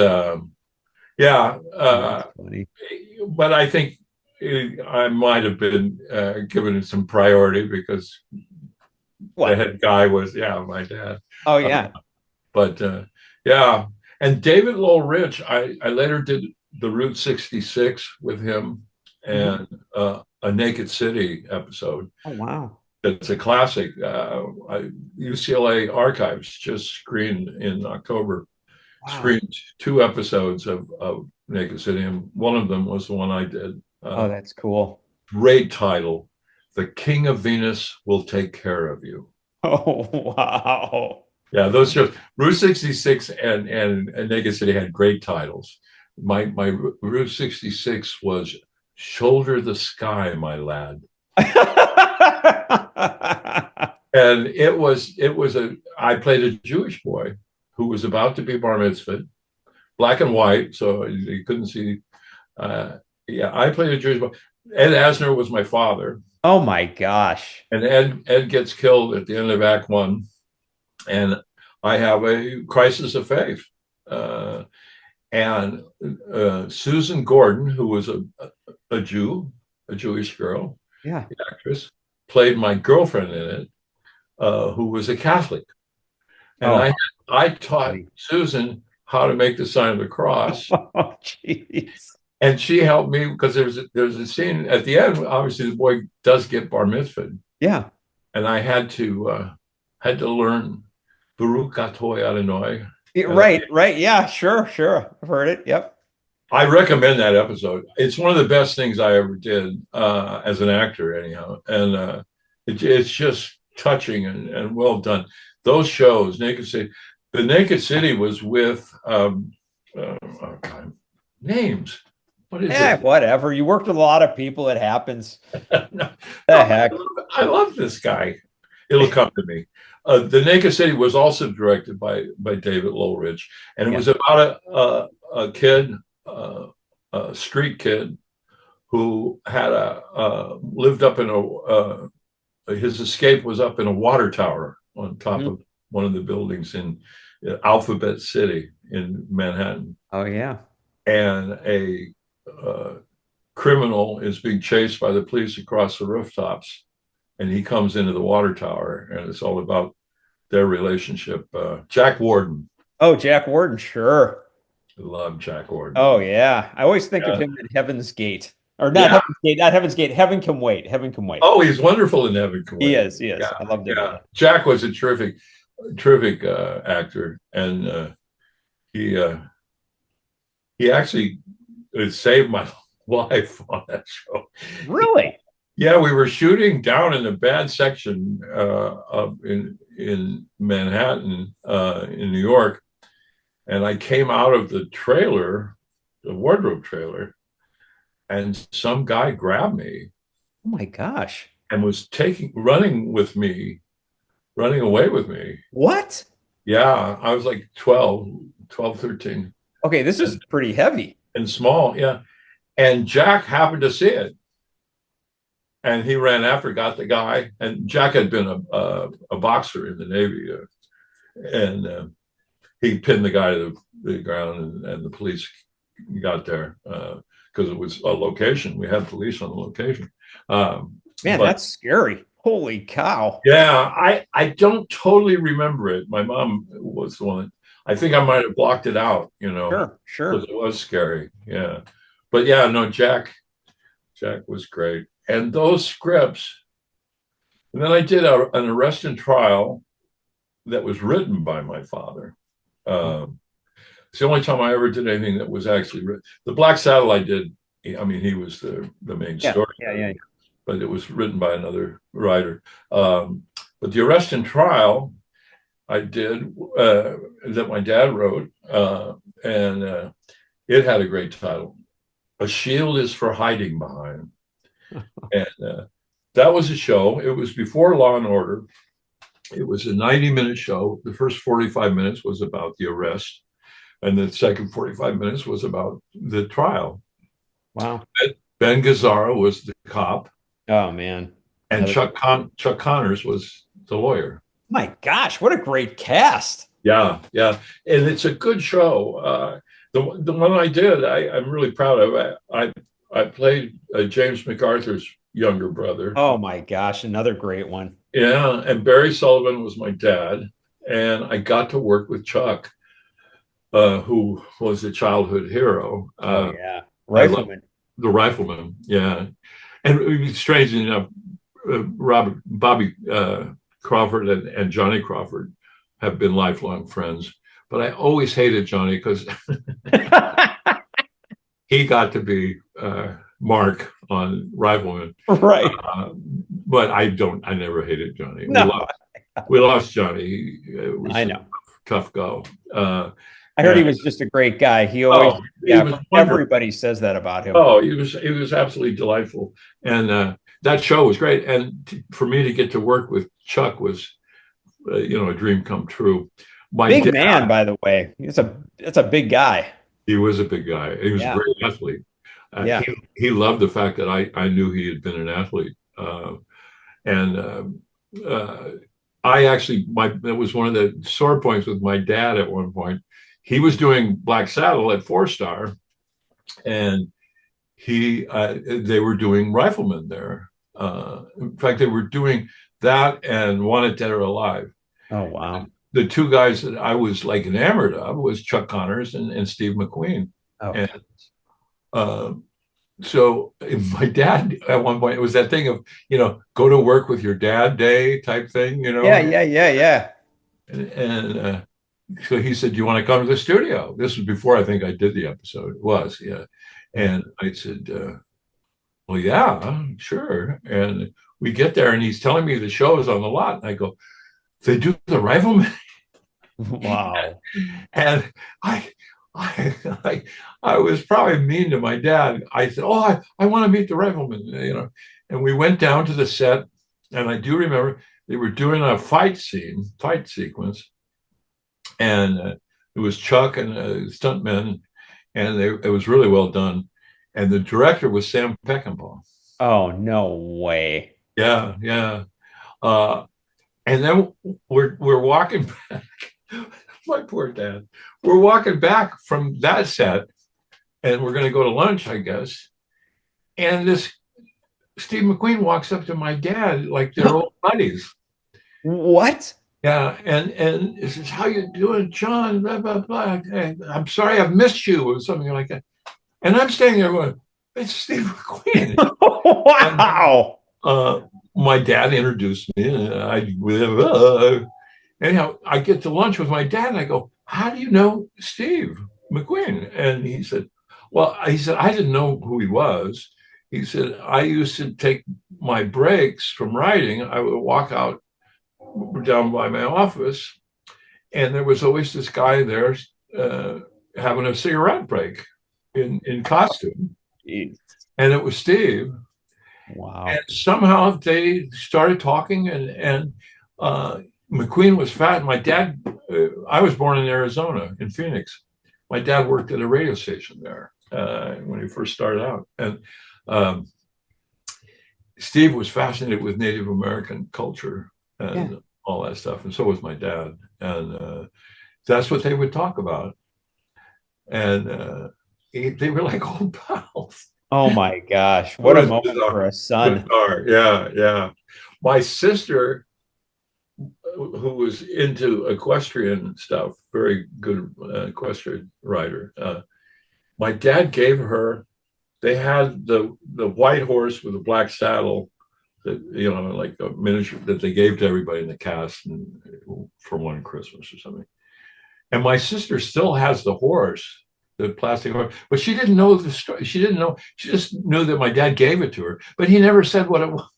S2: but I think I might have been given some priority because the head guy was my dad.
S1: Oh yeah.
S2: And David Lowell Rich, I later did the Route 66 with him and a Naked City episode.
S1: Oh wow.
S2: It's a classic. UCLA Archives just screened in October, screened 2 episodes of Naked City, and one of them was the one I did.
S1: Oh, that's cool.
S2: Great title. The King of Venus Will Take Care of You.
S1: Oh, wow.
S2: Yeah, those shows, Route 66 and Naked City had great titles. My Route 66 was Shoulder the Sky, My Lad. And I played a Jewish boy who was about to be bar mitzvahed, black and white, so you couldn't see. I played a Jewish boy. Ed Asner was my father.
S1: Oh my gosh.
S2: And Ed gets killed at the end of Act 1. And I have a crisis of faith. And Susan Gordon, who was a Jewish girl, the actress, played my girlfriend in it, who was a Catholic. And I taught Susan how to make the sign of the cross.
S1: Oh, jeez.
S2: And she helped me because there's a scene at the end. Obviously, the boy does get bar mitzvahed.
S1: Yeah.
S2: And I had to learn Baruch Atoi Adonai.
S1: Right. Yeah, sure. I've heard it. Yep.
S2: I recommend that episode. It's one of the best things I ever did as an actor, anyhow. And it's just touching and well done. Those shows, Naked City. The Naked City was with names. What is
S1: Yeah,
S2: it?
S1: whatever. You worked with a lot of people. It happens.
S2: No,
S1: The heck.
S2: I love this guy. It'll come to me. The Naked City was also directed by David Loweridge, and it was about a kid, a street kid, who had lived up in his escape was up in a water tower on top of one of the buildings in Alphabet City in Manhattan.
S1: Oh yeah.
S2: And a criminal is being chased by the police across the rooftops, and he comes into the water tower, and it's all about their relationship. Jack Warden.
S1: Oh, Jack Warden, sure.
S2: I love Jack Warden.
S1: Oh yeah. I always think of him in Heaven's Gate. Or not Heaven's Gate, not Heaven's Gate. Heaven Can Wait. Heaven Can Wait.
S2: Oh, he's wonderful in Heaven Can Wait.
S1: He is.
S2: Yeah,
S1: I loved it.
S2: Yeah. Jack was a terrific actor, and he actually saved my life on that show.
S1: Really?
S2: Yeah, we were shooting down in a bad section up in Manhattan, in New York, and I came out of the trailer, the wardrobe trailer, and some guy grabbed me.
S1: Oh my gosh.
S2: And was running away with me.
S1: What?
S2: Yeah, I was like 12, 13.
S1: Okay, this is pretty heavy.
S2: And small, yeah. And Jack happened to see it. And he ran after, got the guy. And Jack had been a boxer in the Navy. And he pinned the guy to the ground, and the police got there because it was a location. We had police on the location.
S1: Man, that's scary. Holy cow.
S2: Yeah, I don't totally remember it. My mom was the one. I think I might have blocked it out,
S1: Sure.
S2: Because it was scary. Yeah. But yeah, no, Jack was great. And those scripts. And then I did an arrest and trial that was written by my father. It's the only time I ever did anything that was actually written. The Black Saddle I did, I mean, he was the main story.
S1: Yeah.
S2: But it was written by another writer. But the arrest and trial I did that my dad wrote, and it had a great title. A Shield is for Hiding Behind. And that was a show. It was before Law and Order. It was a 90-minute show. The first 45 minutes was about the arrest, and the second 45 minutes was about the trial.
S1: Wow.
S2: Ben Gazzara was the cop.
S1: Oh man.
S2: And Chuck Connors was the lawyer.
S1: My gosh, what a great cast.
S2: Yeah. And it's a good show. The one I did, I'm really proud of. I played James MacArthur's younger brother.
S1: Oh my gosh, another great one.
S2: Yeah, and Barry Sullivan was my dad. And I got to work with Chuck, who was a childhood hero.
S1: Rifleman.
S2: The Rifleman, yeah. And strange enough, Bobby Crawford and Johnny Crawford have been lifelong friends. But I always hated Johnny because he got to be Mark on Rifleman.
S1: Right.
S2: But I never hated Johnny.
S1: No.
S2: We lost Johnny. It was
S1: I know.
S2: Tough go.
S1: I heard he was just a great guy. He always, everybody says that about him.
S2: Oh, he was absolutely delightful. And that show was great. And for me to get to work with Chuck was, a dream come true.
S1: Big man, by the way. It's a big guy.
S2: He was a big guy. He was a great athlete. He loved the fact that I knew he had been an athlete. I actually, that was one of the sore points with my dad at one point. He was doing Black Saddle at 4-Star, and they were doing Rifleman there. In fact, they were doing that and Wanted Dead or Alive.
S1: Oh, wow.
S2: The two guys that I was like enamored of was Chuck Connors and Steve McQueen.
S1: Oh.
S2: And so my dad, at one point, it was that thing of, go to work with your dad day type thing,
S1: Yeah.
S2: And so he said, do you want to come to the studio? This was before I think I did the episode. It was, yeah. And I said, well, yeah, sure. And we get there and he's telling me the show is on the lot. And I go, they do the Rifleman?
S1: Wow.
S2: And I I was probably mean to my dad. I said, "Oh, I want to meet the rifleman," And we went down to the set, and I do remember they were doing a fight sequence, and it was Chuck and stuntmen, and it was really well done. And the director was Sam Peckinpah.
S1: Oh, no way.
S2: Yeah, yeah. Uh, and then we're walking back. My poor dad. We're walking back from that set, and we're going to go to lunch, I guess. And this Steve McQueen walks up to my dad like they're old buddies.
S1: What?
S2: Yeah, and he says, "How you doing, John?" Blah blah blah. Hey, I'm sorry I've missed you, or something like that. And I'm standing there going, "It's Steve McQueen."
S1: Wow.
S2: And, my dad introduced me. Anyhow, I get to lunch with my dad, and I go, "How do you know Steve McQueen?" And he said, "Well," he said, "I didn't know who he was." He said, "I used to take my breaks from writing. I would walk out down by my office, and there was always this guy there having a cigarette break in costume."
S1: Jeez.
S2: And it was Steve.
S1: Wow.
S2: And somehow they started talking, and McQueen was fat. My dad, I was born in Arizona, in Phoenix. My dad worked at a radio station there when he first started out. And Steve was fascinated with Native American culture and all that stuff. And so was my dad. And that's what they would talk about. And they were like old pals.
S1: Oh my gosh. What a moment for a son.
S2: Bizarre. Yeah, yeah. My sister, who was into equestrian stuff, very good equestrian rider. My dad gave her, they had the white horse with a black saddle that, like a miniature that they gave to everybody in the cast for one Christmas or something. And my sister still has the horse, the plastic horse, but she didn't know the story. She didn't know. She just knew that my dad gave it to her, but he never said what it was.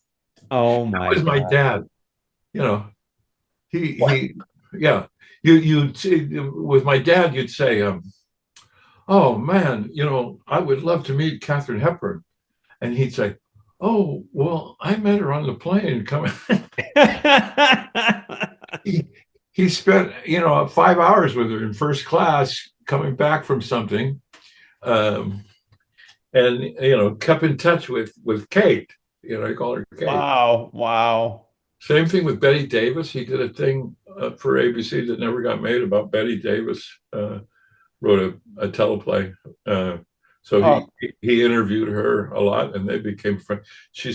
S1: Oh my
S2: That was my dad. Yeah. You'd see, with my dad, you'd say, "Oh man, I would love to meet Katharine Hepburn," and he'd say, "Oh well, I met her on the plane coming." he spent 5 hours with her in first class coming back from something, and kept in touch with Kate. I call her Kate.
S1: Wow.
S2: Same thing with Betty Davis. He did a thing for ABC that never got made about Betty Davis. Wrote a teleplay. He interviewed her a lot, and they became friends. She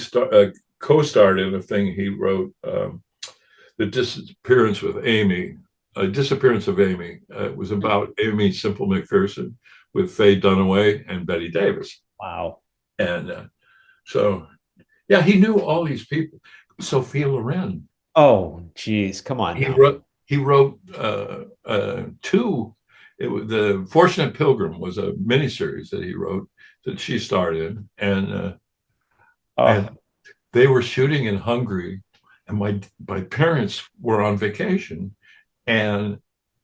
S2: co-starred in a thing he wrote, The Disappearance of Amy. It was about Amy Simple McPherson with Faye Dunaway and Betty Davis.
S1: Wow.
S2: And he knew all these people. Sophia Loren.
S1: Oh, geez, come on.
S2: He wrote two. The Fortunate Pilgrim was a miniseries that he wrote that she starred in, and they were shooting in Hungary, and my parents were on vacation, and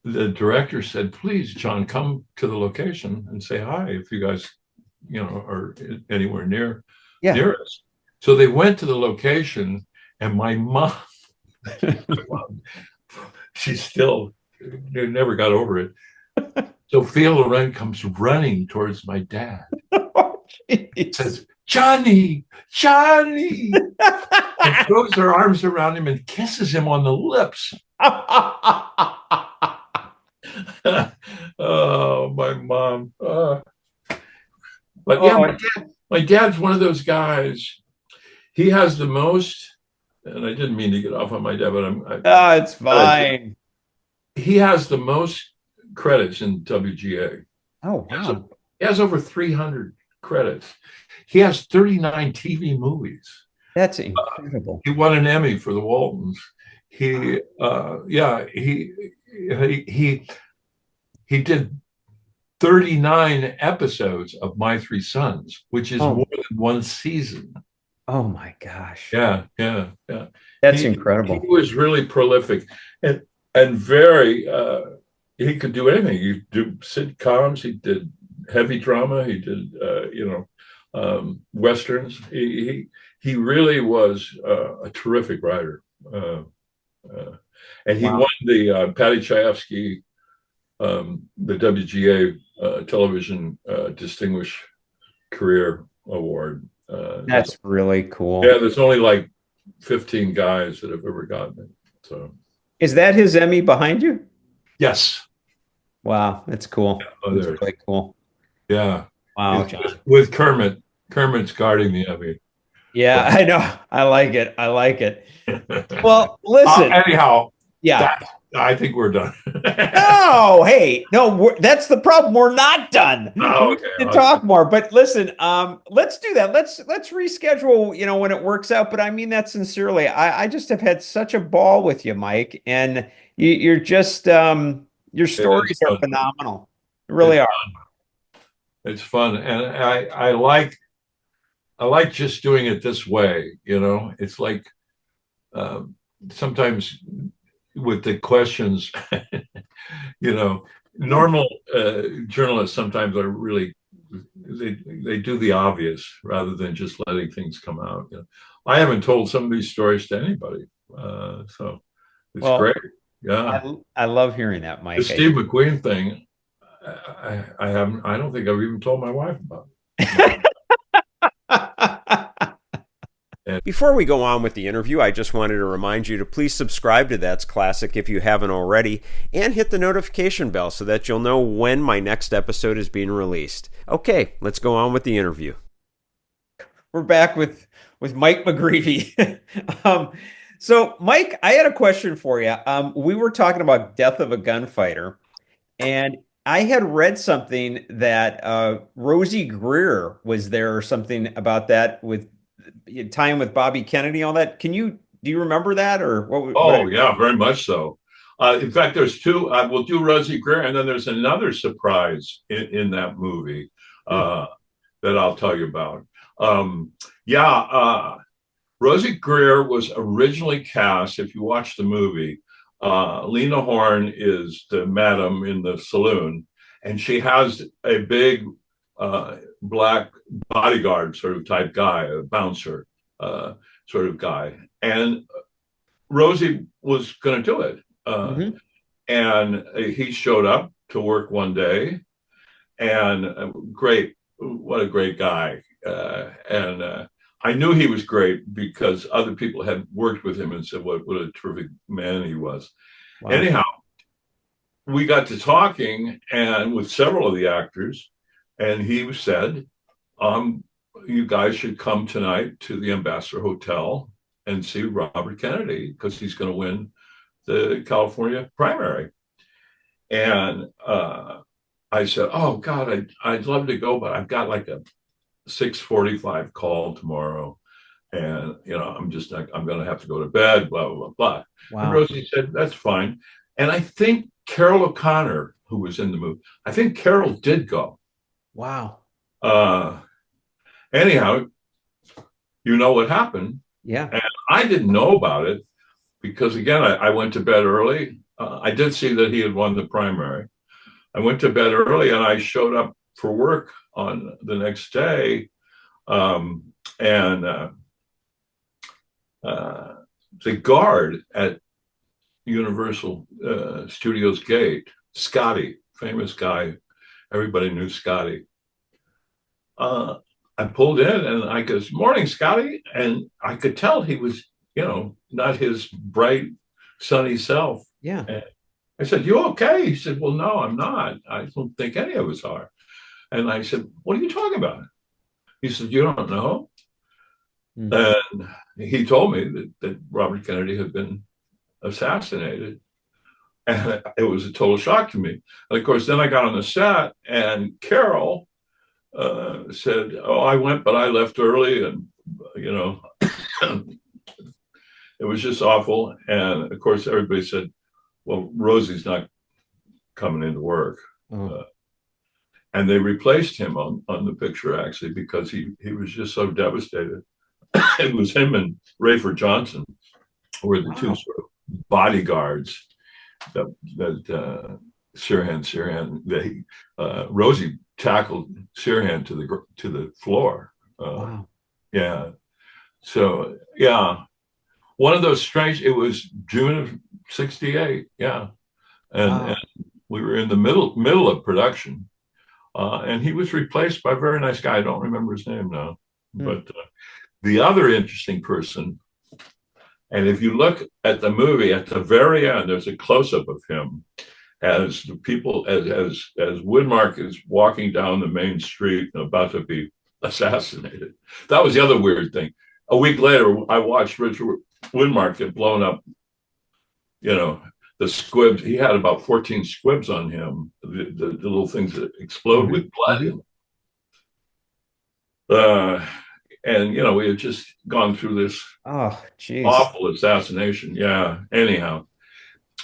S2: the director said, "Please, John, come to the location and say hi if you guys, are anywhere near us." So they went to the location, and my mom, she still never got over it. Sophia Loren comes running towards my dad. It says, "Johnny," and throws her arms around him and kisses him on the lips. Oh, my mom. But yeah, my dad's one of those guys. He has the most, and I didn't mean to get off on my dad, but
S1: it's fine.
S2: He has the most credits in WGA.
S1: Oh, wow.
S2: He has over 300 credits. He has 39 TV movies.
S1: That's incredible.
S2: He won an Emmy for the Waltons. He did 39 episodes of My Three Sons, which is more than one season.
S1: Oh my gosh.
S2: Yeah.
S1: That's incredible.
S2: He was really prolific and very he could do anything. He do sitcoms. He did heavy drama. He did westerns. He really was a terrific writer. Uh, and he
S1: Wow.
S2: won the Patty Chayefsky, the WGA Television Distinguished Career Award.
S1: That's really cool.
S2: Yeah, there's only like 15 guys that have ever gotten it. So,
S1: Is that his Emmy behind you?
S2: yes.
S1: Wow, that's cool.
S2: Oh,
S1: That's
S2: there.
S1: really cool.
S2: Yeah.
S1: Wow,
S2: It's
S1: John.
S2: with Kermit. Kermit's guarding the Emmy.
S1: Yeah,
S2: But,
S1: I know. I like it. I like it. Well, listen.
S2: anyhow,
S1: Yeah.
S2: that I think we're done.
S1: No, hey, no, that's the problem. We're not done.
S2: Oh,
S1: We
S2: okay.
S1: need to talk more. But listen, let's do that. Let's reschedule, when it works out. But I mean that sincerely. I just have had such a ball with you, Mike, and you're just your
S2: It is
S1: stories are
S2: fun.
S1: phenomenal. They
S2: It's
S1: really are.
S2: it's fun, and I like just doing it this way. It's like um, sometimes with the questions, you know, normal journalists sometimes are really they do the obvious rather than just letting things come out. I haven't told some of these stories to anybody, so it's
S1: Well,
S2: great. Yeah,
S1: I love hearing that,
S2: the
S1: Mike.
S2: Steve McQueen thing. I haven't. I don't think I've even told my wife about it.
S3: Before we go on with the interview, I just wanted to remind you to please subscribe to That's Classic if you haven't already, and hit the notification bell so that you'll know when my next episode is being released. Okay, let's go on with the interview.
S1: We're back with Mike McGreevey. So, Mike, I had a question for you. We were talking about Death of a Gunfighter, and I had read something that Rosie Grier was there or something about that with time with Bobby Kennedy, all that. Do you remember that or what?
S2: Oh yeah, very much so. In fact, there's two. We'll do Rosie Grier, and then there's another surprise in that movie that I'll tell you about. Yeah, Rosie Grier was originally cast. If you watch the movie, Lena Horne is the madam in the saloon, and she has a big black bodyguard sort of type guy, a bouncer sort of guy, and Rosie was going to do it.
S1: Mhm.
S2: And he showed up to work one day, and great, what a great guy. And I knew he was great because other people had worked with him and said what a terrific man he was.
S1: Wow.
S2: Anyhow, we got to talking and with several of the actors, and he said, you guys should come tonight to the Ambassador Hotel and see Robert Kennedy because he's going to win the California primary. And I said, oh God, I'd love to go, but I've got like a 6:45 call tomorrow. And, I'm going to have to go to bed, blah, blah, blah.
S1: Wow.
S2: And Rosie said, that's fine. And I think Carol O'Connor, who was in the movie, I think Carol did go.
S1: Wow.
S2: Anyhow, you know what happened.
S1: Yeah.
S2: And I didn't know about it because, again, I went to bed early. I did see that he had won the primary. I went to bed early and I showed up for work on the next day. And the guard at Universal Studios Gate, Scotty, famous guy, everybody knew Scotty. I pulled in and I goes, morning, Scotty. And I could tell he was, not his bright, sunny self.
S1: Yeah.
S2: And I said, you okay? He said, well, no, I'm not. I don't think any of us are. And I said, what are you talking about? He said, you don't know? Mm-hmm. And he told me that Robert Kennedy had been assassinated. And it was a total shock to me. And of course, then I got on the set and Carol said, oh, I went, but I left early. And, it was just awful. And of course, everybody said, well, Rosie's not coming into work. And they replaced him on the picture, actually, because he was just so devastated. It was him and Rayford Johnson were the two sort of bodyguards that Sirhan. Rosie tackled Sirhan to the floor.
S1: Wow.
S2: Yeah. So yeah, one of those strange. It was June of '68. Yeah, and we were in the middle of production, and he was replaced by a very nice guy. I don't remember his name now, but the other interesting person. And if you look at the movie, at the very end, there's a close-up of him as the people, as Widmark is walking down the main street and about to be assassinated. That was the other weird thing. A week later, I watched Richard Widmark get blown up. You know, the squibs. He had about 14 squibs on him. The little things that explode with blood. And you know, we had just gone through this awful assassination. Yeah. Anyhow,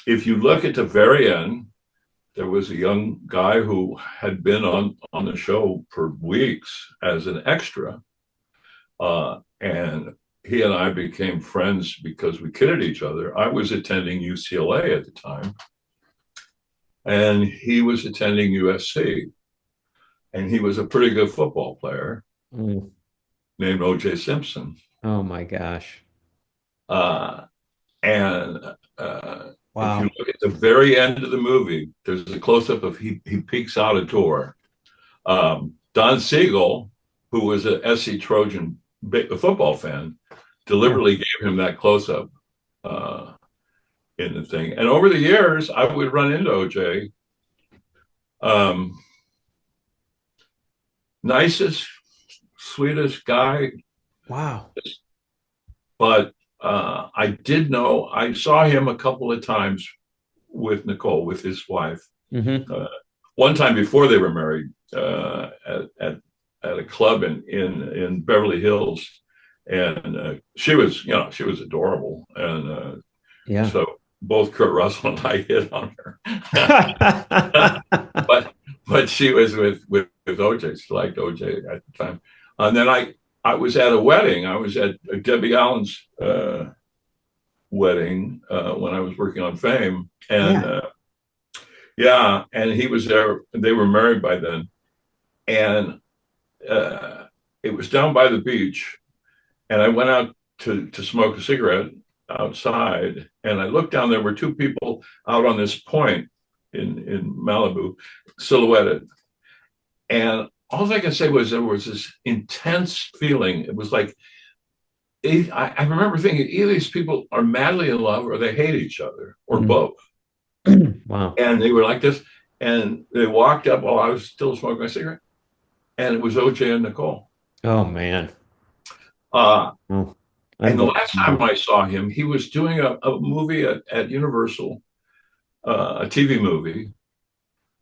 S2: if you look at the very end, there was a young guy who had been on the show for weeks as an extra. And he and I became friends because we kidded each other. I was attending UCLA at the time, and he was attending USC. And he was a pretty good football player named O.J. Simpson.
S1: Oh, my gosh.
S2: Wow. If you look at the very end of the movie, there's a close-up of he peeks out a door. Don Siegel, who was a SC Trojan football fan, deliberately gave him that close-up in the thing. And over the years, I would run into OJ. Nicest, sweetest guy.
S1: Wow.
S2: But I saw him a couple of times with Nicole, with his wife. One time before they were married, at a club in Beverly Hills, and she was adorable, and so both Kurt Russell and I hit on her. but she was with OJ. She liked OJ at the time, and then I was at a wedding. I was at Debbie Allen's wedding when I was working on Fame, and and he was there. They were married by then, and it was down by the beach, and I went out to smoke a cigarette outside, and I looked down. There were two people out on this point in Malibu, silhouetted, and all I can say was there was this intense feeling. It was like, I remember thinking, either these people are madly in love or they hate each other, or both.
S1: Wow.
S2: And they were like this, and they walked up while I was still smoking my cigarette, and it was OJ and Nicole.
S1: Oh, man.
S2: And the last time I saw him, he was doing a movie at Universal, a TV movie,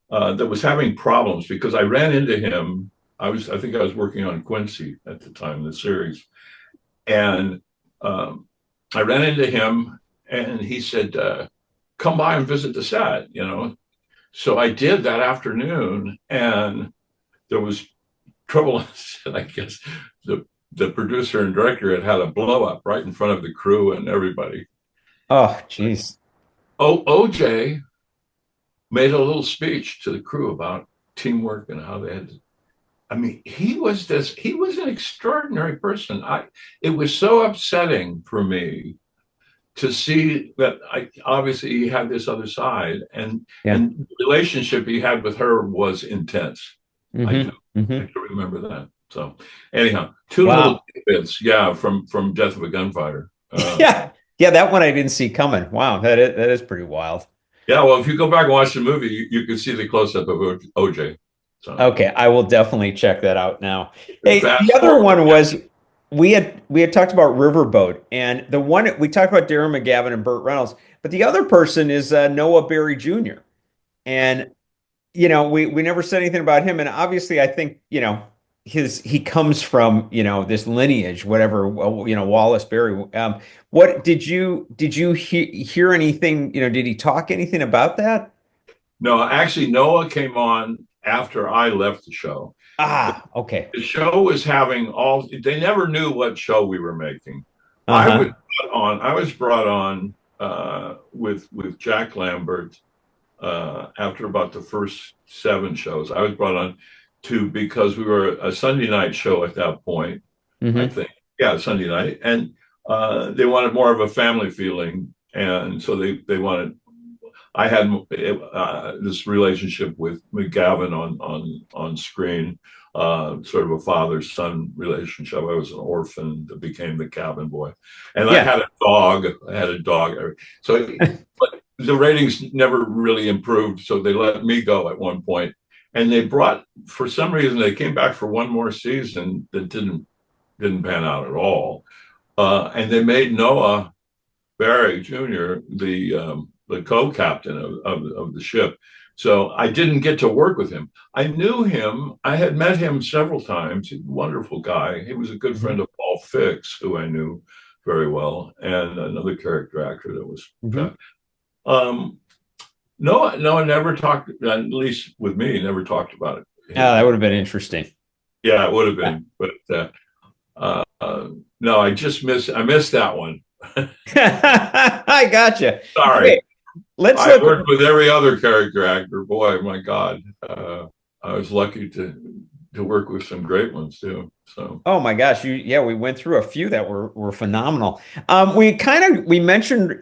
S2: that was having problems, because I ran into him. I think I was working on Quincy at the time, the series. And I ran into him, and he said, come by and visit the set, you know. So I did that afternoon, and there was trouble. I guess the producer and director had a blow up right in front of the crew and everybody.
S1: Oh, geez.
S2: OJ made a little speech to the crew about teamwork and how they had to. I mean, he was an extraordinary person. It was so upsetting for me to see that obviously he had this other side, and the relationship he had with her was intense. I do remember that. So anyhow, two little bits, from Death of a Gunfighter.
S1: That one I didn't see coming. Wow, that is pretty wild.
S2: Yeah, well, if you go back and watch the movie, you can see the close-up of OJ. So.
S1: Okay, I will definitely check that out now. Hey, the other one was we had talked about Riverboat, and the one we talked about Darren McGavin and Burt Reynolds, but the other person is Noah Berry Jr. And we never said anything about him, and obviously I think he comes from this lineage, whatever, Wallace Berry. What did you hear anything? Did he talk anything about that?
S2: No, actually, Noah came on after I left the show.
S1: Okay.
S2: The show was having they never knew what show we were making. I was brought on with Jack Lambert, after about the first 7 shows. I was brought on because we were a Sunday night show at that point, I think. Yeah, Sunday night. And they wanted more of a family feeling. And so they wanted, I had this relationship with McGavin on screen, sort of a father-son relationship. I was an orphan that became the cabin boy. And I had a dog. So but the ratings never really improved. So they let me go at one point. And they for some reason, they came back for one more season that didn't pan out at all. And they made Noah Barry Jr. the co-captain of the ship. So I didn't get to work with him. I knew him. I had met him several times. He's a wonderful guy. He was a good friend of Paul Fix, who I knew very well, and another character actor that was. Noah never talked, at least with me, never talked about it.
S1: Yeah, that would have been interesting.
S2: Yeah, it would have been. But no, I missed that one.
S1: I gotcha.
S2: Sorry.
S1: Okay.
S2: I worked with every other character actor. Boy, my God. I was lucky to work with some great ones too. So.
S1: Oh my gosh, we went through a few that were phenomenal. We mentioned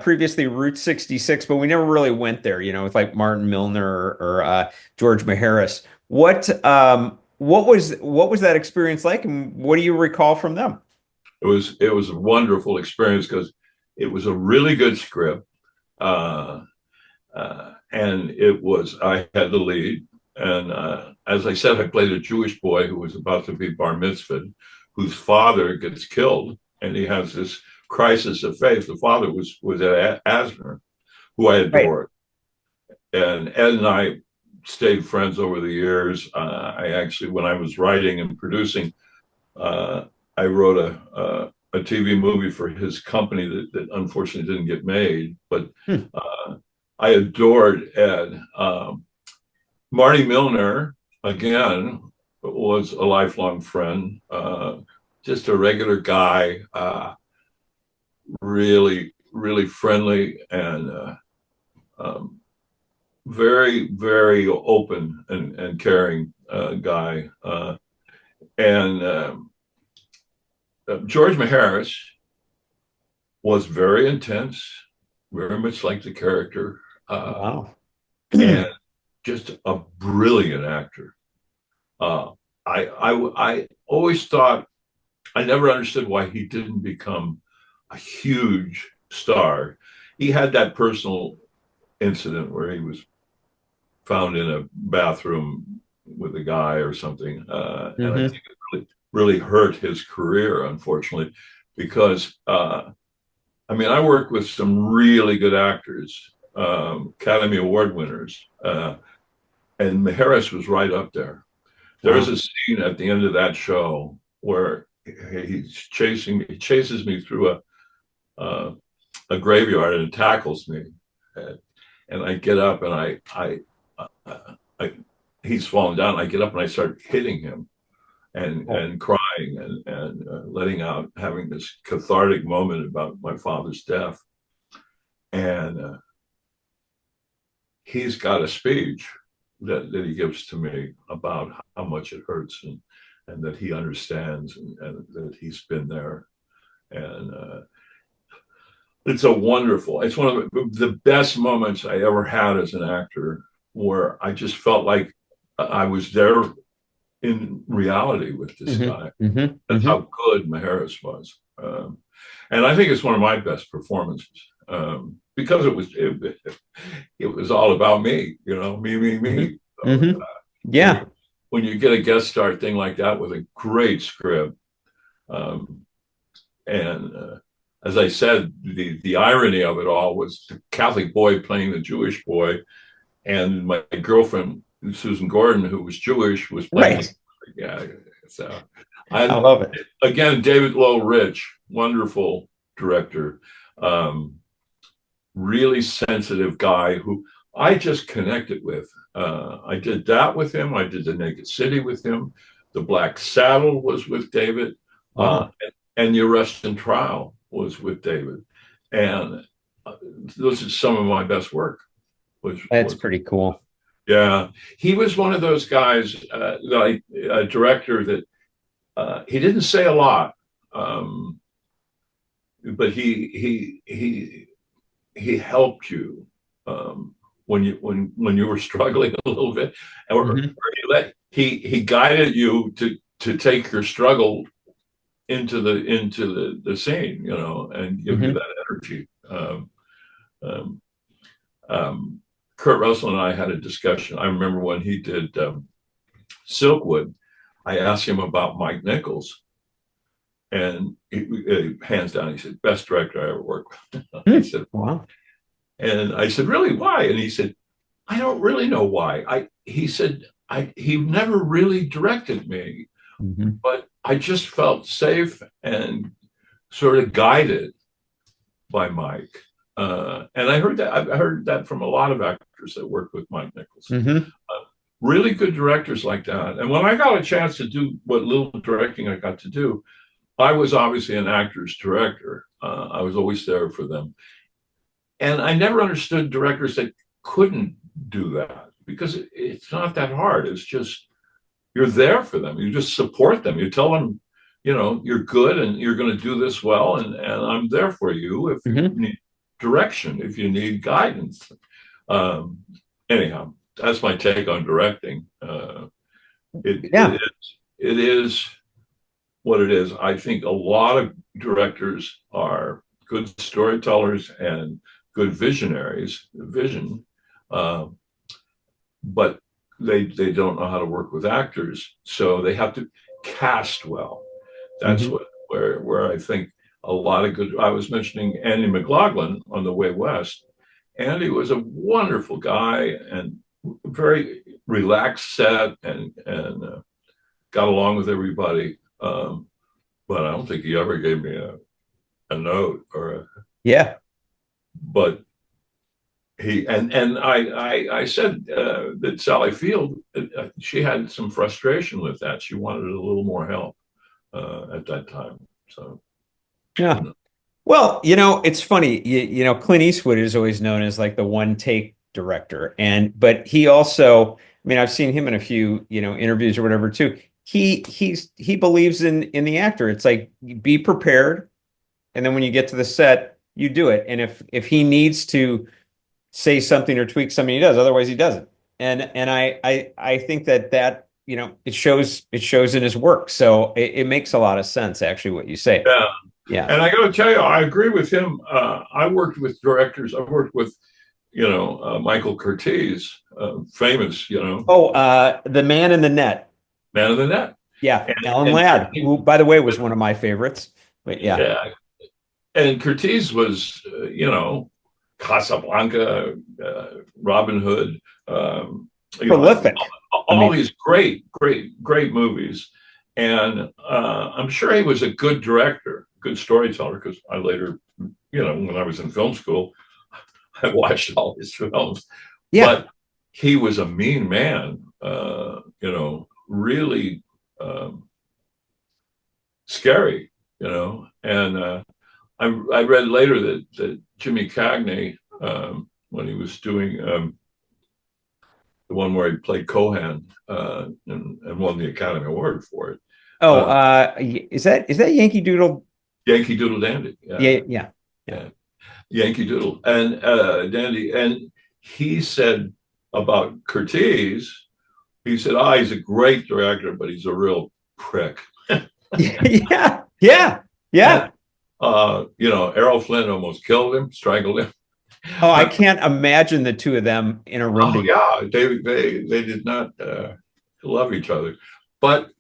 S1: previously Route 66, but we never really went there. With like Martin Milner or George Maharis. What was that experience like, and what do you recall from them?
S2: It was a wonderful experience because it was a really good script, and I had the lead. And as I said, I played a Jewish boy who was about to be bar mitzvahed, whose father gets killed, and he has this crisis of faith. The father was Ed Asner, who I adored. Right. And Ed and I stayed friends over the years. I actually, when I was writing and producing, I wrote a TV movie for his company that unfortunately didn't get made. But I adored Ed. Marty Milner, again, was a lifelong friend, just a regular guy, really, really friendly and very, very open and caring guy. George Maharis was very intense, very much like the character.
S1: Wow.
S2: And just a brilliant actor. I always thought, I never understood why he didn't become a huge star. He had that personal incident where he was found in a bathroom with a guy or something. And I think it really hurt his career, unfortunately, because, I worked with some really good actors, Academy Award winners, and Maharis was right up there. There was a scene at the end of that show where he chases me through a graveyard and tackles me, and I get up and he's fallen down. I get up and I start hitting him and crying and letting out, having this cathartic moment about my father's death. And he's got a speech that he gives to me about how much it hurts and that he understands and that he's been there. And it's one of the best moments I ever had as an actor, where I just felt like I was there in reality with this guy. That's how good Maharis was. And I think it's one of my best performances. Because it was all about me, me. So,
S1: yeah.
S2: When you get a guest star thing like that with a great script, and as I said, the irony of it all was the Catholic boy playing the Jewish boy, and my girlfriend Susan Gordon, who was Jewish, was playing.
S1: Right.
S2: Yeah. So
S1: I love it.
S2: Again, David Low Rich, wonderful director. Really sensitive guy who I just connected with. I did that with him. I did The Naked City with him. The Black Saddle was with David. And The Arrest and Trial was with David. And those are some of my best work.
S1: That's pretty cool.
S2: Yeah, he was one of those guys, like a director that he didn't say a lot, but he helped you when you were struggling a little bit, or he guided you to take your struggle into the scene, and give you that energy. Kurt Russell and I had a discussion. I remember when he did Silkwood, I asked him about Mike Nichols, and hands down, he said, best director I ever worked with. I said, wow. And I said, really, why? And he said, I don't really know why. He said, he never really directed me, but I just felt safe and sort of guided by Mike. And I heard that from a lot of actors that worked with Mike Nichols. Really good directors like that. And when I got a chance to do what little directing I got to do, I was obviously an actor's director. I was always there for them. And I never understood directors that couldn't do that, because it's not that hard. It's just, you're there for them. You just support them. You tell them, you're good and you're going to do this well. And I'm there for you if you need direction, if you need guidance. Anyhow, that's my take on directing. It is what it is. I think a lot of directors are good storytellers and good vision, but they don't know how to work with actors, so they have to cast well. That's where I think a lot of good. I was mentioning Andy McLaughlin on The Way West. Andy was a wonderful guy and very relaxed set, and got along with everybody. But I don't think he ever gave me a note or but he and I said that Sally Field, she had some frustration with that. She wanted a little more help at that time. So
S1: well, it's funny. Clint Eastwood is always known as like the one take director, but he also, I've seen him in a few interviews or whatever too. He believes in the actor. It's like, be prepared, and then when you get to the set, you do it. And if he needs to say something or tweak something, he does. Otherwise, he doesn't. And I think that it shows in his work. So it makes a lot of sense, actually, what you say. Yeah.
S2: And I got to tell you, I agree with him. I worked with directors. I worked with Michael Curtiz, famous.
S1: The Man in the Net.
S2: Man of the Net.
S1: Yeah, Alan Ladd, who, by the way, was one of my favorites. But yeah.
S2: And Curtiz was, Casablanca, Robin Hood,
S1: prolific.
S2: All these great movies. And I'm sure he was a good director, good storyteller, because I later, when I was in film school, I watched all his films. Yeah. But he was a mean man, really scary, and I read later that Jimmy Cagney, when he was doing the one where he played Cohan and won the Academy Award for it.
S1: Is that Yankee Doodle?
S2: Yankee Doodle Dandy.
S1: Yeah.
S2: Yankee Doodle and Dandy, and he said about Curtiz, he said, he's a great director, but he's a real prick.
S1: Yeah.
S2: Errol Flynn almost killed him, strangled him.
S1: I can't imagine the two of them in a room together.
S2: They did not love each other. But,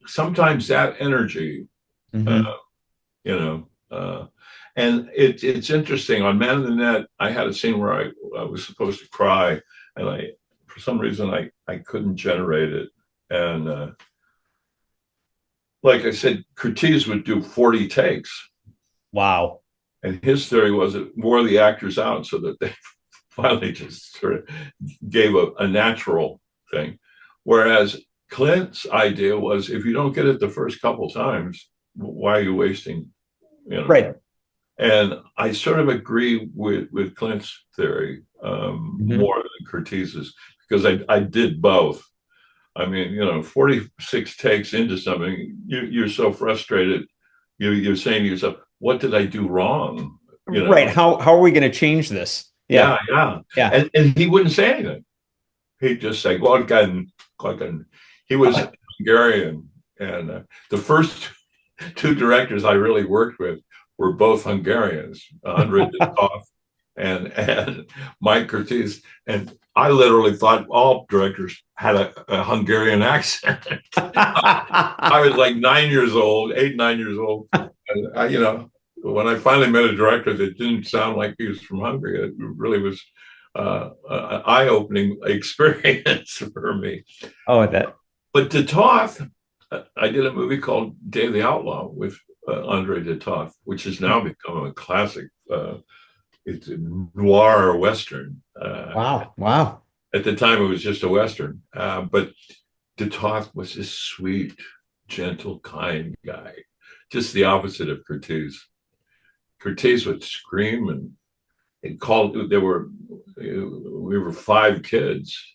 S2: sometimes that energy, and it's interesting. On Man in the Net, I had a scene where I was supposed to cry, and for some reason, I couldn't generate it. And like I said, Curtiz would do 40 takes.
S1: Wow.
S2: And his theory was it wore the actors out so that they finally just sort of gave a natural thing. Whereas Clint's idea was, if you don't get it the first couple times, why are you wasting,
S1: Right.
S2: And I sort of agree with Clint's theory. more than Curtiz's, because I did both. I mean, 46 takes into something, you're so frustrated. You're saying to yourself, what did I do wrong?
S1: Right. How are we going to change this?
S2: Yeah.
S1: Yeah.
S2: And he wouldn't say anything. He'd just say, Gorgon. He was Hungarian. And the first two directors I really worked with were both Hungarians, Andrei Titov and Mike Curtiz. And I literally thought all directors had a Hungarian accent. I was like 9 years old, 9 years old. And when I finally met a director that didn't sound like he was from Hungary, it really was an eye-opening experience for me.
S1: Oh, that.
S2: But Titov, I did a movie called Day of the Outlaw with Andrei Titov, which has now become a classic. It's a noir Western.
S1: Wow.
S2: At the time, it was just a Western. But Titov was this sweet, gentle, kind guy. Just the opposite of Curtiz. Curtiz would scream and call. We were 5 kids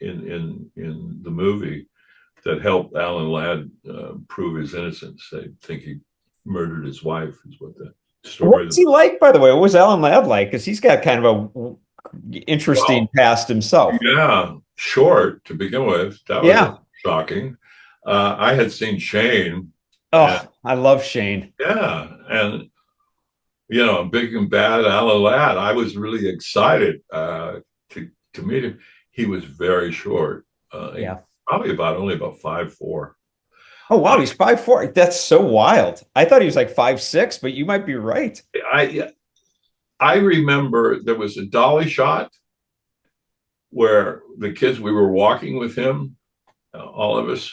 S2: in the movie that helped Alan Ladd prove his innocence. They think he murdered his wife, is what the story.
S1: What was he like, by the way? What was Alan Ladd like? Because he's got kind of a interesting past himself.
S2: Yeah, short to begin with. That was shocking. I had seen Shane.
S1: Oh, I love Shane.
S2: Yeah, and Big and Bad Alan Ladd. I was really excited to meet him. He was very short. Probably only about 5'4".
S1: Oh wow, he's 5'4". That's so wild. I thought he was like 5'6", but you might be right.
S2: I remember there was a dolly shot where the kids, we were walking with him, all of us,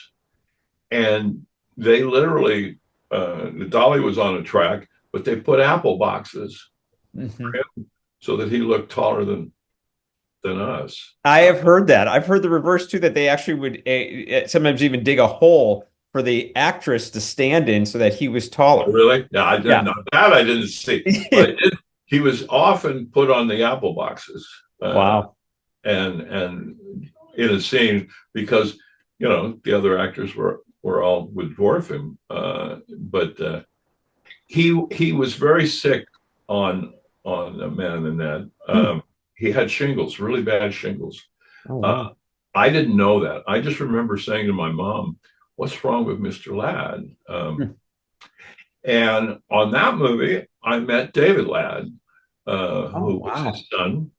S2: and they literally, the dolly was on a track, but they put apple boxes for him so that he looked taller than us.
S1: I have heard that. I've heard the reverse too, that they actually would sometimes even dig a hole for the actress to stand in so that he was taller.
S2: Oh, really? Yeah, I didn't know that. I didn't see. But he was often put on the apple boxes.
S1: Wow.
S2: And in a scene, because the other actors were all would dwarf him. But he was very sick on A Man in the Net. He had shingles, really bad shingles.
S1: Oh, wow.
S2: I didn't know that. I just remember saying to my mom, "What's wrong with Mr. Ladd?" And on that movie, I met David Ladd, who was his son.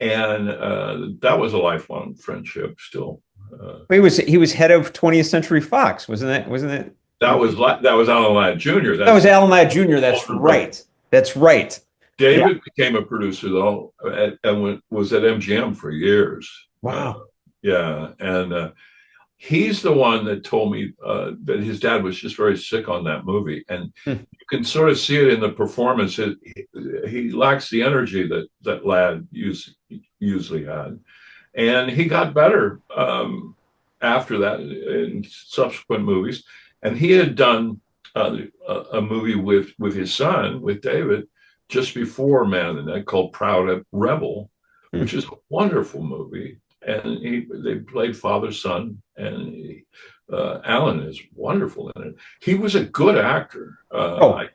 S2: And that was a lifelong friendship still.
S1: He was head of 20th Century Fox, wasn't it?
S2: That was Alan Ladd Jr.
S1: That was Alan Ladd Jr. That's right. That's right.
S2: David became a producer though, and was at MGM for years.
S1: Wow.
S2: And he's the one that told me that his dad was just very sick on that movie, and you can sort of see it in the performance. He lacks the energy that Ladd usually had, and he got better after that in subsequent movies. And he had done a movie with his son, with David, just before Man in the Net, called Proud Rebel, which is a wonderful movie. And they played father son, and Alan is wonderful in it. He was a good actor.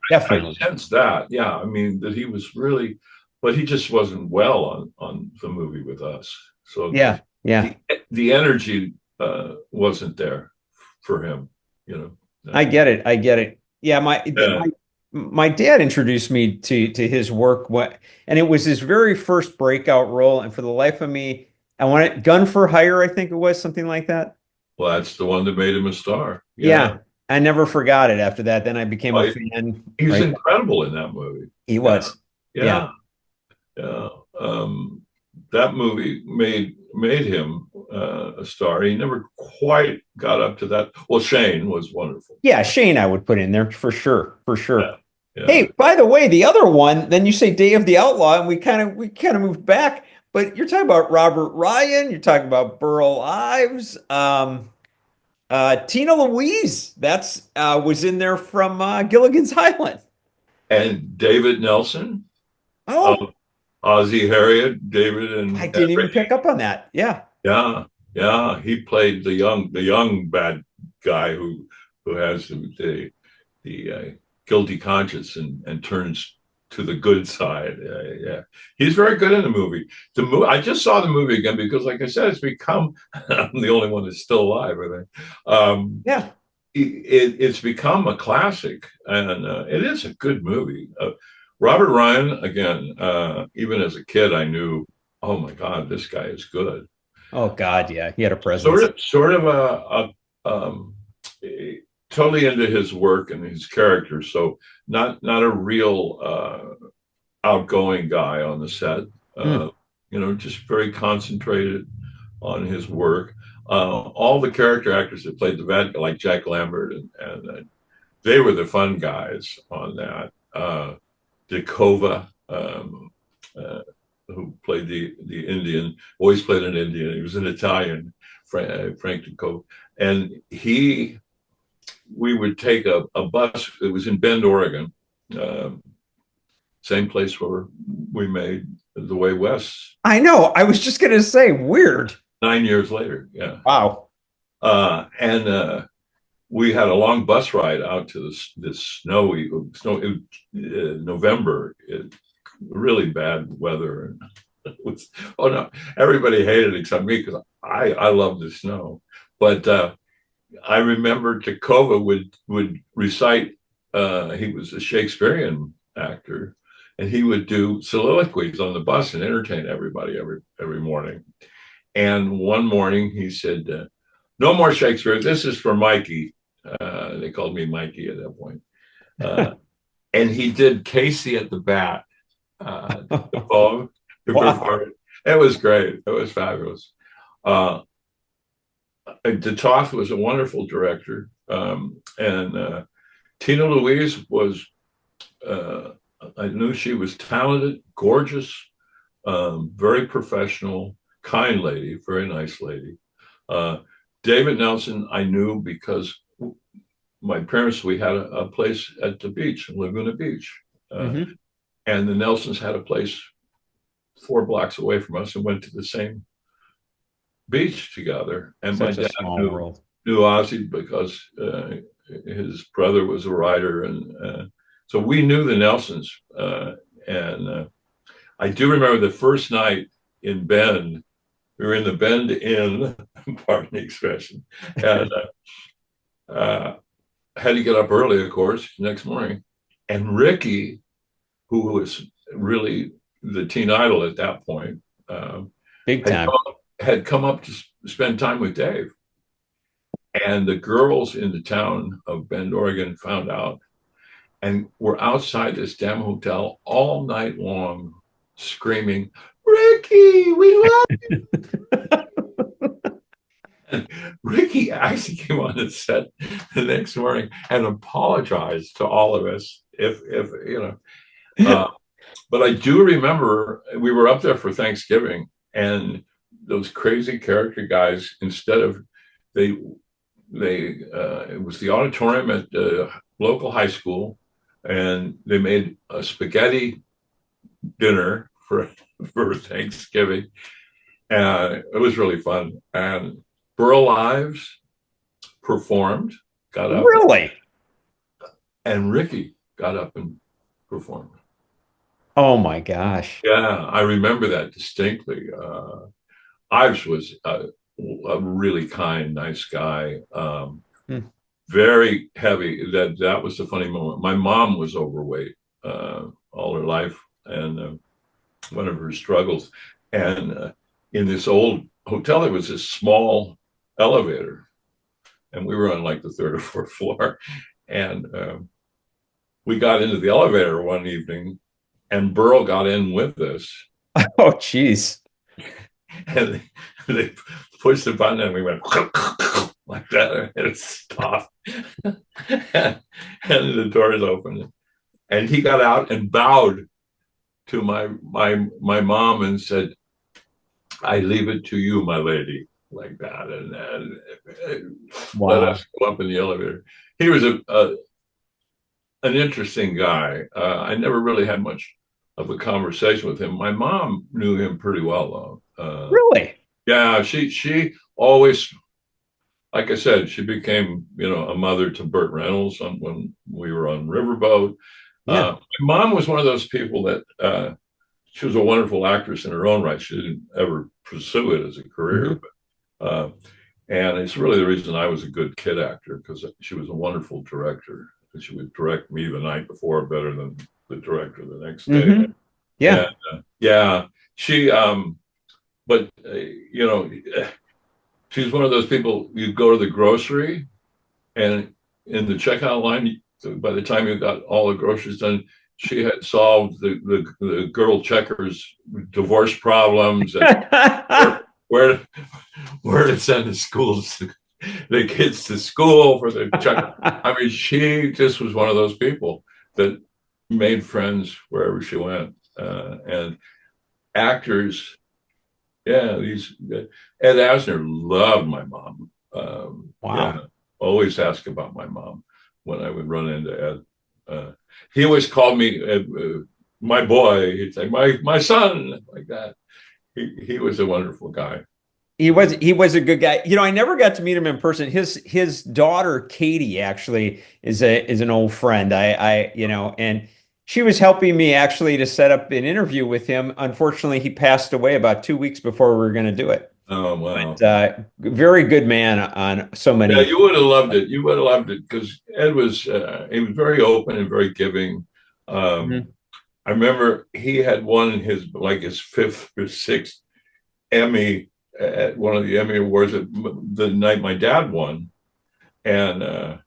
S1: Definitely.
S2: I sensed that. Yeah, I mean that he was really, but he just wasn't well on the movie with us. So the energy wasn't there for him.
S1: I get it. Yeah, my dad introduced me to his work, and it was his very first breakout role. And for the life of me, I wanted Gun for Hire, I think it was, something like that.
S2: Well, that's the one that made him a star.
S1: Yeah. I never forgot it after that. Then I became a fan.
S2: He's incredible in that movie.
S1: He was.
S2: Yeah. That movie made him a star. He never quite got up to that. Well, Shane was wonderful.
S1: Yeah, Shane I would put in there for sure.
S2: Yeah.
S1: Hey, by the way, the other one, then you say Day of the Outlaw, and we kind of moved back. But you're talking about Robert Ryan. You're talking about Burl Ives, Tina Louise. That's was in there from Gilligan's Island,
S2: and David Nelson.
S1: Oh,
S2: Ozzie Harriet, David
S1: I
S2: and
S1: didn't even
S2: Ricky.
S1: pick up on that. Yeah.
S2: Yeah, yeah. He played the young bad guy who has the guilty conscience and turns to the good side. Yeah, he's very good in the movie. I just saw the movie again because, like I said, it's become I'm the only one that's still alive, I think.
S1: Yeah.
S2: It's become a classic, and it is a good movie. Robert Ryan, again, even as a kid, I knew, oh my God, this guy is good.
S1: Oh God, yeah. He had a presence.
S2: Sort of totally into his work and his character. So not a real outgoing guy on the set. Just very concentrated on his work. All the character actors that played the bad, like Jack Lambert, and they were the fun guys on that. Dakova, who played the Indian, always played an Indian. He was an Italian, Frank Dakova. And we would take a bus. It was in Bend, Oregon, same place where we made The Way West.
S1: I know. I was just going to say, weird.
S2: 9 years later, yeah.
S1: Wow.
S2: And we had a long bus ride out to this snowy November. Really bad weather. It was, oh no, everybody hated it except me because I love the snow. But I remember Takova would recite. He was a Shakespearean actor, and he would do soliloquies on the bus and entertain everybody every morning. And one morning he said, "No more Shakespeare. This is for Mikey." They called me Mikey at that point. And he did Casey at the Bat. The poem. Wow. It was great. It was fabulous. De Toth was a wonderful director. And Tina Louise was, I knew she was talented, gorgeous, very professional, kind lady, very nice lady. David Nelson, I knew because my parents, we had a place at the beach, Laguna Beach. And the Nelsons had a place 4 blocks away from us and went to the same beach together. And
S1: Such
S2: my dad
S1: knew
S2: Ozzie because his brother was a writer. And so we knew the Nelsons. And I do remember the first night in Bend, we were in the Bend Inn, pardon the expression, and had to get up early, of course, next morning. And Ricky, who was really the teen idol at that point,
S1: big time,
S2: had come up to spend time with Dave. And the girls in the town of Bend, Oregon found out and were outside this damn hotel all night long screaming, "Ricky, we love you." And Ricky actually came on the set the next morning and apologized to all of us if but I do remember we were up there for Thanksgiving, and those crazy character guys, instead of it was the auditorium at the local high school, and they made a spaghetti dinner for Thanksgiving. And it was really fun. And Burl Ives performed, got up.
S1: Really?
S2: And Ricky got up and performed.
S1: Oh my gosh.
S2: Yeah, I remember that distinctly. Ives was a really kind, nice guy. Very heavy. That was the funny moment. My mom was overweight all her life, and one of her struggles. And in this old hotel, there was this small elevator, and we were on like the 3rd or 4th floor. And we got into the elevator one evening, and Burl got in with us.
S1: Oh, geez.
S2: And they pushed the button, and we went like that, and it stopped. And the doors opened, and he got out and bowed to my mom and said, "I leave it to you, my lady," like that, and
S1: Wow.
S2: Let us go up in the elevator. He was an interesting guy. I never really had much of a conversation with him. My mom knew him pretty well, though.
S1: Really?
S2: Yeah, she always, like I said, she became, a mother to Burt Reynolds when we were on Riverboat.
S1: Yeah.
S2: My mom was one of those people that she was a wonderful actress in her own right. She didn't ever pursue it as a career, but, and it's really the reason I was a good kid actor, because she was a wonderful director. She would direct me the night before better than the director the next day.
S1: Yeah.
S2: And, she, but she's one of those people. You go to the grocery, and in the checkout line, by the time you got all the groceries done, she had solved the girl checkers divorce problems and where to send the kids to school for the check. I mean, she just was one of those people that made friends wherever she went. And actors, Ed Asner loved my mom.
S1: Wow.
S2: Yeah, always ask about my mom when I would run into Ed. He always called me my boy. He'd say, my son, like that. He was a wonderful guy.
S1: He was a good guy. I never got to meet him in person. His daughter Katie actually is an old friend. And she was helping me actually to set up an interview with him. Unfortunately, he passed away about 2 weeks before we were going to do it.
S2: Oh, wow.
S1: But, very good man on so many.
S2: Yeah, you would have loved it. You would have loved it because Ed was he was very open and very giving. I remember he had won his fifth or sixth Emmy at one of the Emmy Awards the night my dad won, and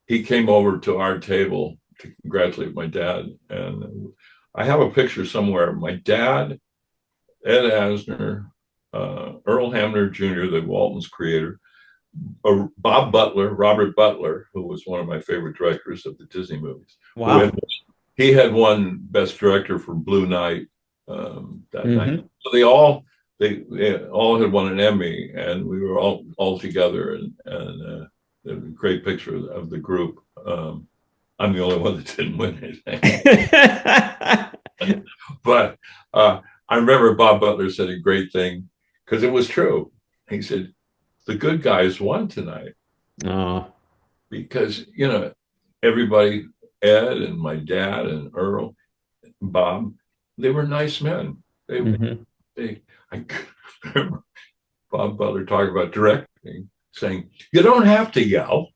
S2: he came over to our table to congratulate my dad. And I have a picture somewhere. My dad, Ed Asner, Earl Hamner Jr., the Waltons creator, Bob Butler, Robert Butler, who was one of my favorite directors of the Disney movies.
S1: Wow.
S2: He had won Best Director for Blue Night that night. So they all had won an Emmy, and we were all together, and a great picture of the group. I'm the only one that didn't win anything. But I remember Bob Butler said a great thing, because it was true. He said, the good guys won tonight.
S1: Oh.
S2: Because, everybody, Ed and my dad and Earl, and Bob, they were nice men. I remember Bob Butler talking about directing, saying, you don't have to yell.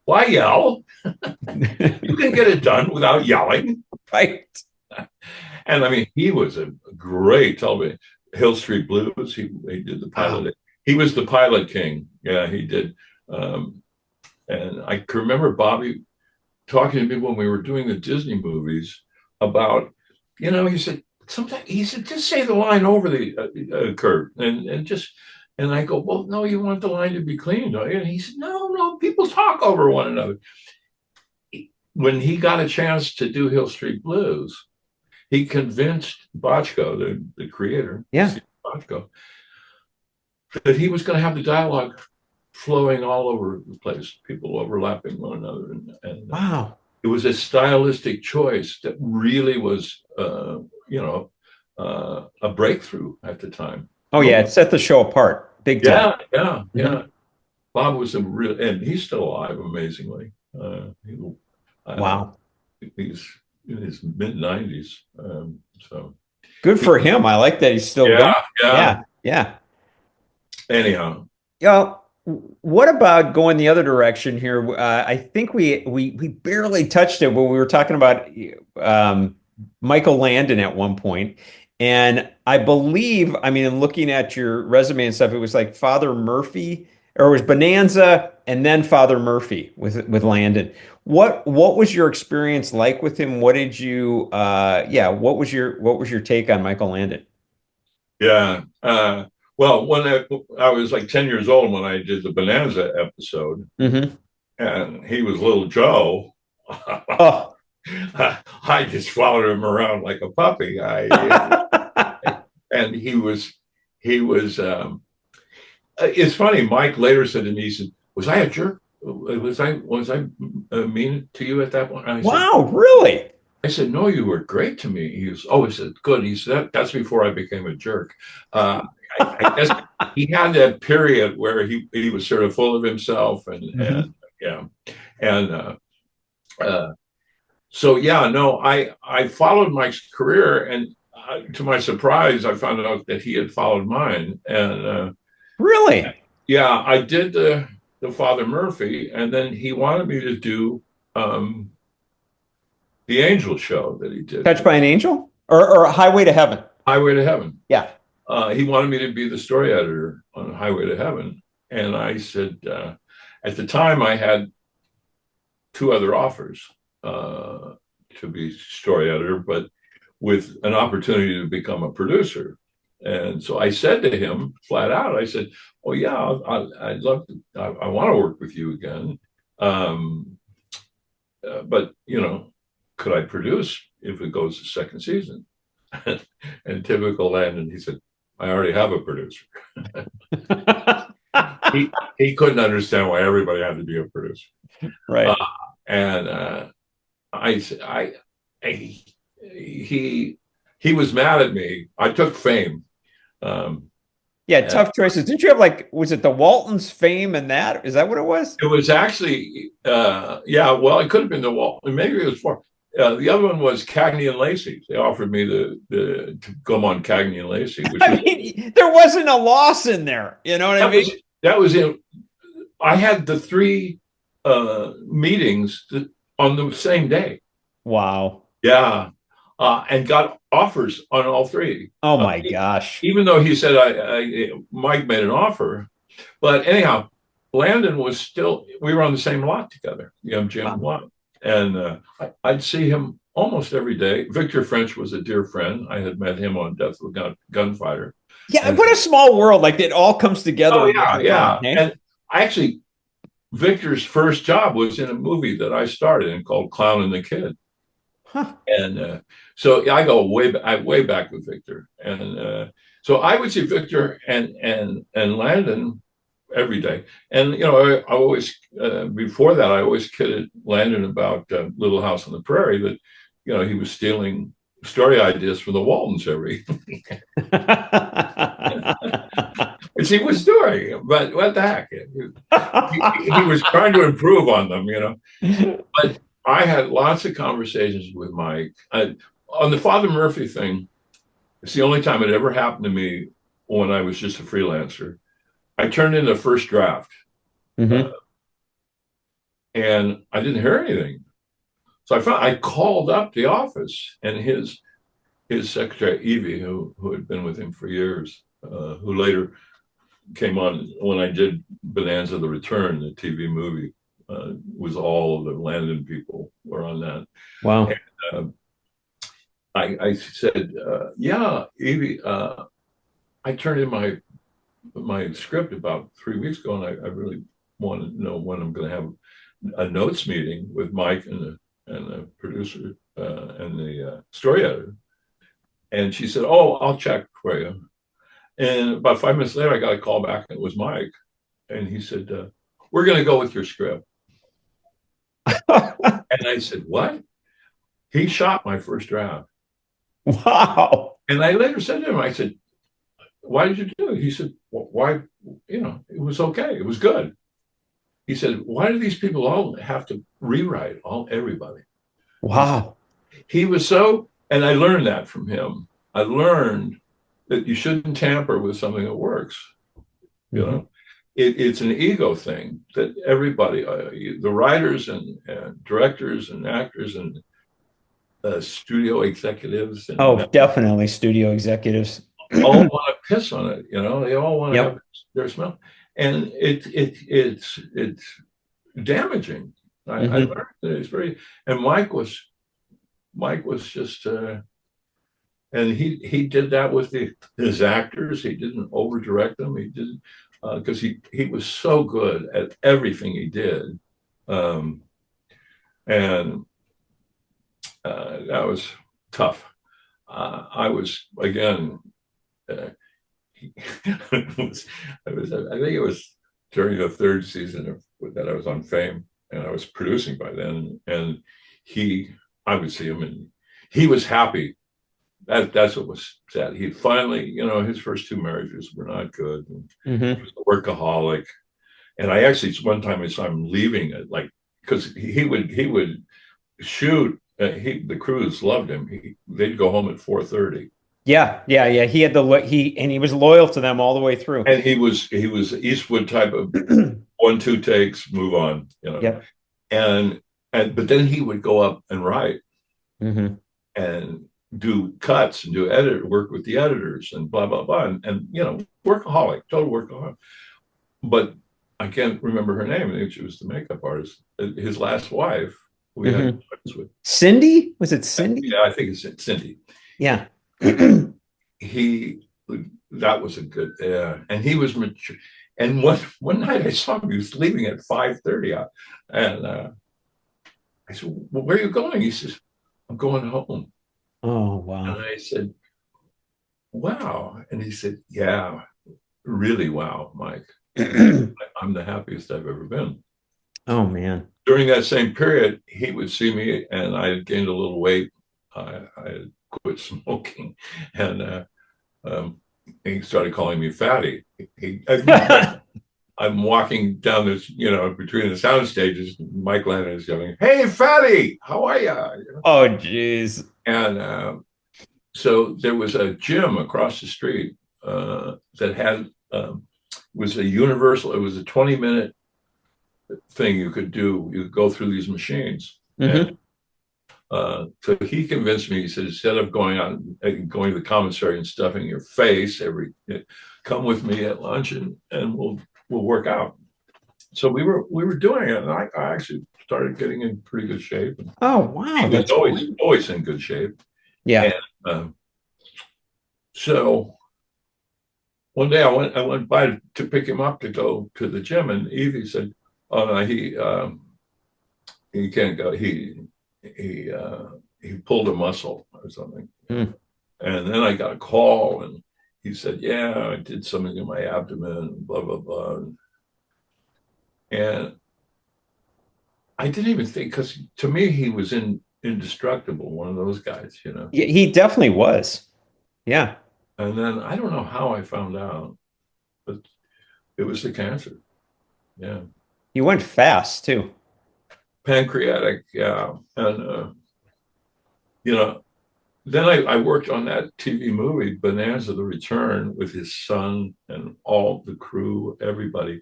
S2: Why yell? You can get it done without yelling.
S1: Right.
S2: And I mean, he was a great television. Hill Street Blues, he did the pilot. Wow. He was the pilot king. Yeah, he did. And I can remember Bobby talking to me when we were doing the Disney movies about, he said, just say the line over the Kurt, and I go, well, no, you want the line to be clean, don't you? And he said, no, people talk over one another. When he got a chance to do Hill Street Blues, he convinced Bochco, the creator, Bochco, that he was going to have the dialogue flowing all over the place, people overlapping one another. And
S1: wow.
S2: It was a stylistic choice that really was, a breakthrough at the time.
S1: Oh, yeah, it set the show apart. Big time.
S2: Yeah. Bob was and he's still alive, amazingly.
S1: Wow.
S2: He's in his mid-90s. So
S1: good for him. I like that he's still going. Yeah.
S2: Anyhow.
S1: What about going the other direction here? I think we barely touched it when we were talking about Michael Landon at one point. And I believe, looking at your resume and stuff, it was like Father Murphy, or it was Bonanza and then Father Murphy with Landon. What was your experience like with him? What did you what was your take on Michael Landon?
S2: Yeah. Well, when I was like 10 years old when I did the Bonanza episode, and he was little Joe. Oh. I just followed him around like a puppy. And he was. It's funny. Mike later said to me, he said, "Was I a jerk? Was I mean to you at that point?"
S1: Wow, really?
S2: I said, no, you were great to me. He said, good. He said, that's before I became a jerk. Uh, I guess he had that period where he was sort of full of himself and yeah. And uh, so, yeah, no, I followed Mike's career, and to my surprise, I found out that he had followed mine. And
S1: Really?
S2: yeah, I did the Father Murphy, and then he wanted me to do the Angel show that he did.
S1: Touched by an Angel or Highway to Heaven?
S2: Highway to Heaven.
S1: Yeah.
S2: He wanted me to be the story editor on Highway to Heaven. And I said, at the time, I had two other offers to be story editor, but with an opportunity to become a producer. And so I said to him flat out, I said, oh, yeah, I'd love to, I want to work with you again. But, could I produce if it goes to second season? And typical Landon, he said, I already have a producer. he couldn't understand why everybody had to be a producer.
S1: Right.
S2: He was mad at me. I took Fame.
S1: Yeah, tough choices. Didn't you have was it the Waltons, Fame, and that? Is that what it was?
S2: It was actually, yeah, well, it could have been the Waltons. Maybe it was four. The other one was Cagney and Lacey. They offered me to come on Cagney and Lacey.
S1: Which there wasn't a loss in there. You know what I mean?
S2: That was in. I had the three meetings on the same day.
S1: Wow.
S2: Yeah. And got offers on all three.
S1: Oh my gosh.
S2: Even though he said Mike made an offer. But anyhow, Landon was still, we were on the same lot together, Jim lot. And I'd see him almost every day. Victor French was a dear friend. I had met him on Death of a Gunfighter.
S1: Yeah, what a small world. It all comes together.
S2: Oh, yeah. And actually, Victor's first job was in a movie that I starred in called Clown and the Kid.
S1: Huh.
S2: And so I go way back with Victor. And so I would see Victor and Landon every day. And, I always, before that, I always kidded Landon about Little House on the Prairie, that, he was stealing story ideas from the Waltons every which he was doing, but what the heck? He was trying to improve on them, But I had lots of conversations with Mike. On the Father Murphy thing, it's the only time it ever happened to me when I was just a freelancer. I turned in the first draft, and I didn't hear anything. So I called up the office, and his secretary, Evie, who had been with him for years, who later came on when I did Bonanza the Return, the TV movie, was all of the Landon people were on that.
S1: Wow.
S2: And, I said, yeah, Evie, I turned in my script about 3 weeks ago, and I really want to know when I'm going to have a notes meeting with Mike and the producer and the story editor. And she said, oh, I'll check for you. And about 5 minutes later, I got a call back, and it was Mike. And he said, we're going to go with your script. And I said, what? He shot my first draft.
S1: Wow.
S2: And I later said to him, I said, why did you do it? He said, well, why? It was okay. It was good. He said, why do these people all have to rewrite everybody?
S1: Wow.
S2: He was so, and I learned that from him. I learned that you shouldn't tamper with something that works. It's an ego thing that everybody, the writers and directors and actors and studio executives. And,
S1: definitely studio executives.
S2: all want to piss on it, They all want to have their smell, and it's damaging. I learned that it's very. And Mike was just, and he did that with his actors. He didn't over direct them. He didn't because he was so good at everything he did, and that was tough. I was again. I think it was during the third season that I was on Fame, and I was producing by then. And I would see him, and he was happy. That's what was sad. He finally, his first two marriages were not good.
S1: Mm-hmm.
S2: He was a workaholic. And I actually, one time I saw him leaving it, like, because he would shoot. The crews loved him. They'd go home at 4:30.
S1: Yeah. He had he was loyal to them all the way through.
S2: And he was Eastwood type of 1-2 takes, move on,
S1: Yep.
S2: And but then he would go up and write,
S1: mm-hmm.
S2: and do cuts and do work with the editors and blah blah blah, and workaholic, total workaholic. But I can't remember her name. She was the makeup artist. His last wife, we
S1: mm-hmm.
S2: had with.
S1: Cindy? Was it Cindy?
S2: Yeah, I think it's Cindy.
S1: Yeah.
S2: That was a good, and he was mature. And one night I saw him, he was leaving at 5:30, and I said, "Well, where are you going?" He says, "I'm going home."
S1: Oh, wow.
S2: And I said, "Wow." And he said, "Yeah, really, wow, Mike. I'm the happiest I've ever been."
S1: Oh, man.
S2: During that same period, he would see me, and I had gained a little weight. I had quit smoking, and he started calling me fatty. I'm walking down this, between the sound stages. Mike Landon is yelling, "Hey, fatty, how are you?"
S1: Oh, geez.
S2: And so there was a gym across the street that had was a universal. It was a 20-minute thing you could do. You could go through these machines.
S1: Mm-hmm.
S2: And, so he convinced me. He said, instead of going to the commissary and stuffing your face come with me at lunch and we'll work out. So we were doing it, and I actually started getting in pretty good shape.
S1: Oh, wow.
S2: That's always in good shape.
S1: Yeah.
S2: And, so one day I went by to pick him up to go to the gym, and Evie said, "Oh no, he can't go. He pulled a muscle or something."
S1: Mm.
S2: And then I got a call, and he said, "Yeah, I did something in my abdomen, blah blah blah." And I didn't even think, because to me he was indestructible, one of those guys,
S1: Yeah, he definitely was. Yeah.
S2: And then I don't know how I found out, but it was the cancer. Yeah.
S1: He went fast too.
S2: Pancreatic, yeah. And then I worked on that TV movie, Bonanza: The Return, with his son and all the crew, everybody.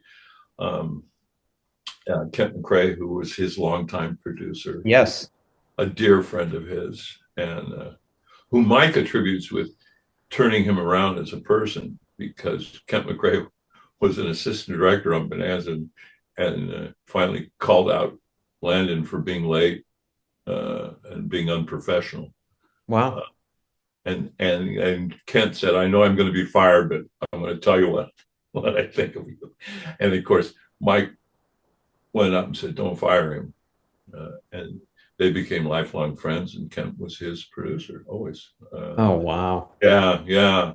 S2: Kent McRae, who was his longtime producer.
S1: Yes.
S2: A dear friend of his, and who Mike attributes with turning him around as a person, because Kent McRae was an assistant director on Bonanza and finally called out Landon for being late and being unprofessional.
S1: Wow.
S2: And Kent said, "I know I'm going to be fired, but I'm going to tell you what I think of you." And of course, Mike went up and said, "Don't fire him." And they became lifelong friends, and Kent was his producer always.
S1: Oh, wow.
S2: Yeah.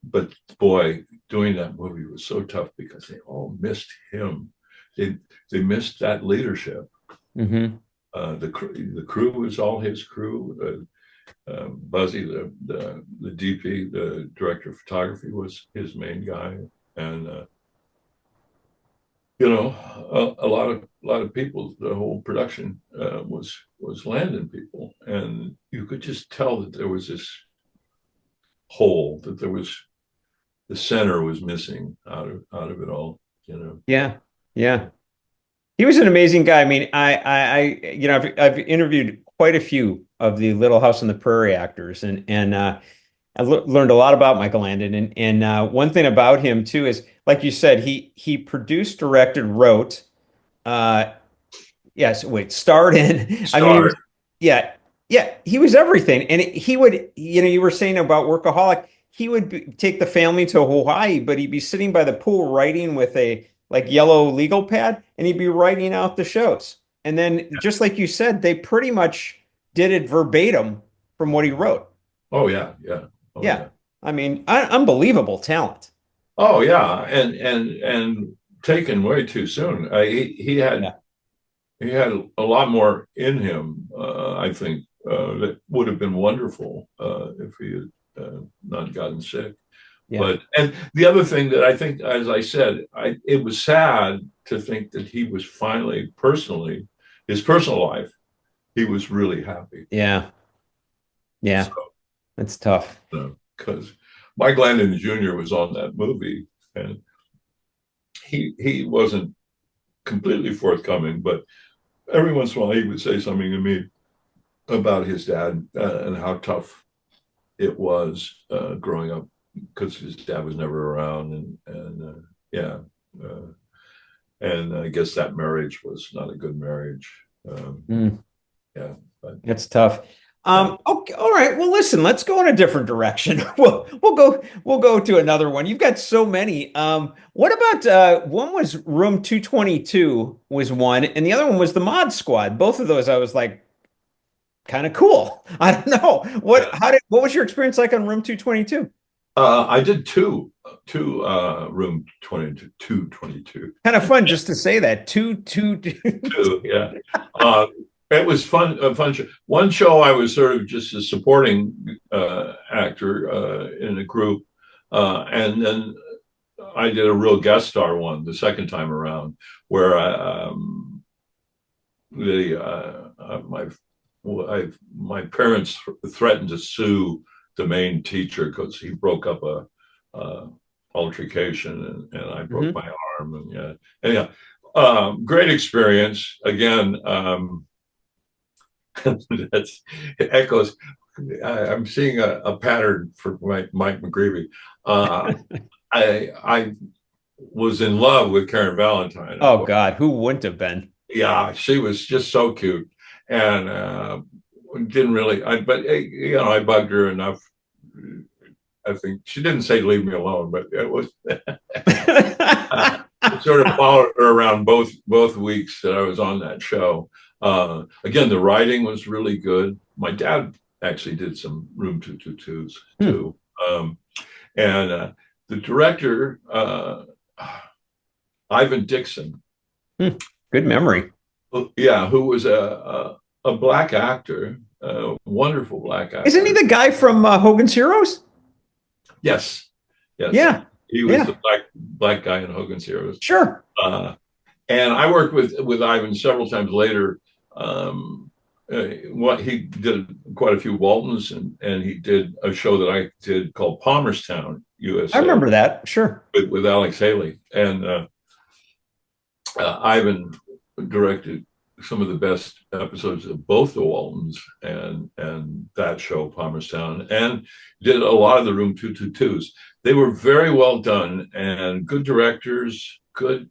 S2: But boy, doing that movie was so tough because they all missed him. They missed that leadership.
S1: Mm-hmm.
S2: The crew was all his crew. Buzzy, the DP, the director of photography, was his main guy, and a lot of people. The whole production was Landon people, and you could just tell that there was this hole, that there was the center was missing out of it all.
S1: Yeah. He was an amazing guy. I mean, I've interviewed quite a few of the Little House on the Prairie actors, and I learned a lot about Michael Landon. And one thing about him too is, like you said, he produced, directed, wrote. Starred in.
S2: Starred.
S1: I mean, he was everything. And he would, you were saying about workaholic. He would take the family to Hawaii, but he'd be sitting by the pool writing with a yellow legal pad, and he'd be writing out the shows. And then, just like you said, they pretty much did it verbatim from what he wrote.
S2: Oh yeah.
S1: Yeah. I mean, unbelievable talent.
S2: Oh yeah, and taken way too soon. He had he had a lot more in him. I think that would have been wonderful if he had not gotten sick.
S1: Yeah.
S2: But and the other thing that I think, as I said, it was sad to think that he was finally personally, his personal life, he was really happy.
S1: Yeah. Yeah.
S2: So,
S1: That's tough.
S2: because Mike Landon Jr. was on that movie, and he wasn't completely forthcoming, but every once in a while he would say something to me about his dad and how tough it was growing up because his dad was never around, and yeah, and I guess that marriage was not a good marriage. Yeah, but
S1: That's tough. Okay, all right. Well, listen, let's go in a different direction. We'll go to another one. You've got so many. What about one was Room 222 was one, and the other one was the Mod Squad. Both of those I was like kind of cool. I don't know. What was your experience like on Room 222?
S2: I did two room 22.
S1: Kind of fun just to say that. Two.
S2: Two, yeah. It was fun. A fun show. One show I was sort of just a supporting actor in a group, and then I did a real guest star one the second time around, where my parents threatened to sue the main teacher because he broke up a altercation, and I broke my arm, and yeah, anyhow, great experience again. That's it echoes. I'm seeing a pattern for Mike McGreevey. I was in love with Karen Valentine.
S1: Oh God, who wouldn't have been?
S2: Yeah, she was just so cute, and didn't really. But you know, I bugged her enough. I think she didn't say leave me alone, but it was sort of followed her around both weeks that I was on that show. Again, the writing was really good. My dad actually did some Room 222s too. And the director, Ivan Dixon.
S1: Good memory.
S2: Yeah, who was a black actor, a wonderful black actor.
S1: Isn't he the guy from Hogan's Heroes?
S2: Yes.
S1: Yeah.
S2: He was the black guy in Hogan's Heroes.
S1: Sure.
S2: And I worked with Ivan several times later. What he did quite a few Waltons, and he did a show that I did called Palmerstown, USA.
S1: I remember that. Sure.
S2: With Alex Haley, and Ivan directed some of the best episodes of both the Waltons and that show Palmerstown, and did a lot of the Room 222s. They were very well done and good directors, good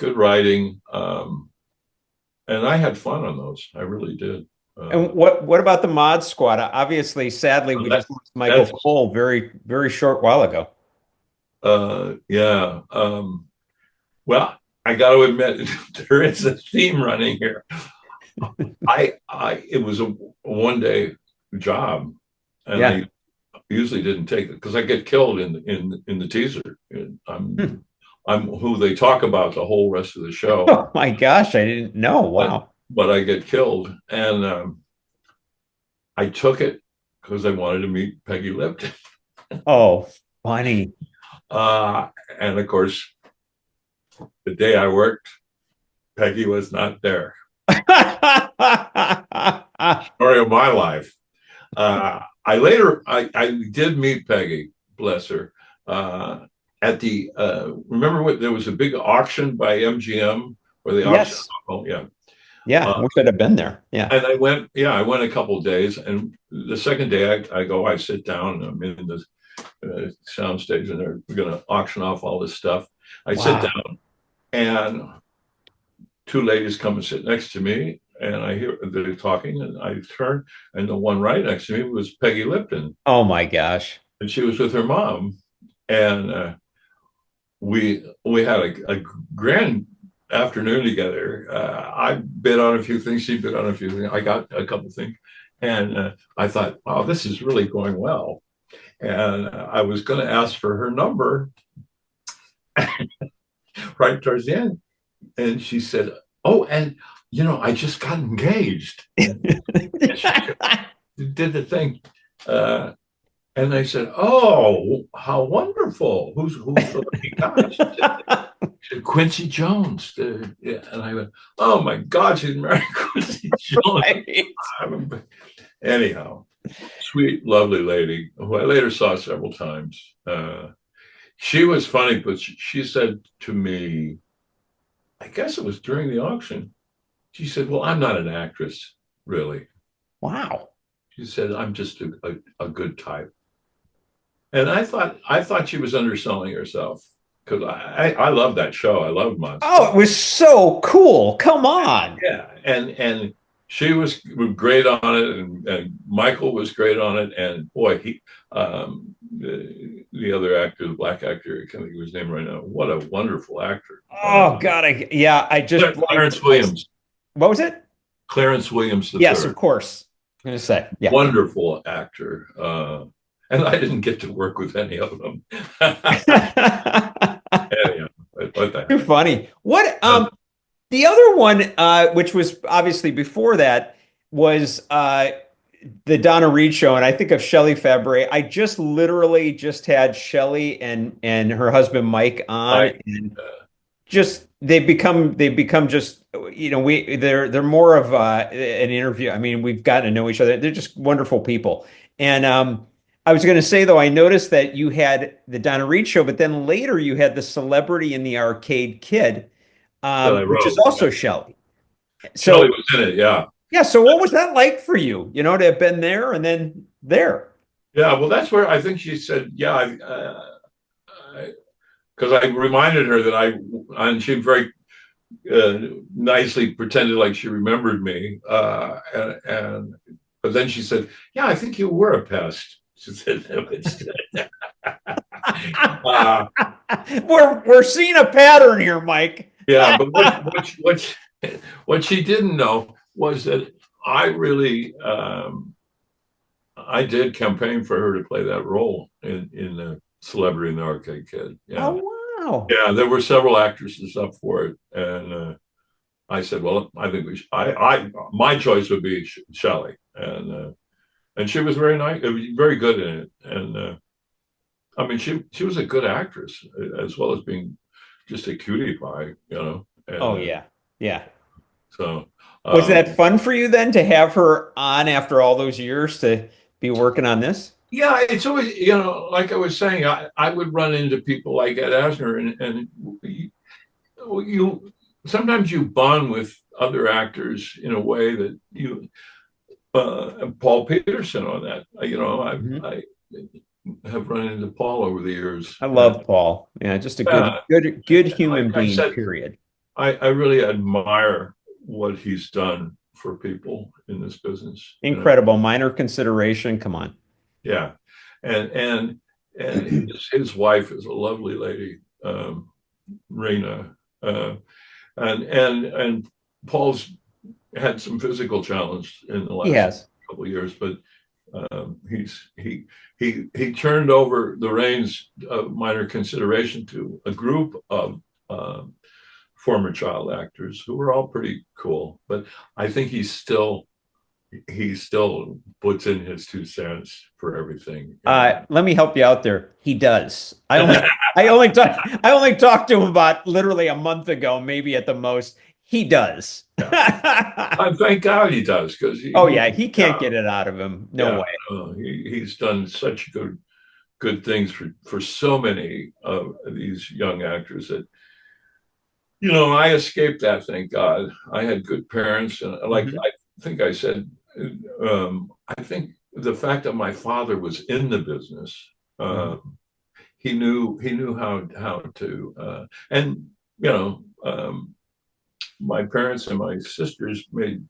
S2: writing, and I had fun on those. I really did.
S1: And what about the Mod Squad? Obviously, sadly, we just lost Michael Cole very, very short while ago.
S2: Yeah. Well, I got to admit, there is a theme running here. It was a one-day job, and I usually didn't take it because I get killed in the teaser. I'm who they talk about the whole rest of the show.
S1: Oh my gosh, I didn't know. Wow.
S2: But I get killed, and I took it because I wanted to meet Peggy Lipton.
S1: Oh, funny.
S2: And of course, the day I worked, Peggy was not there. Story of my life. I did meet Peggy, bless her, at the remember there was a big auction by MGM where they auctioned. Oh,
S1: yeah, I wish I'd have been there. Yeah.
S2: And I went a couple of days, and the second day I sit down, I'm in the sound stage, and they're going to auction off all this stuff. I sit down, and two ladies come and sit next to me, and I hear they're talking, and I turn, and the one right next to me was Peggy Lipton.
S1: Oh my gosh.
S2: And she was with her mom, and we had a grand afternoon together. I bid on a few things, she bid on a few things. I got a couple things, and I thought, wow, this is really going well. And I was going to ask for her number right towards the end, and she said, "Oh, and I just got engaged. And she did the thing. And I said, "Oh, how wonderful! Who's the lucky guy?" She said, "Quincy Jones." Yeah. And I went, "Oh my God, she's married Quincy Jones." Right. Anyhow, sweet, lovely lady who I later saw several times. She was funny, but she said to me, I guess it was during the auction, she said, "Well, I'm not an actress, really."
S1: Wow.
S2: She said, "I'm just a good type." And I thought she was underselling herself, because I love that show. I love Monster.
S1: Oh, it was so cool. Come on.
S2: Yeah. And she was great on it, and Michael was great on it. And boy, the other actor, the black actor, I can't think of his name right now. What a wonderful actor.
S1: Oh God. I just
S2: Clarence Williams.
S1: What was it?
S2: Clarence Williams III.
S1: Yes, of course. I'm going to say, yeah.
S2: Wonderful actor. And I didn't get to work with any of them. Anyhow,
S1: too funny. What the other one, which was obviously before that, was the Donna Reed Show, and I think of Shelley Fabares. I just literally just had Shelley and her husband Mike on, and just they've become just they're more of an interview. I mean, we've gotten to know each other. They're just wonderful people, and I was going to say, though, I noticed that you had the Donna Reed Show, but then later you had the Celebrity in the Arcade Kid, which is also Shelley. So
S2: Shelley was in it, yeah.
S1: Yeah. So what was that like for you, to have been there and then there?
S2: Yeah, well, that's where I think she said, yeah, because I reminded her that and she very nicely pretended like she remembered me. But then she said, yeah, I think you were a pest. She said,
S1: we're seeing a pattern here, Mike.
S2: Yeah, but what she didn't know was that I really I did campaign for her to play that role in the Celebrity in the Arcade Kid. Yeah.
S1: Oh wow.
S2: Yeah, there were several actresses up for it, and I said, well, I think we should. My choice would be Shelley, and she was very nice, very good in it, and I mean, she was a good actress as well as being just a cutie pie, And,
S1: oh yeah, yeah.
S2: So
S1: was that fun for you then to have her on after all those years to be working on this?
S2: Yeah, it's always, like I was saying, I would run into people like Ed Asner, and you sometimes you bond with other actors in a way that you Paul Peterson on that. I have run into Paul over the years.
S1: I love Paul. Yeah, just a good human being. Period.
S2: I really admire what he's done for people in this business.
S1: Incredible. Minor consideration. Come on.
S2: Yeah, and his wife is a lovely lady, Raina, and Paul's had some physical challenge in the last couple of years, but he turned over the reins of minor consideration to a group of former child actors who were all pretty cool. But I think he still puts in his 2 cents for everything.
S1: Let me help you out there. He does. I only talked to him about literally a month ago, maybe at the most. He does.
S2: Yeah. Thank God he does, because
S1: he can't get it out of him. No way.
S2: He's done such good things for so many of these young actors that. I escaped that, thank God. I had good parents, and I think I said, I think the fact that my father was in the business, he knew how to, and my parents and my sisters made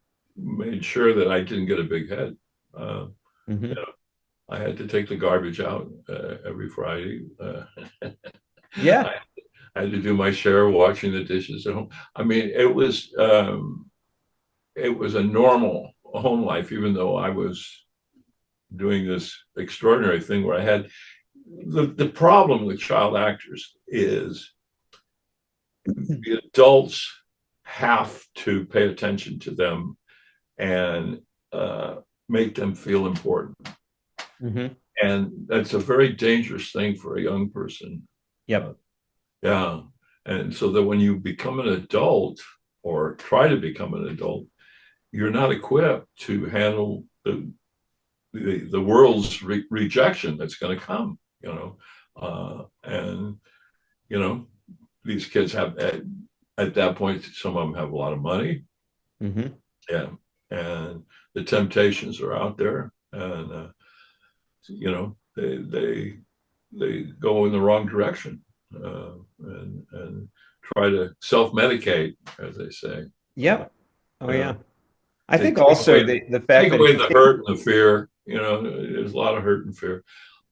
S2: sure that I didn't get a big head. I had to take the garbage out every Friday.
S1: Yeah.
S2: I had to do my share of washing the dishes at home. I mean, it was a normal home life, even though I was doing this extraordinary thing where I had the problem with child actors is the adults have to pay attention to them and make them feel important.
S1: Mm-hmm.
S2: And that's a very dangerous thing for a young person.
S1: Yep.
S2: Yeah. And so that when you become an adult or try to become an adult, you're not equipped to handle the world's rejection that's going to come, and, these kids have, at that point, some of them have a lot of money.
S1: Mm-hmm.
S2: Yeah. And the temptations are out there, and, they go in the wrong direction, and try to self-medicate, as they say.
S1: Yep. Oh, yeah. I
S2: They
S1: think
S2: take
S1: also
S2: away-
S1: the fact
S2: Take
S1: that
S2: away the hurt and the fear. There's a lot of hurt and fear.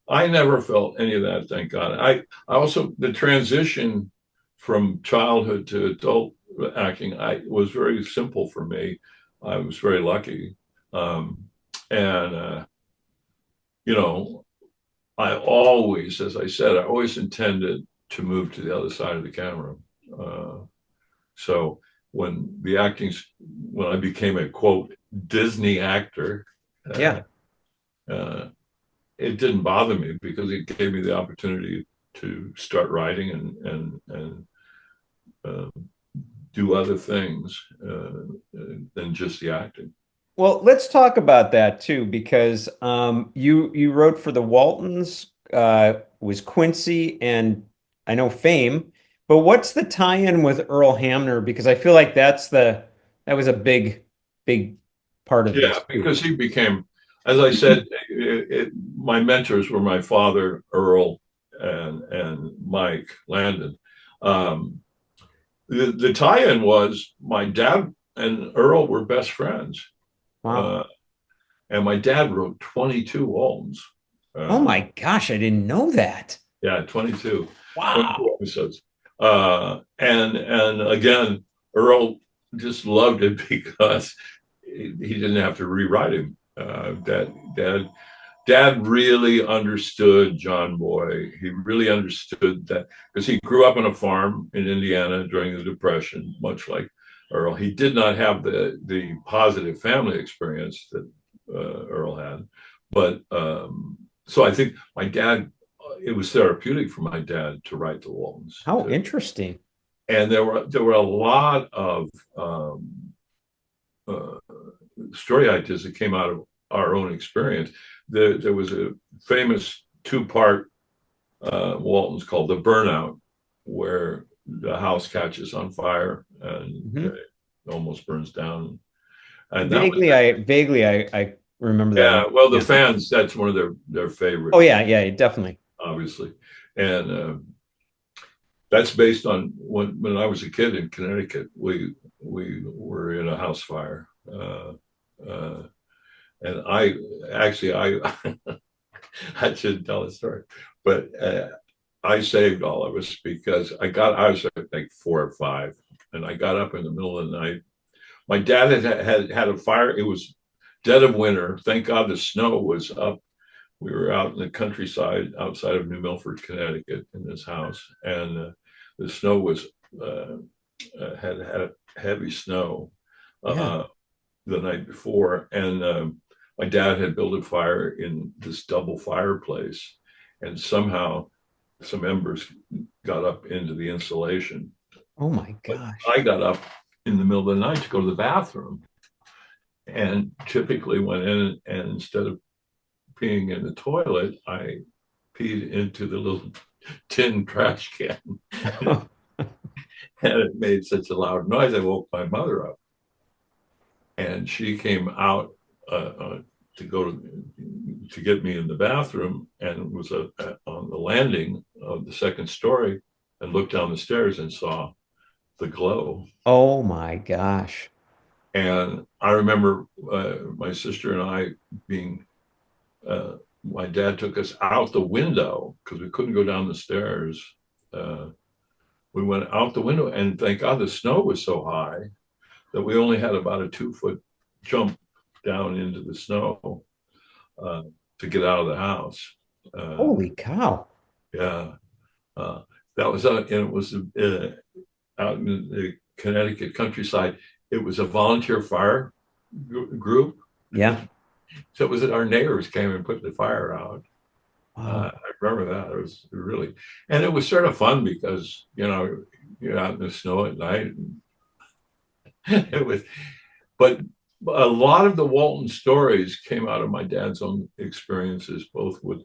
S2: I never felt any of that, thank God. I also, the transition from childhood to adult acting, was very simple for me. I was very lucky. And I always, as I said, I always intended to move to the other side of the camera. So when I became a quote Disney actor,
S1: yeah,
S2: it didn't bother me because it gave me the opportunity to start writing and do other things than just the acting.
S1: well, let's talk about that too, because you wrote for the Waltons, was Quincy and I know Fame, but what's the tie-in with Earl Hamner? Because I feel like that was a big part of this.
S2: Yeah, because he became, as I said, my mentors were my father, Earl, and Mike Landon. The tie-in was my dad and Earl were best friends.
S1: Wow.
S2: And my dad wrote 22 Waltons.
S1: Oh my gosh, I didn't know that.
S2: Yeah, 22.
S1: Wow.
S2: 22 episodes. And again, Earl just loved it because he didn't have to rewrite him. Dad really understood John Boy. He really understood that because he grew up on a farm in Indiana during the Depression, much like Earl. He did not have the positive family experience that Earl had, but so I think my dad, it was therapeutic for my dad to write the Waltons.
S1: How interesting.
S2: And there were a lot of story ideas that came out of our own experience. There was a famous two-part Waltons called The Burnout, where the house catches on fire and it almost burns down. And
S1: vaguely, I remember that.
S2: Yeah, well, the fans, that's one of their favorites.
S1: Oh yeah, definitely.
S2: Obviously, and that's based on when I was a kid in Connecticut. We were in a house fire, and I I shouldn't tell the story, but I saved all of us because I was like 4 or 5, and I got up in the middle of the night. My dad had a fire. It was dead of winter. Thank God the snow was up. We were out in the countryside outside of New Milford, Connecticut, in this house, and the snow was had heavy snow the night before, and my dad had built a fire in this double fireplace, and somehow some embers got up into the insulation.
S1: Oh my gosh!
S2: But I got up in the middle of the night to go to the bathroom, and typically went in, and instead of peeing in the toilet, I peed into the little tin trash can. And it made such a loud noise, I woke my mother up. And she came out to go to get me in the bathroom, and was on the landing of the second story, and looked down the stairs and saw the glow.
S1: Oh my gosh.
S2: And I remember my sister and I being, my dad took us out the window because we couldn't go down the stairs. We went out the window, and thank God the snow was so high that we only had about a 2-foot jump down into the snow to get out of the house.
S1: Holy cow.
S2: Yeah. That was out, and it was out in Connecticut countryside. It was a volunteer fire group.
S1: Yeah.
S2: So it was that our neighbors came and put the fire out.
S1: Wow.
S2: I remember that. It was really, and it was sort of fun because, you're out in the snow at night. And it was, but a lot of the Walton stories came out of my dad's own experiences, both with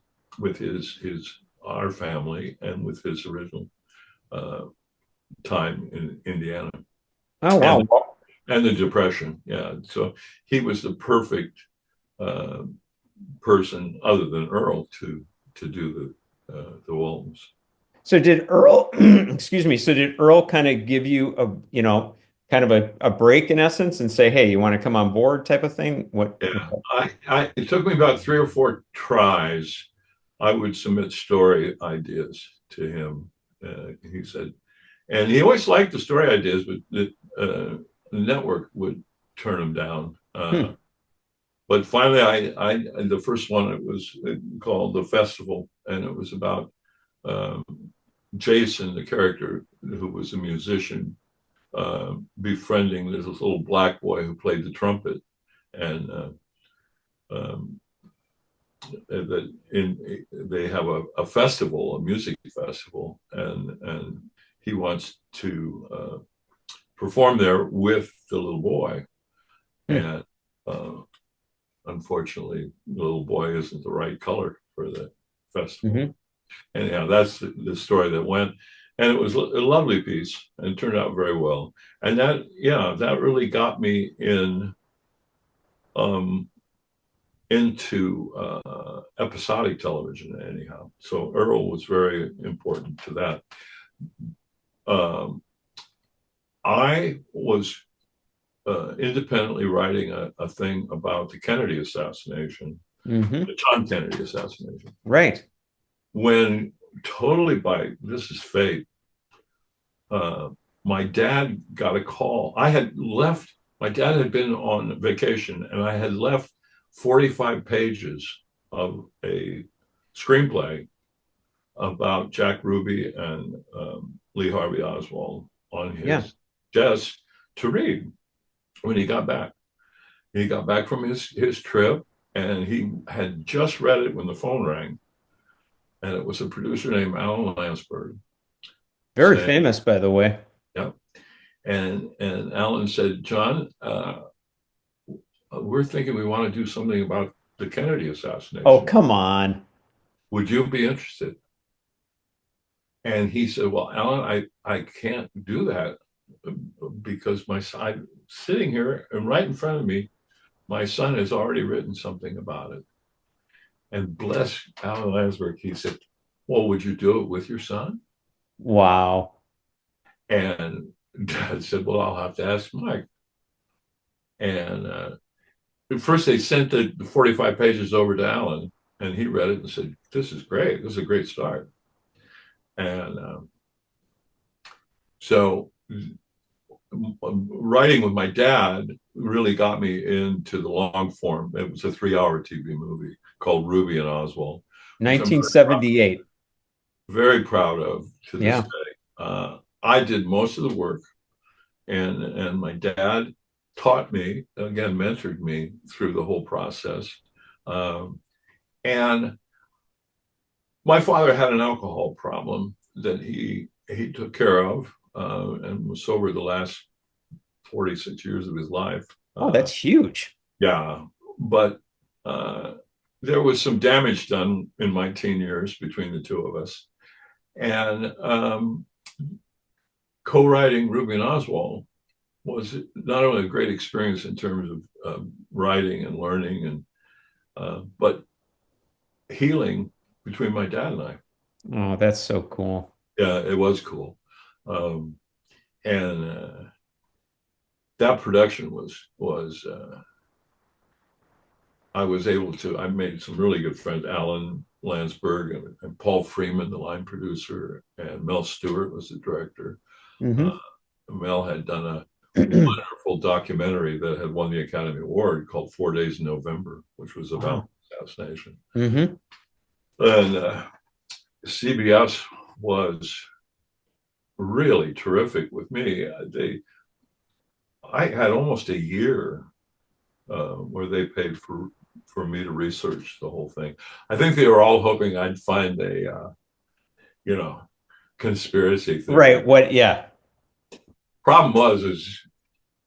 S2: our family and with his original time in Indiana.
S1: Oh, wow.
S2: And the Depression. Yeah. So he was the perfect person other than Earl to do the Waltons.
S1: So did Earl, excuse me, so did Earl kind of give you kind of a break in essence and say, hey, you want to come on board type of thing? What?
S2: Yeah, it took me about 3 or 4 tries. I would submit story ideas to him. He said, and he always liked the story ideas, but the network would turn them down. But finally, the first one, it was called The Festival, and it was about Jason, the character who was a musician, befriending this little black boy who played the trumpet, and they have a festival, a music festival, and he wants to perform there with the little boy, and unfortunately, the little boy isn't the right color for the festival. And yeah, that's the story that went, and it was a lovely piece and turned out very well. And that really got me into episodic television anyhow. So Earl was very important to that. I was independently writing a thing about the Kennedy assassination, the John Kennedy assassination.
S1: Right.
S2: When totally this is fate, my dad got a call. I had left, my dad had been on vacation, and I had left 45 pages of a screenplay about Jack Ruby and Lee Harvey Oswald on his desk to read when he got back. He got back from his trip, and he had just read it when the phone rang. And it was a producer named Alan Lansberg.
S1: Very famous, by the way.
S2: Yeah. And Alan said, John, we're thinking we want to do something about the Kennedy assassination.
S1: Oh, come on.
S2: Would you be interested? And he said, well, Alan, I can't do that because my son, sitting here and right in front of me, my son has already written something about it. And bless Alan Lansberg, he said, well, would you do it with your son?
S1: Wow.
S2: And Dad said, well, I'll have to ask Mike. And first they sent the 45 pages over to Alan, and he read it and said, this is great. This is a great start. And so writing with my dad really got me into the long form. It was a 3-hour TV movie called Ruby and Oswald.
S1: 1978.
S2: Very proud of to this day. I did most of the work, and my dad taught me, again, mentored me through the whole process. And my father had an alcohol problem that he took care of and was sober the last 46 years of his life.
S1: Oh, that's huge.
S2: Yeah, but there was some damage done in my teen years between the two of us. And co-writing Ruby and Oswald was not only a great experience in terms of writing and learning, and but healing between my dad and I.
S1: Oh, that's so cool.
S2: Yeah, it was cool. And that production was I was able to, I made some really good friends, Alan Lansberg and Paul Freeman, the line producer, and Mel Stewart was the director. Mel had done a wonderful documentary that had won the Academy Award called 4 Days in November, which was about assassination. And CBS was really terrific with me. I had almost a year where they paid for me to research the whole thing. I think they were all hoping I'd find a you know, conspiracy theory.
S1: Right. What? Yeah.
S2: Problem was is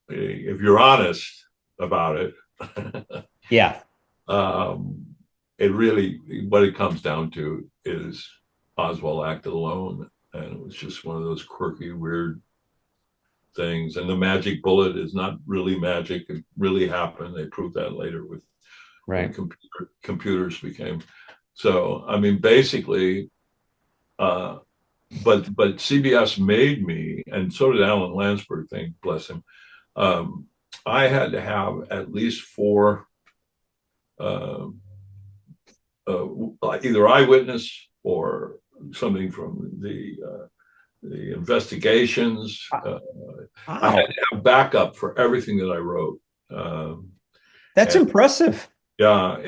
S2: if you're honest about it,
S1: Yeah.
S2: it really what it comes down to is Oswald acted alone, and it was just one of those quirky, weird things. And the magic bullet is not really magic; it really happened. They proved that later with
S1: Right.
S2: when computers became. So I mean, basically, but CBS made me, and so did Alan Landsberg. Thank bless him. I had to have at least four. Uh, either eyewitness or something from the investigations.
S1: Wow.
S2: I had to have backup for everything that I wrote.
S1: That's impressive.
S2: Yeah,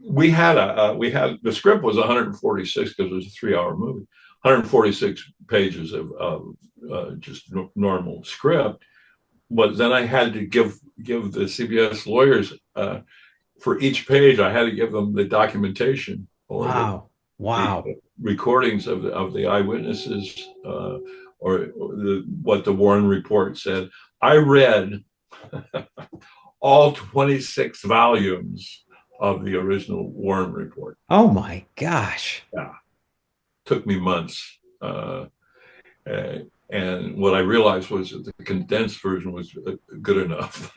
S2: we had the script was 146 because it was a 3-hour movie, 146 pages of just normal script. But then I had to give the CBS lawyers for each page, I had to give them the documentation or the recordings of the eyewitnesses or what the Warren report said. I read all 26 volumes of the original Warren report.
S1: Oh my gosh.
S2: Yeah. Took me months. And what I realized was that the condensed version was good enough.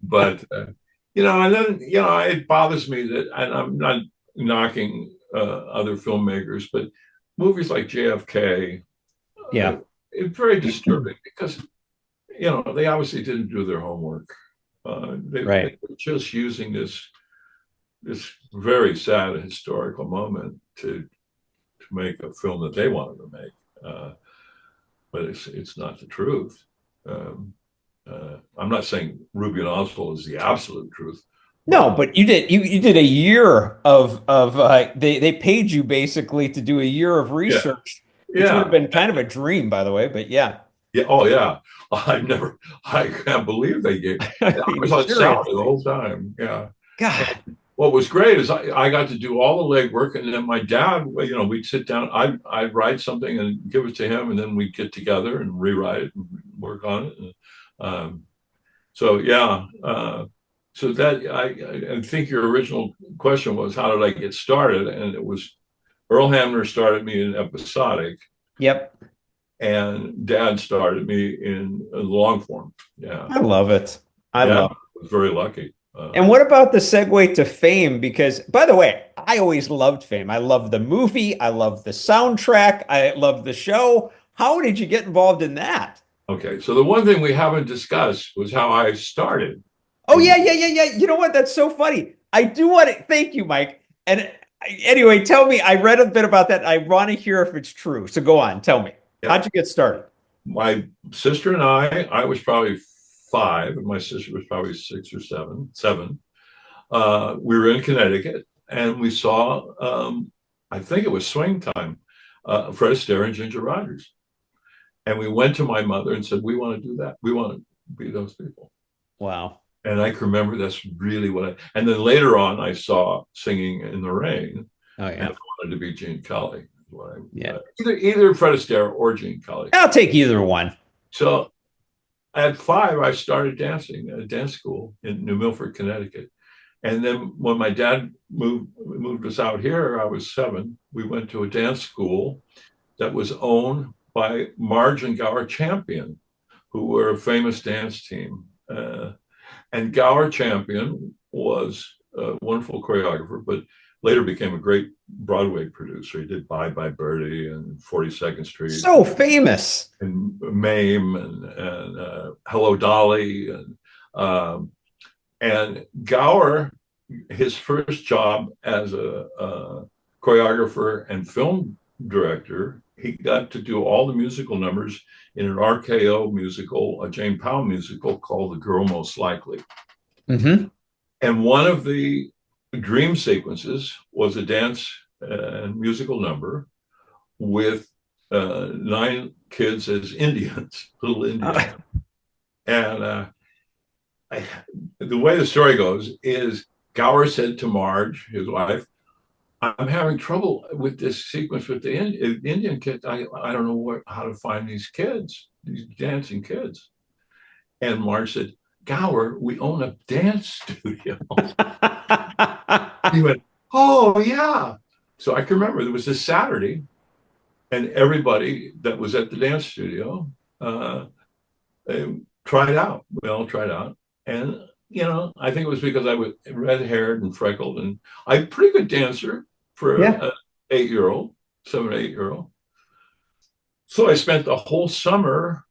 S2: But and then it bothers me that, and I'm not knocking other filmmakers, but movies like JFK, it's very disturbing because they obviously didn't do their homework. They were just using this very sad historical moment to make a film that they wanted to make, but it's not the truth. I'm not saying Ruby and Oswald is the absolute truth.
S1: No, but you did a year of they paid you basically to do a year of research, which would have been kind of a dream, by the way. But yeah.
S2: Oh yeah, I can't believe they gave. I was on salary the whole time. Yeah.
S1: God.
S2: What was great is I got to do all the legwork, and then my dad, we'd sit down, I'd write something and give it to him, and then we'd get together and rewrite it and work on it. So that I think your original question was, how did I get started? And it was Earl Hamner started me in episodic.
S1: Yep.
S2: And Dad started me in long form. Yeah.
S1: I love it. I love it.
S2: I was very lucky.
S1: And what about the segue to Fame? Because, by the way, I always loved Fame. I loved the movie. I loved the soundtrack. I loved the show. How did you get involved in that?
S2: Okay, so the one thing we haven't discussed was how I started.
S1: Oh, yeah. You know what? That's so funny. I do want to thank you, Mike. And anyway, tell me, I read a bit about that. I want to hear if it's true. So go on. Tell me. Yeah. How'd you get started?
S2: My sister and I was probably 5, and my sister was probably 6 or 7. We were in Connecticut, and we saw, I think it was Swing Time, Fred Astaire and Ginger Rogers. And we went to my mother and said, we want to do that. We want to be those people.
S1: Wow.
S2: And I can remember that's really and then later on, I saw Singing in the Rain.
S1: Oh, yeah.
S2: And I wanted to be Gene Kelly.
S1: Yeah.
S2: Either Fred Astaire or Gene Kelly.
S1: I'll take either one.
S2: So at 5, I started dancing at a dance school in New Milford, Connecticut. And then when my dad moved us out here, I was 7. We went to a dance school that was owned by Marge and Gower Champion, who were a famous dance team. And Gower Champion was a wonderful choreographer, but later became a great Broadway producer. He did Bye Bye Birdie and 42nd Street.
S1: So famous.
S2: And Mame and Hello Dolly. And Gower, his first job as a choreographer and film director, he got to do all the musical numbers in an RKO musical, a Jane Powell musical called The Girl Most Likely.
S1: Mm-hmm.
S2: And one of the dream sequences was a dance and musical number with 9 kids as Indians, little Indians. And the way the story goes is Gower said to Marge, his wife, I'm having trouble with this sequence with the Indian kids. I don't know how to find these kids, these dancing kids. And Marge said, Gower, we own a dance studio. He went, oh, yeah. So I can remember there was this Saturday, and everybody that was at the dance studio tried out. We all tried out. And, I think it was because I was red-haired and freckled, and I'm a pretty good dancer for an 8-year-old, 7 or 8-year-old. So I spent the whole summer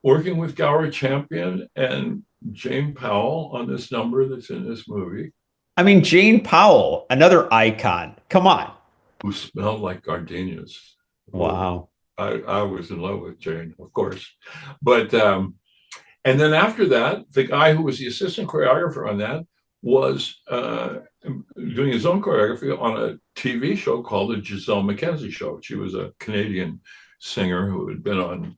S2: working with Gower Champion and Jane Powell on this number that's in this movie.
S1: I mean, Jane Powell, another icon. Come on.
S2: Who smelled like gardenias.
S1: Wow.
S2: I was in love with Jane, of course. But, and then after that, the guy who was the assistant choreographer on that was doing his own choreography on a TV show called the Giselle Mackenzie Show. She was a Canadian singer who had been on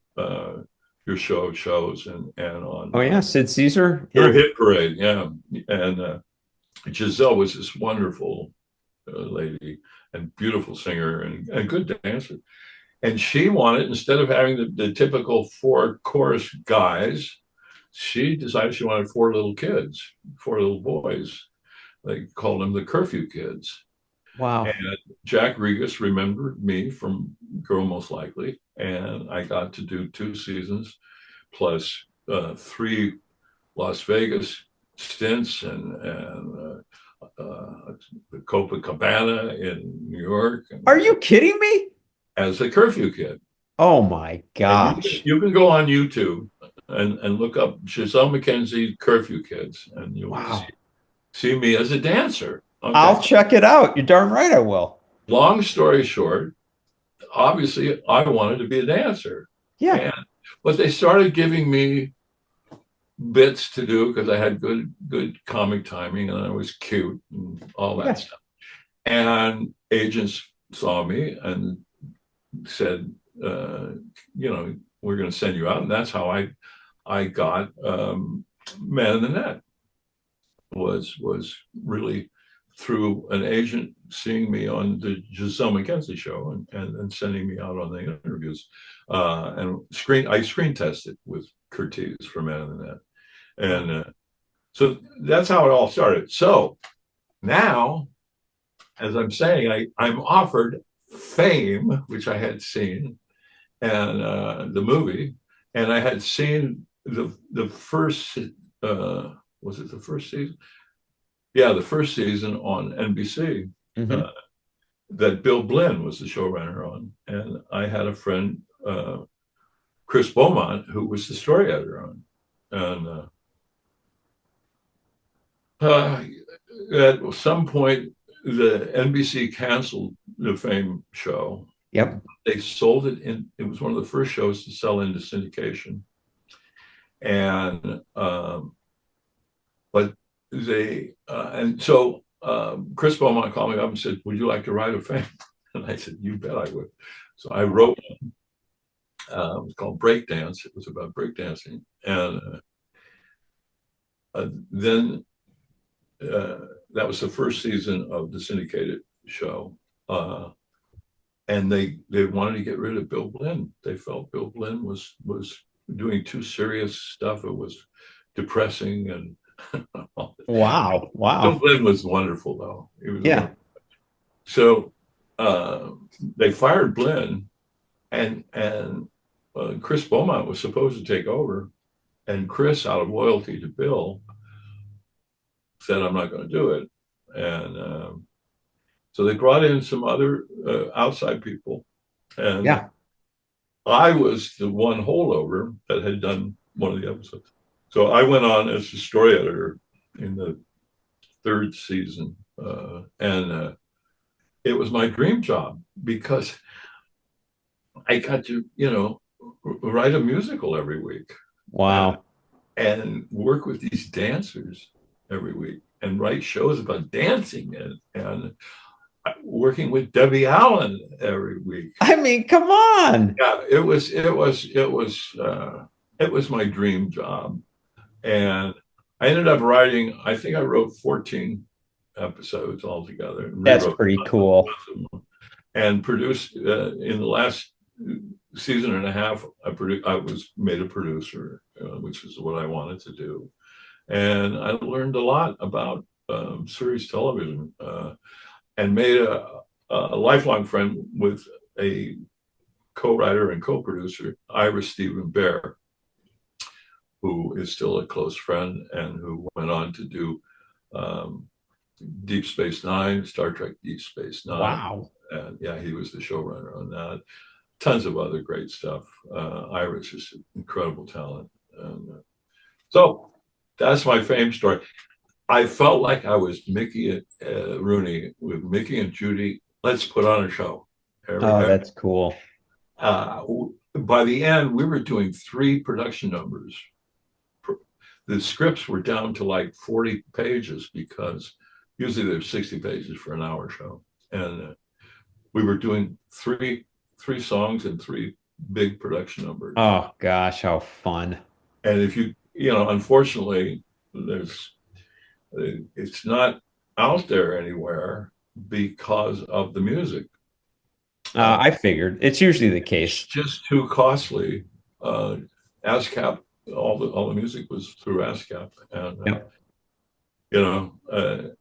S2: your shows and on.
S1: Oh, yeah, Sid Caesar.
S2: Her Hit Parade, yeah. And Giselle was this wonderful lady and beautiful singer and good dancer. And she wanted, instead of having the typical 4 chorus guys, she decided she wanted 4 little kids, 4 little boys. They called them the curfew kids.
S1: Wow.
S2: And Jack Regas remembered me from Girl Most Likely, and I got to do 2 seasons plus 3 Las Vegas stints and Copacabana in New York.
S1: Are you kidding me?
S2: As a curfew kid.
S1: Oh my gosh.
S2: You can go on YouTube and look up Giselle Mackenzie curfew kids, and you'll see me as a dancer. Okay.
S1: I'll check it out. You're darn right I will.
S2: Long story short, obviously I wanted to be a dancer.
S1: Yeah.
S2: But they started giving me bits to do because I had good comic timing and I was cute and all that stuff. And agents saw me and said, we're going to send you out. And that's how I got Man in the Net. Was really through an agent seeing me on the Giselle Mackenzie Show and sending me out on the interviews. And I screen tested with Curtiz for Man in the Net. And so that's how it all started. So now, as I'm saying, I'm offered Fame, which I had seen, and the movie, and I had seen the first, was it the first season? Yeah, the first season on NBC. Mm-hmm. That Bill Blinn was the showrunner on, and I had a friend, Chris Beaumont, who was the story editor on, and at some point the NBC canceled the Fame show.
S1: Yep.
S2: They sold it in. It was one of the first shows to sell into syndication, and but they and so Chris Beaumont called me up and said, "Would you like to write a Fame?" And I said, "You bet I would." So I wrote one. It was called Breakdance. It was about breakdancing, and then that was the first season of the syndicated show. And they wanted to get rid of Bill Blinn. They felt Bill Blinn was doing too serious stuff. It was depressing and
S1: wow.
S2: Bill Blinn was wonderful though. He was wonderful. So they fired Blinn, and Chris Beaumont was supposed to take over, and Chris, out of loyalty to Bill, said, "I'm not going to do it." And so they brought in some other outside people, and I was the one holdover that had done one of the episodes. So I went on as the story editor in the 3rd season, and it was my dream job because I got to, write a musical every week.
S1: Wow.
S2: And work with these dancers every week and write shows about dancing. And working with Debbie Allen every week.
S1: I mean, come on.
S2: Yeah, it was my dream job, and I ended up writing. I think I wrote 14 episodes altogether. And
S1: That's pretty cool.
S2: And produced in the last season and a half. I was made a producer, which is what I wanted to do, and I learned a lot about series television, and made a lifelong friend with a co-writer and co-producer, Ira Stephen Bear, who is still a close friend and who went on to do Deep Space Nine, Star Trek Deep Space Nine.
S1: Wow.
S2: And yeah, he was the showrunner on that. Tons of other great stuff. Ira's just an incredible talent. And so that's my fame story. I felt like I was Mickey Rooney with Mickey and Judy. Let's put on a show.
S1: That's cool.
S2: By the end, we were doing 3 production numbers. The scripts were down to like 40 pages because usually there's 60 pages for an hour show. And we were doing three songs and 3 big production numbers.
S1: Oh gosh, how fun.
S2: And if unfortunately, it's not out there anywhere because of the music.
S1: I figured it's usually the case.
S2: It's just too costly. ASCAP, all the music was through ASCAP, and
S1: Yep.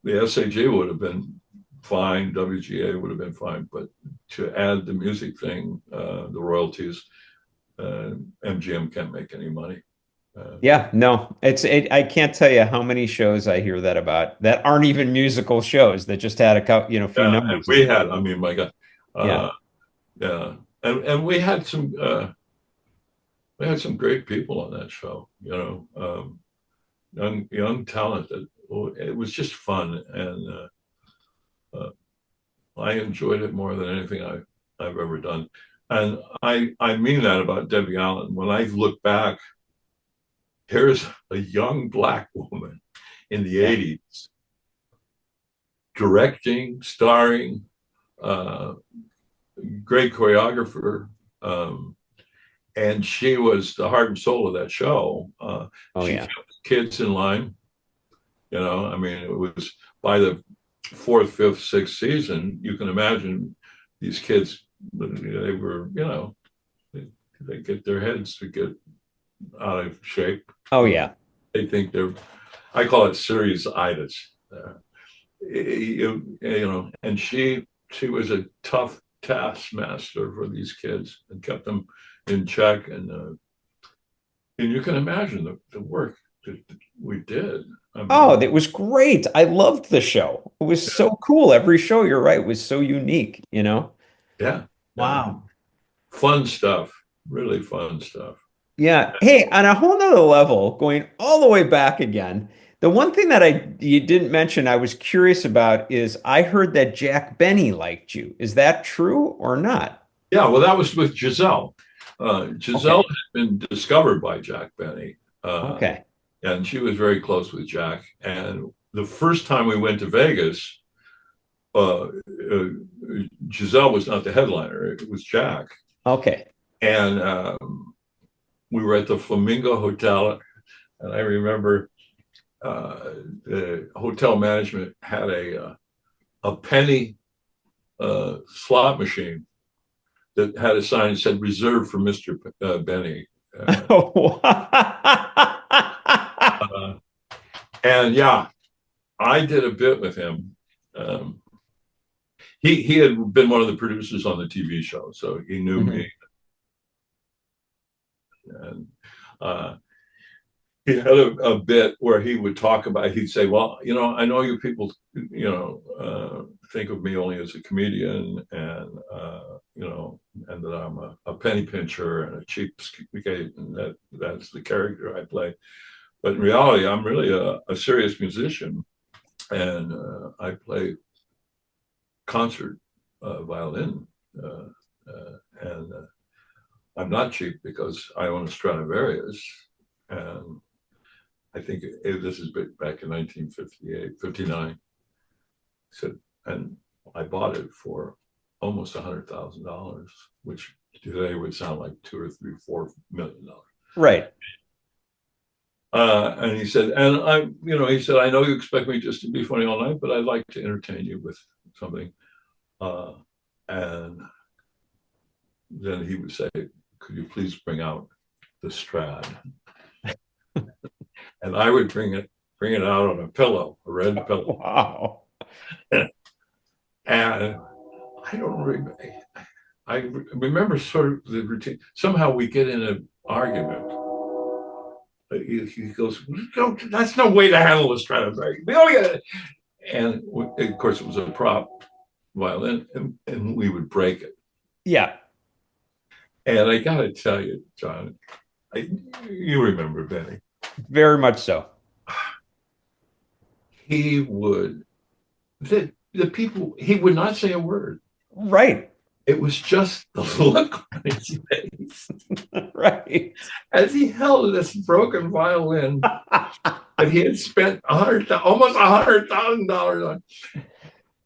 S2: The SAG would have been fine, WGA would have been fine, but to add the music thing, the royalties, MGM can't make any money.
S1: Yeah, no, I can't tell you how many shows I hear that about that aren't even musical shows that just had a couple, few numbers.
S2: We had, I mean, my God,
S1: Yeah.
S2: yeah, and we had some great people on that show, young talent. It was just fun, and I enjoyed it more than anything I've ever done. And I mean that about Debbie Allen. When I look back, here's a young Black woman in the 80s directing, starring, great choreographer, and she was the heart and soul of that show. She kept kids in line. I mean, it was by the 4th, 5th, 6th season, you can imagine these kids, they were, they get their heads to get out of shape.
S1: Oh yeah.
S2: They think I call it serious-itis. And she was a tough taskmaster for these kids and kept them in check. And you can imagine the work that we did. I mean,
S1: it was great. I loved the show. It was so cool. Every show, you're right, was so unique,
S2: Yeah.
S1: Wow.
S2: Fun stuff. Really fun stuff.
S1: Yeah. Hey, on a whole nother level, going all the way back again, the one thing that you didn't mention I was curious about is I heard that Jack Benny liked you. Is that true or not?
S2: Yeah, well, that was with Giselle. Giselle had been discovered by Jack Benny.
S1: Okay.
S2: And she was very close with Jack. And the first time we went to Vegas, Giselle was not the headliner. It was Jack.
S1: Okay.
S2: And we were at the Flamingo Hotel. And I remember the hotel management had a penny slot machine that had a sign that said reserved for Mr. Benny. And yeah, I did a bit with him. He had been one of the producers on the TV show, so he knew me. And he had a bit where he would talk about, he'd say, well, I know you people, think of me only as a comedian and, and that I'm a penny pincher and a cheapskate, and that's the character I play. But in reality, I'm really a serious musician, and I play concert violin, and I'm not cheap because I own a Stradivarius, and I think this is back in 1958, 59. So, and I bought it for almost $100,000, which today would sound like $2 or $3, $4 million.
S1: Right.
S2: And he said, he said, I know you expect me just to be funny all night, but I'd like to entertain you with something. And then he would say, could you please bring out the Strad? And I would bring it out on a pillow, a red pillow.
S1: Wow.
S2: And I remember sort of the routine. Somehow we get in an argument. He goes, that's no way to handle a Stradivari. And of course, it was a prop violin, and we would break it.
S1: Yeah.
S2: And I got to tell you, John, you remember Benny.
S1: Very much so.
S2: He would, the people, he would not say a word.
S1: Right.
S2: It was just the look on his face.
S1: Right.
S2: As he held this broken violin that he had spent almost $100,000 on.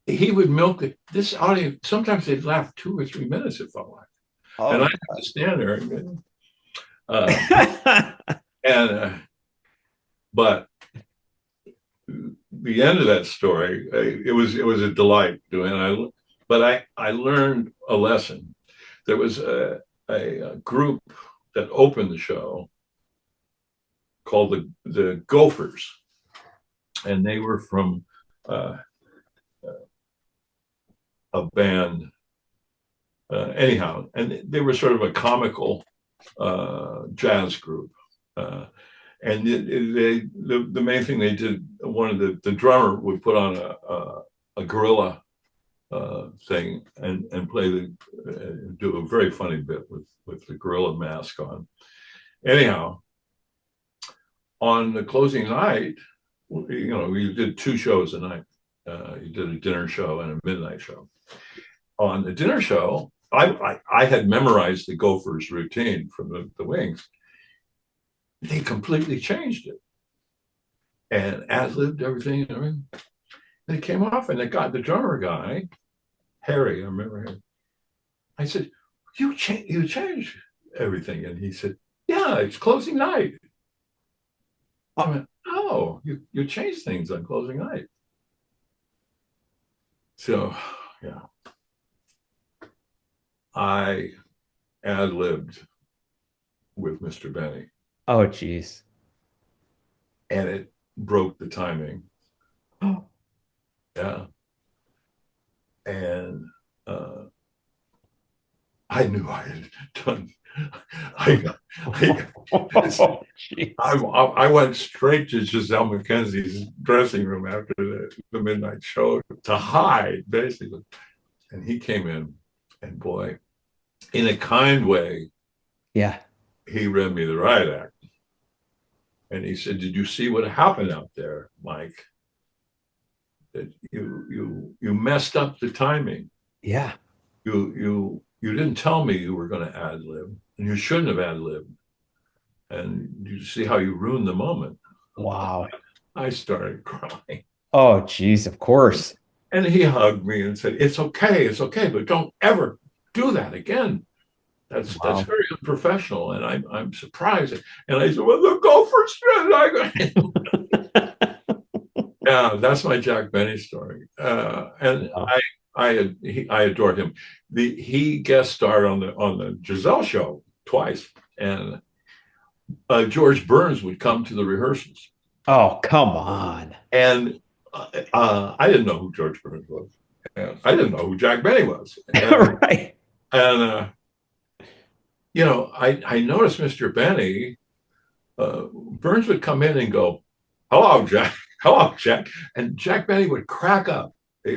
S2: He would milk it. This audience, sometimes they'd laugh 2 or 3 minutes, it felt like.
S1: Oh,
S2: and I'd have to stand there. But the end of that story, it was a delight doing it. But I learned a lesson. There was a group that opened the show called the Gophers, and they were from a band. Anyhow, and they were sort of a comical jazz group. And the main thing they did, the drummer would put on a gorilla thing and play do a very funny bit with the gorilla mask on. Anyhow, on the closing night, we did 2 shows a night. You did a dinner show and a midnight show. On the dinner show, I had memorized the Gophers routine from the Wings. They completely changed it and ad-libbed everything. And it came off, and the drummer guy, Harry, I remember him. I said, you changed everything. And he said, yeah, it's closing night. I went, oh, you changed things on closing night. So, yeah. I ad-libbed with Mr. Benny.
S1: Oh, geez.
S2: And it broke the timing.
S1: Oh.
S2: Yeah. And I knew I had done. I went straight to Giselle Mackenzie's dressing room after the midnight show to hide, basically. And he came in, and boy, in a kind way,
S1: yeah,
S2: he read me the riot act. And he said, did you see what happened out there, Mike? That you messed up the timing.
S1: Yeah.
S2: You didn't tell me you were going to ad-lib, and you shouldn't have ad-libbed. And you see how you ruined the moment.
S1: Wow.
S2: I started crying.
S1: Oh, geez, of course.
S2: And he hugged me and said, it's okay, but don't ever do that again. That's very unprofessional, and I'm surprised. And I said, well, the Gophers. Yeah, that's my Jack Benny story. And I adored him. He guest starred on the Giselle show twice, and George Burns would come to the rehearsals.
S1: Oh, come on!
S2: And I didn't know who George Burns was. And I didn't know who Jack Benny was. And,
S1: right.
S2: And I noticed Mr. Benny. Burns would come in and go, "Hello, Jack. Hello, Jack," and Jack Benny would crack up. I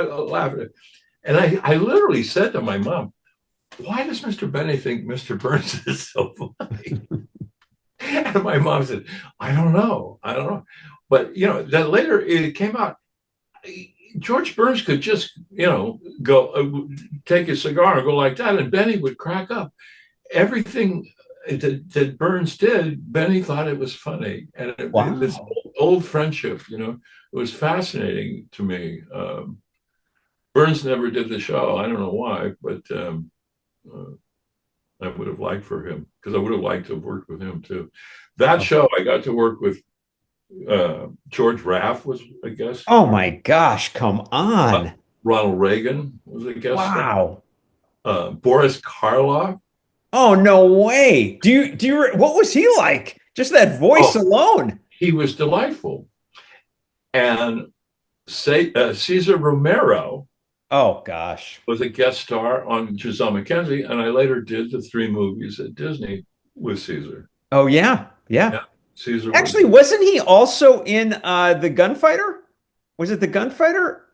S2: laugh at it. And I literally said to my mom, why does Mr. Benny think Mr. Burns is so funny? And my mom said, I don't know. But, that later it came out, George Burns could just, go take a cigar and go like that. And Benny would crack up. Everything that Burns did, Benny thought it was funny. And this old friendship, it was fascinating to me. Burns never did the show. I don't know why, but I would have liked for him, because I would have liked to have worked with him too. That show, I got to work with George Raff was a guest.
S1: Oh my gosh, come on.
S2: Ronald Reagan was a guest.
S1: Wow.
S2: Boris Karloff.
S1: Oh, no way. What was he like? Just that voice alone.
S2: He was delightful. And Cesar Romero.
S1: Oh gosh.
S2: Was a guest star on Giselle Mackenzie, and I later did the 3 movies at Disney with Cesar.
S1: Oh yeah.
S2: Cesar.
S1: Actually, wasn't he also in The Gunfighter? Was it The Gunfighter?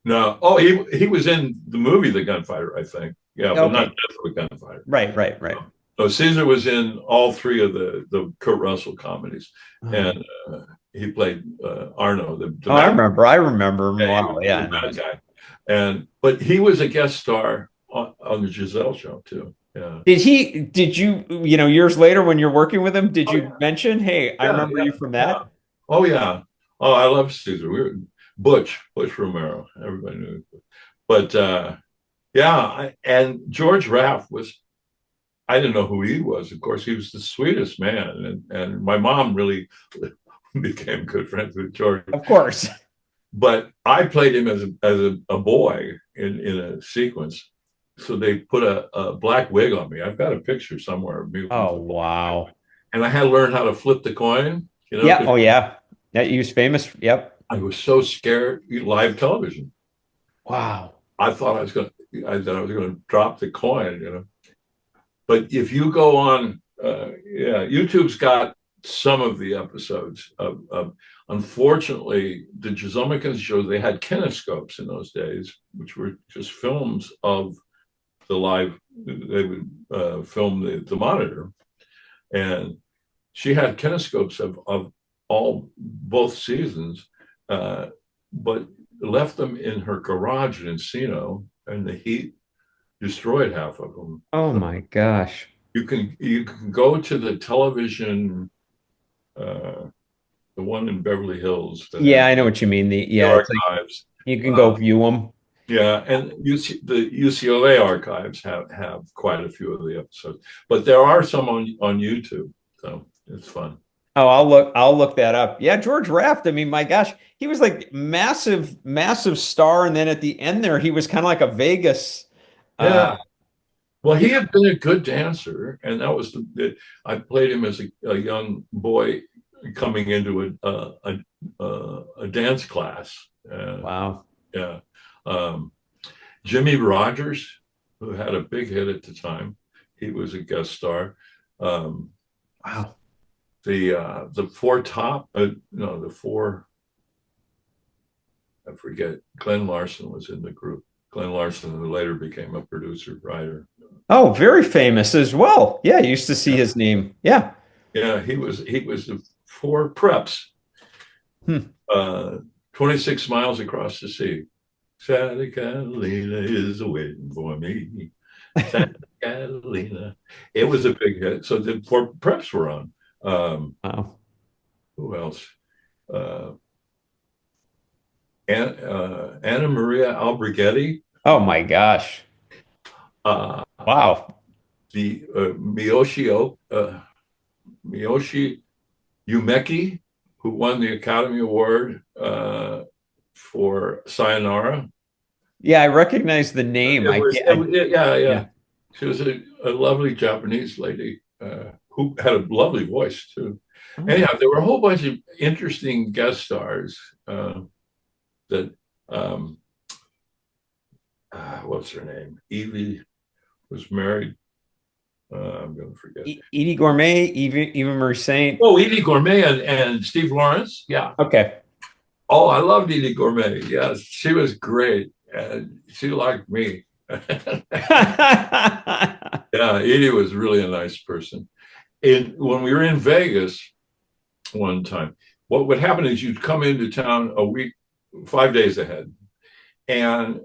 S2: No. Oh, he was in the movie The Gunfighter, I think. Yeah, but not just The Gunfighter.
S1: Right.
S2: So Cesar was in all 3 of the Kurt Russell comedies, and he played Arno.
S1: I remember him. Wow,
S2: yeah. Bad guy. But he was a guest star on the Giselle show too. Yeah.
S1: Did you, years later when you're working with him, did you mention, hey, I remember you from that?
S2: Yeah. Oh yeah. Oh, I love Cesar. Butch Romero. Everybody knew. But and George Raff I didn't know who he was. Of course, he was the sweetest man. And my mom really became good friends with George.
S1: Of course.
S2: But I played him as a boy in a sequence. So they put a black wig on me. I've got a picture somewhere of me.
S1: Oh, wow.
S2: And I had to learn how to flip the coin.
S1: Yeah. Oh, yeah. He was famous. Yep.
S2: I was so scared. Live television.
S1: Wow.
S2: I thought I was going to drop the coin, But if you go on, YouTube's got some of the episodes of unfortunately, the Giselle Mackenzie show, they had kinescopes in those days, which were just films of the live. They would film the monitor, and she had kinescopes of both seasons, but left them in her garage in Encino, and the heat destroyed half of them.
S1: Oh my gosh!
S2: You can go to the television. The one in Beverly Hills.
S1: Yeah, I know what you mean. The
S2: archives.
S1: You can go view them.
S2: Yeah, and the UCLA archives have quite a few of the episodes, but there are some on YouTube, so it's fun.
S1: Oh, I'll look that up. Yeah, George Raft. I mean, my gosh, he was like massive star, and then at the end there, he was kind of like a Vegas.
S2: Yeah. Well, he had been a good dancer, and that was I played him as a young boy coming into a dance class.
S1: Wow.
S2: Yeah. Jimmy Rogers, who had a big hit at the time, he was a guest star.
S1: Wow.
S2: The four top, the four, I forget, Glenn Larson was in the group. Glenn Larson, who later became a producer, writer.
S1: Oh, very famous as well. Yeah, I used to see his name. Yeah.
S2: Yeah, he was the four preps. 26 miles across the sea. Santa Catalina is waiting for me. Santa Catalina. It was a big hit. So the four preps were on.
S1: Wow.
S2: Who else? Anna Maria Alberghetti.
S1: Oh my gosh. Wow.
S2: The Miyoshi Umeki, who won the Academy Award for Sayonara.
S1: Yeah, I recognize the name.
S2: Yeah. She was a lovely Japanese lady who had a lovely voice too. Oh. Anyhow, there were a whole bunch of interesting guest stars that what's her name? Evie was married. I'm going to forget.
S1: Edie Gourmet, Eva Marie Saint.
S2: Oh, Edie Gourmet and Steve Lawrence. Yeah.
S1: Okay.
S2: Oh, I loved Edie Gourmet. Yes, she was great. And she liked me. Yeah, Edie was really a nice person. When we were in Vegas one time, what would happen is you'd come into town a week, 5 days ahead, and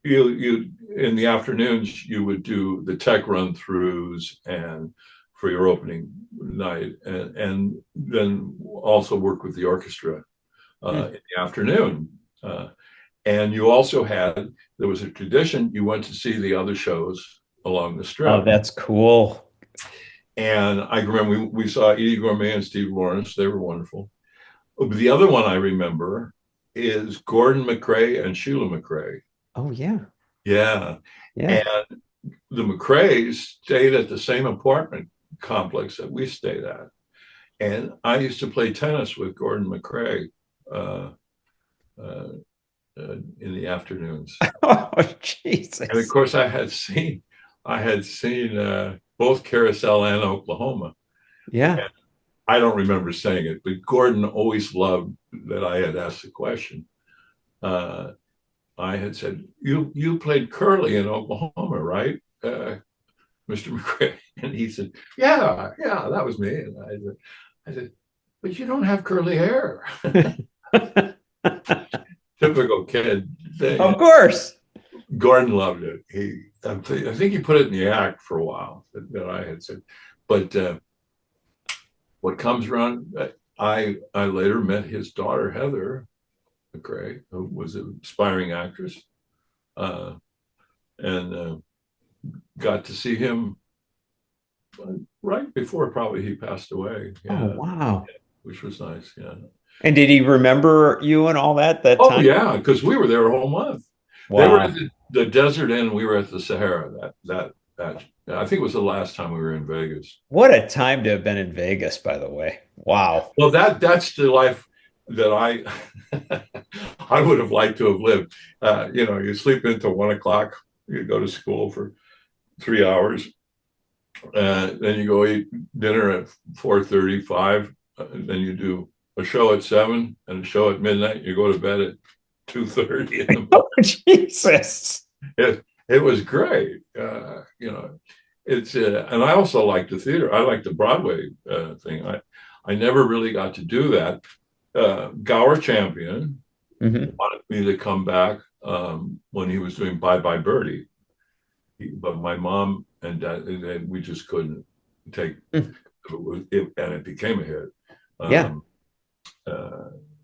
S2: you in the afternoons you would do the tech run-throughs and for your opening night, and then also work with the orchestra in the afternoon. And you also there was a tradition, you went to see the other shows along the strip.
S1: Oh, that's cool.
S2: And I remember we saw Edie Gourmet and Steve Lawrence. They were wonderful. The other one I remember is Gordon McRae and Sheila McRae.
S1: Oh, yeah.
S2: Yeah.
S1: Yeah.
S2: And the McRaes stayed at the same apartment complex that we stayed at. And I used to play tennis with Gordon McRae in the afternoons.
S1: Oh, Jesus.
S2: And of course, I had seen both Carousel and Oklahoma.
S1: Yeah.
S2: And I don't remember saying it, but Gordon always loved that I had asked the question. I had said, "You played curly in Oklahoma, right, Mr. McRae?" And he said, "Yeah, that was me." And I said, "But you don't have curly hair." Typical kid thing.
S1: Of course.
S2: Gordon loved it. I think he put it in the act for a while that I had said. But what comes around, I later met his daughter, Heather McRae, who was an aspiring actress, and got to see him right before probably he passed away. Yeah.
S1: Oh, wow.
S2: Which was nice, yeah.
S1: And did he remember you and all that time?
S2: Oh, yeah, because we were there a whole month.
S1: Wow.
S2: They were at the Desert Inn. We were at the Sahara. That I think it was the last time we were in Vegas.
S1: What a time to have been in Vegas, by the way. Wow.
S2: Well, that's the life that I I would have liked to have lived. You sleep until 1 o'clock. You go to school for 3 hours. Then you go eat dinner at 4:35. Then you do a show at 7 and a show at midnight. You go to bed at 2:30 in the morning.
S1: Oh, Jesus.
S2: It was great. It's and I also like the theater. I like the Broadway thing. I never really got to do that. Gower Champion wanted me to come back when he was doing Bye Bye Birdie, but my mom and dad, we just couldn't take it, and it became a hit.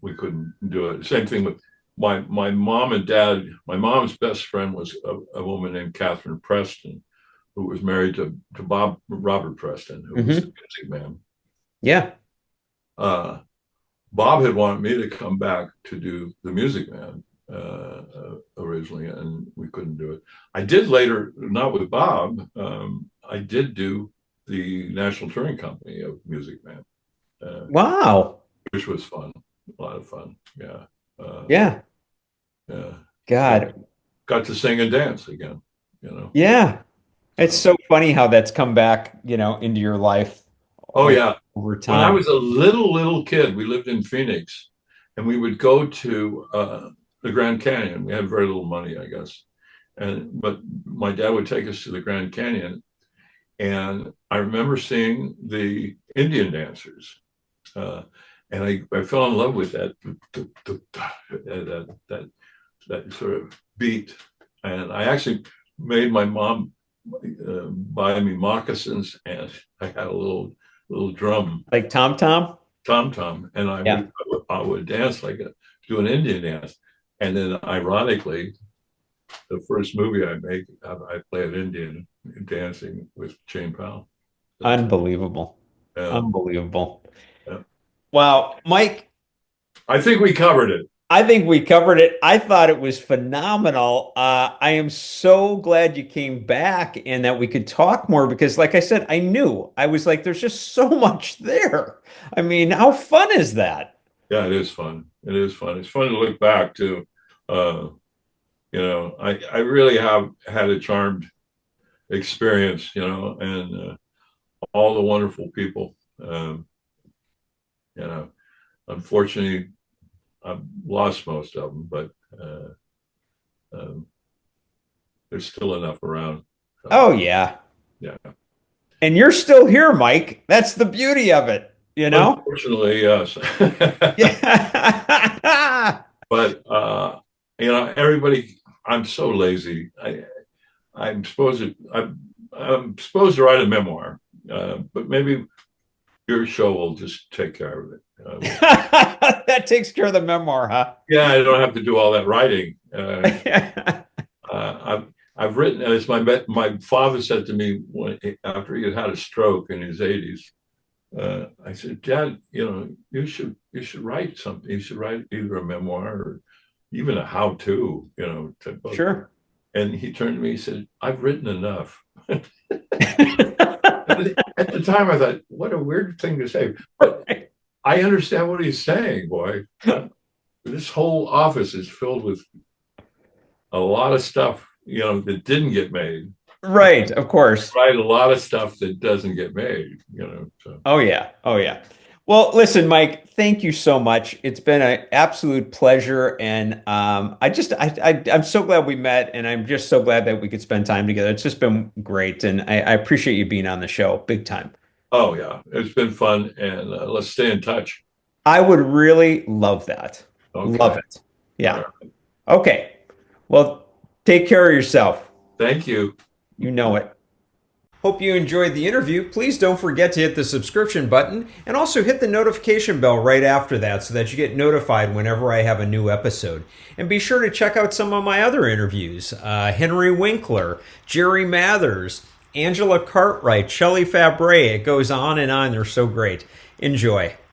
S2: We couldn't do it. Same thing with my mom and dad. My mom's best friend was a woman named Catherine Preston, who was married to Robert Preston, who was the music man.
S1: Yeah.
S2: Bob had wanted me to come back to do the Music Man originally, and we couldn't do it. I did later, not with Bob. I did do the National Touring Company of Music Man.
S1: Wow.
S2: Which was fun, a lot of fun. Yeah.
S1: Yeah. God.
S2: Got to sing and dance again.
S1: Yeah. It's so funny how that's come back, into your life.
S2: Oh, yeah.
S1: Over time.
S2: When I was a little kid, we lived in Phoenix, and we would go to the Grand Canyon. We had very little money, I guess. But my dad would take us to the Grand Canyon, and I remember seeing the Indian dancers. And I fell in love with that sort of beat. And I actually made my mom buy me moccasins, and I had a little drum,
S1: like tom-tom,
S2: and I would dance do an Indian dance. And then ironically, the first movie I make, I play an Indian dancing with Jane Powell.
S1: Unbelievable. Unbelievable.
S2: Yeah.
S1: Wow, Mike.
S2: I think we covered it.
S1: I thought it was phenomenal. I am so glad you came back and that we could talk more because, like I said, I was like, there's just so much there. I mean, how fun is that?
S2: Yeah, it is fun. It's fun to look back to. I really have had a charmed experience, and all the wonderful people. Unfortunately, I've lost most of them, but there's still enough around. So,
S1: oh, yeah.
S2: Yeah.
S1: And you're still here, Mike. That's the beauty of it,
S2: Unfortunately, yes.
S1: Yeah.
S2: But, everybody, I'm so lazy. I'm supposed to write a memoir, but maybe your show will just take care of it.
S1: That takes care of the memoir, huh?
S2: Yeah, I don't have to do all that writing. I've written, as my father said to me after he had a stroke in his 80s. I said, Dad, you should write something. You should write either a memoir or even a how-to, type book.
S1: Sure.
S2: And he turned to me, he said, I've written enough. At the time, I thought, what a weird thing to say. But I understand what he's saying, boy. This whole office is filled with a lot of stuff, that didn't get made.
S1: Right, of course.
S2: Write a lot of stuff that doesn't get made, So.
S1: Oh yeah. Well, listen, Mike, thank you so much. It's been an absolute pleasure, and I'm so glad we met, and I'm just so glad that we could spend time together. It's just been great, and I appreciate you being on the show, big time.
S2: Oh yeah, it's been fun, and let's stay in touch.
S1: I would really love that.
S2: Okay.
S1: Love it. Yeah.
S2: Right.
S1: Okay. Well, take care of yourself.
S2: Thank you.
S1: You know it.
S3: Hope you enjoyed the interview. Please don't forget to hit the subscription button and also hit the notification bell right after that so that you get notified whenever I have a new episode. And be sure to check out some of my other interviews. Henry Winkler, Jerry Mathers, Angela Cartwright, Shelley Fabares. It goes on and on. They're so great. Enjoy.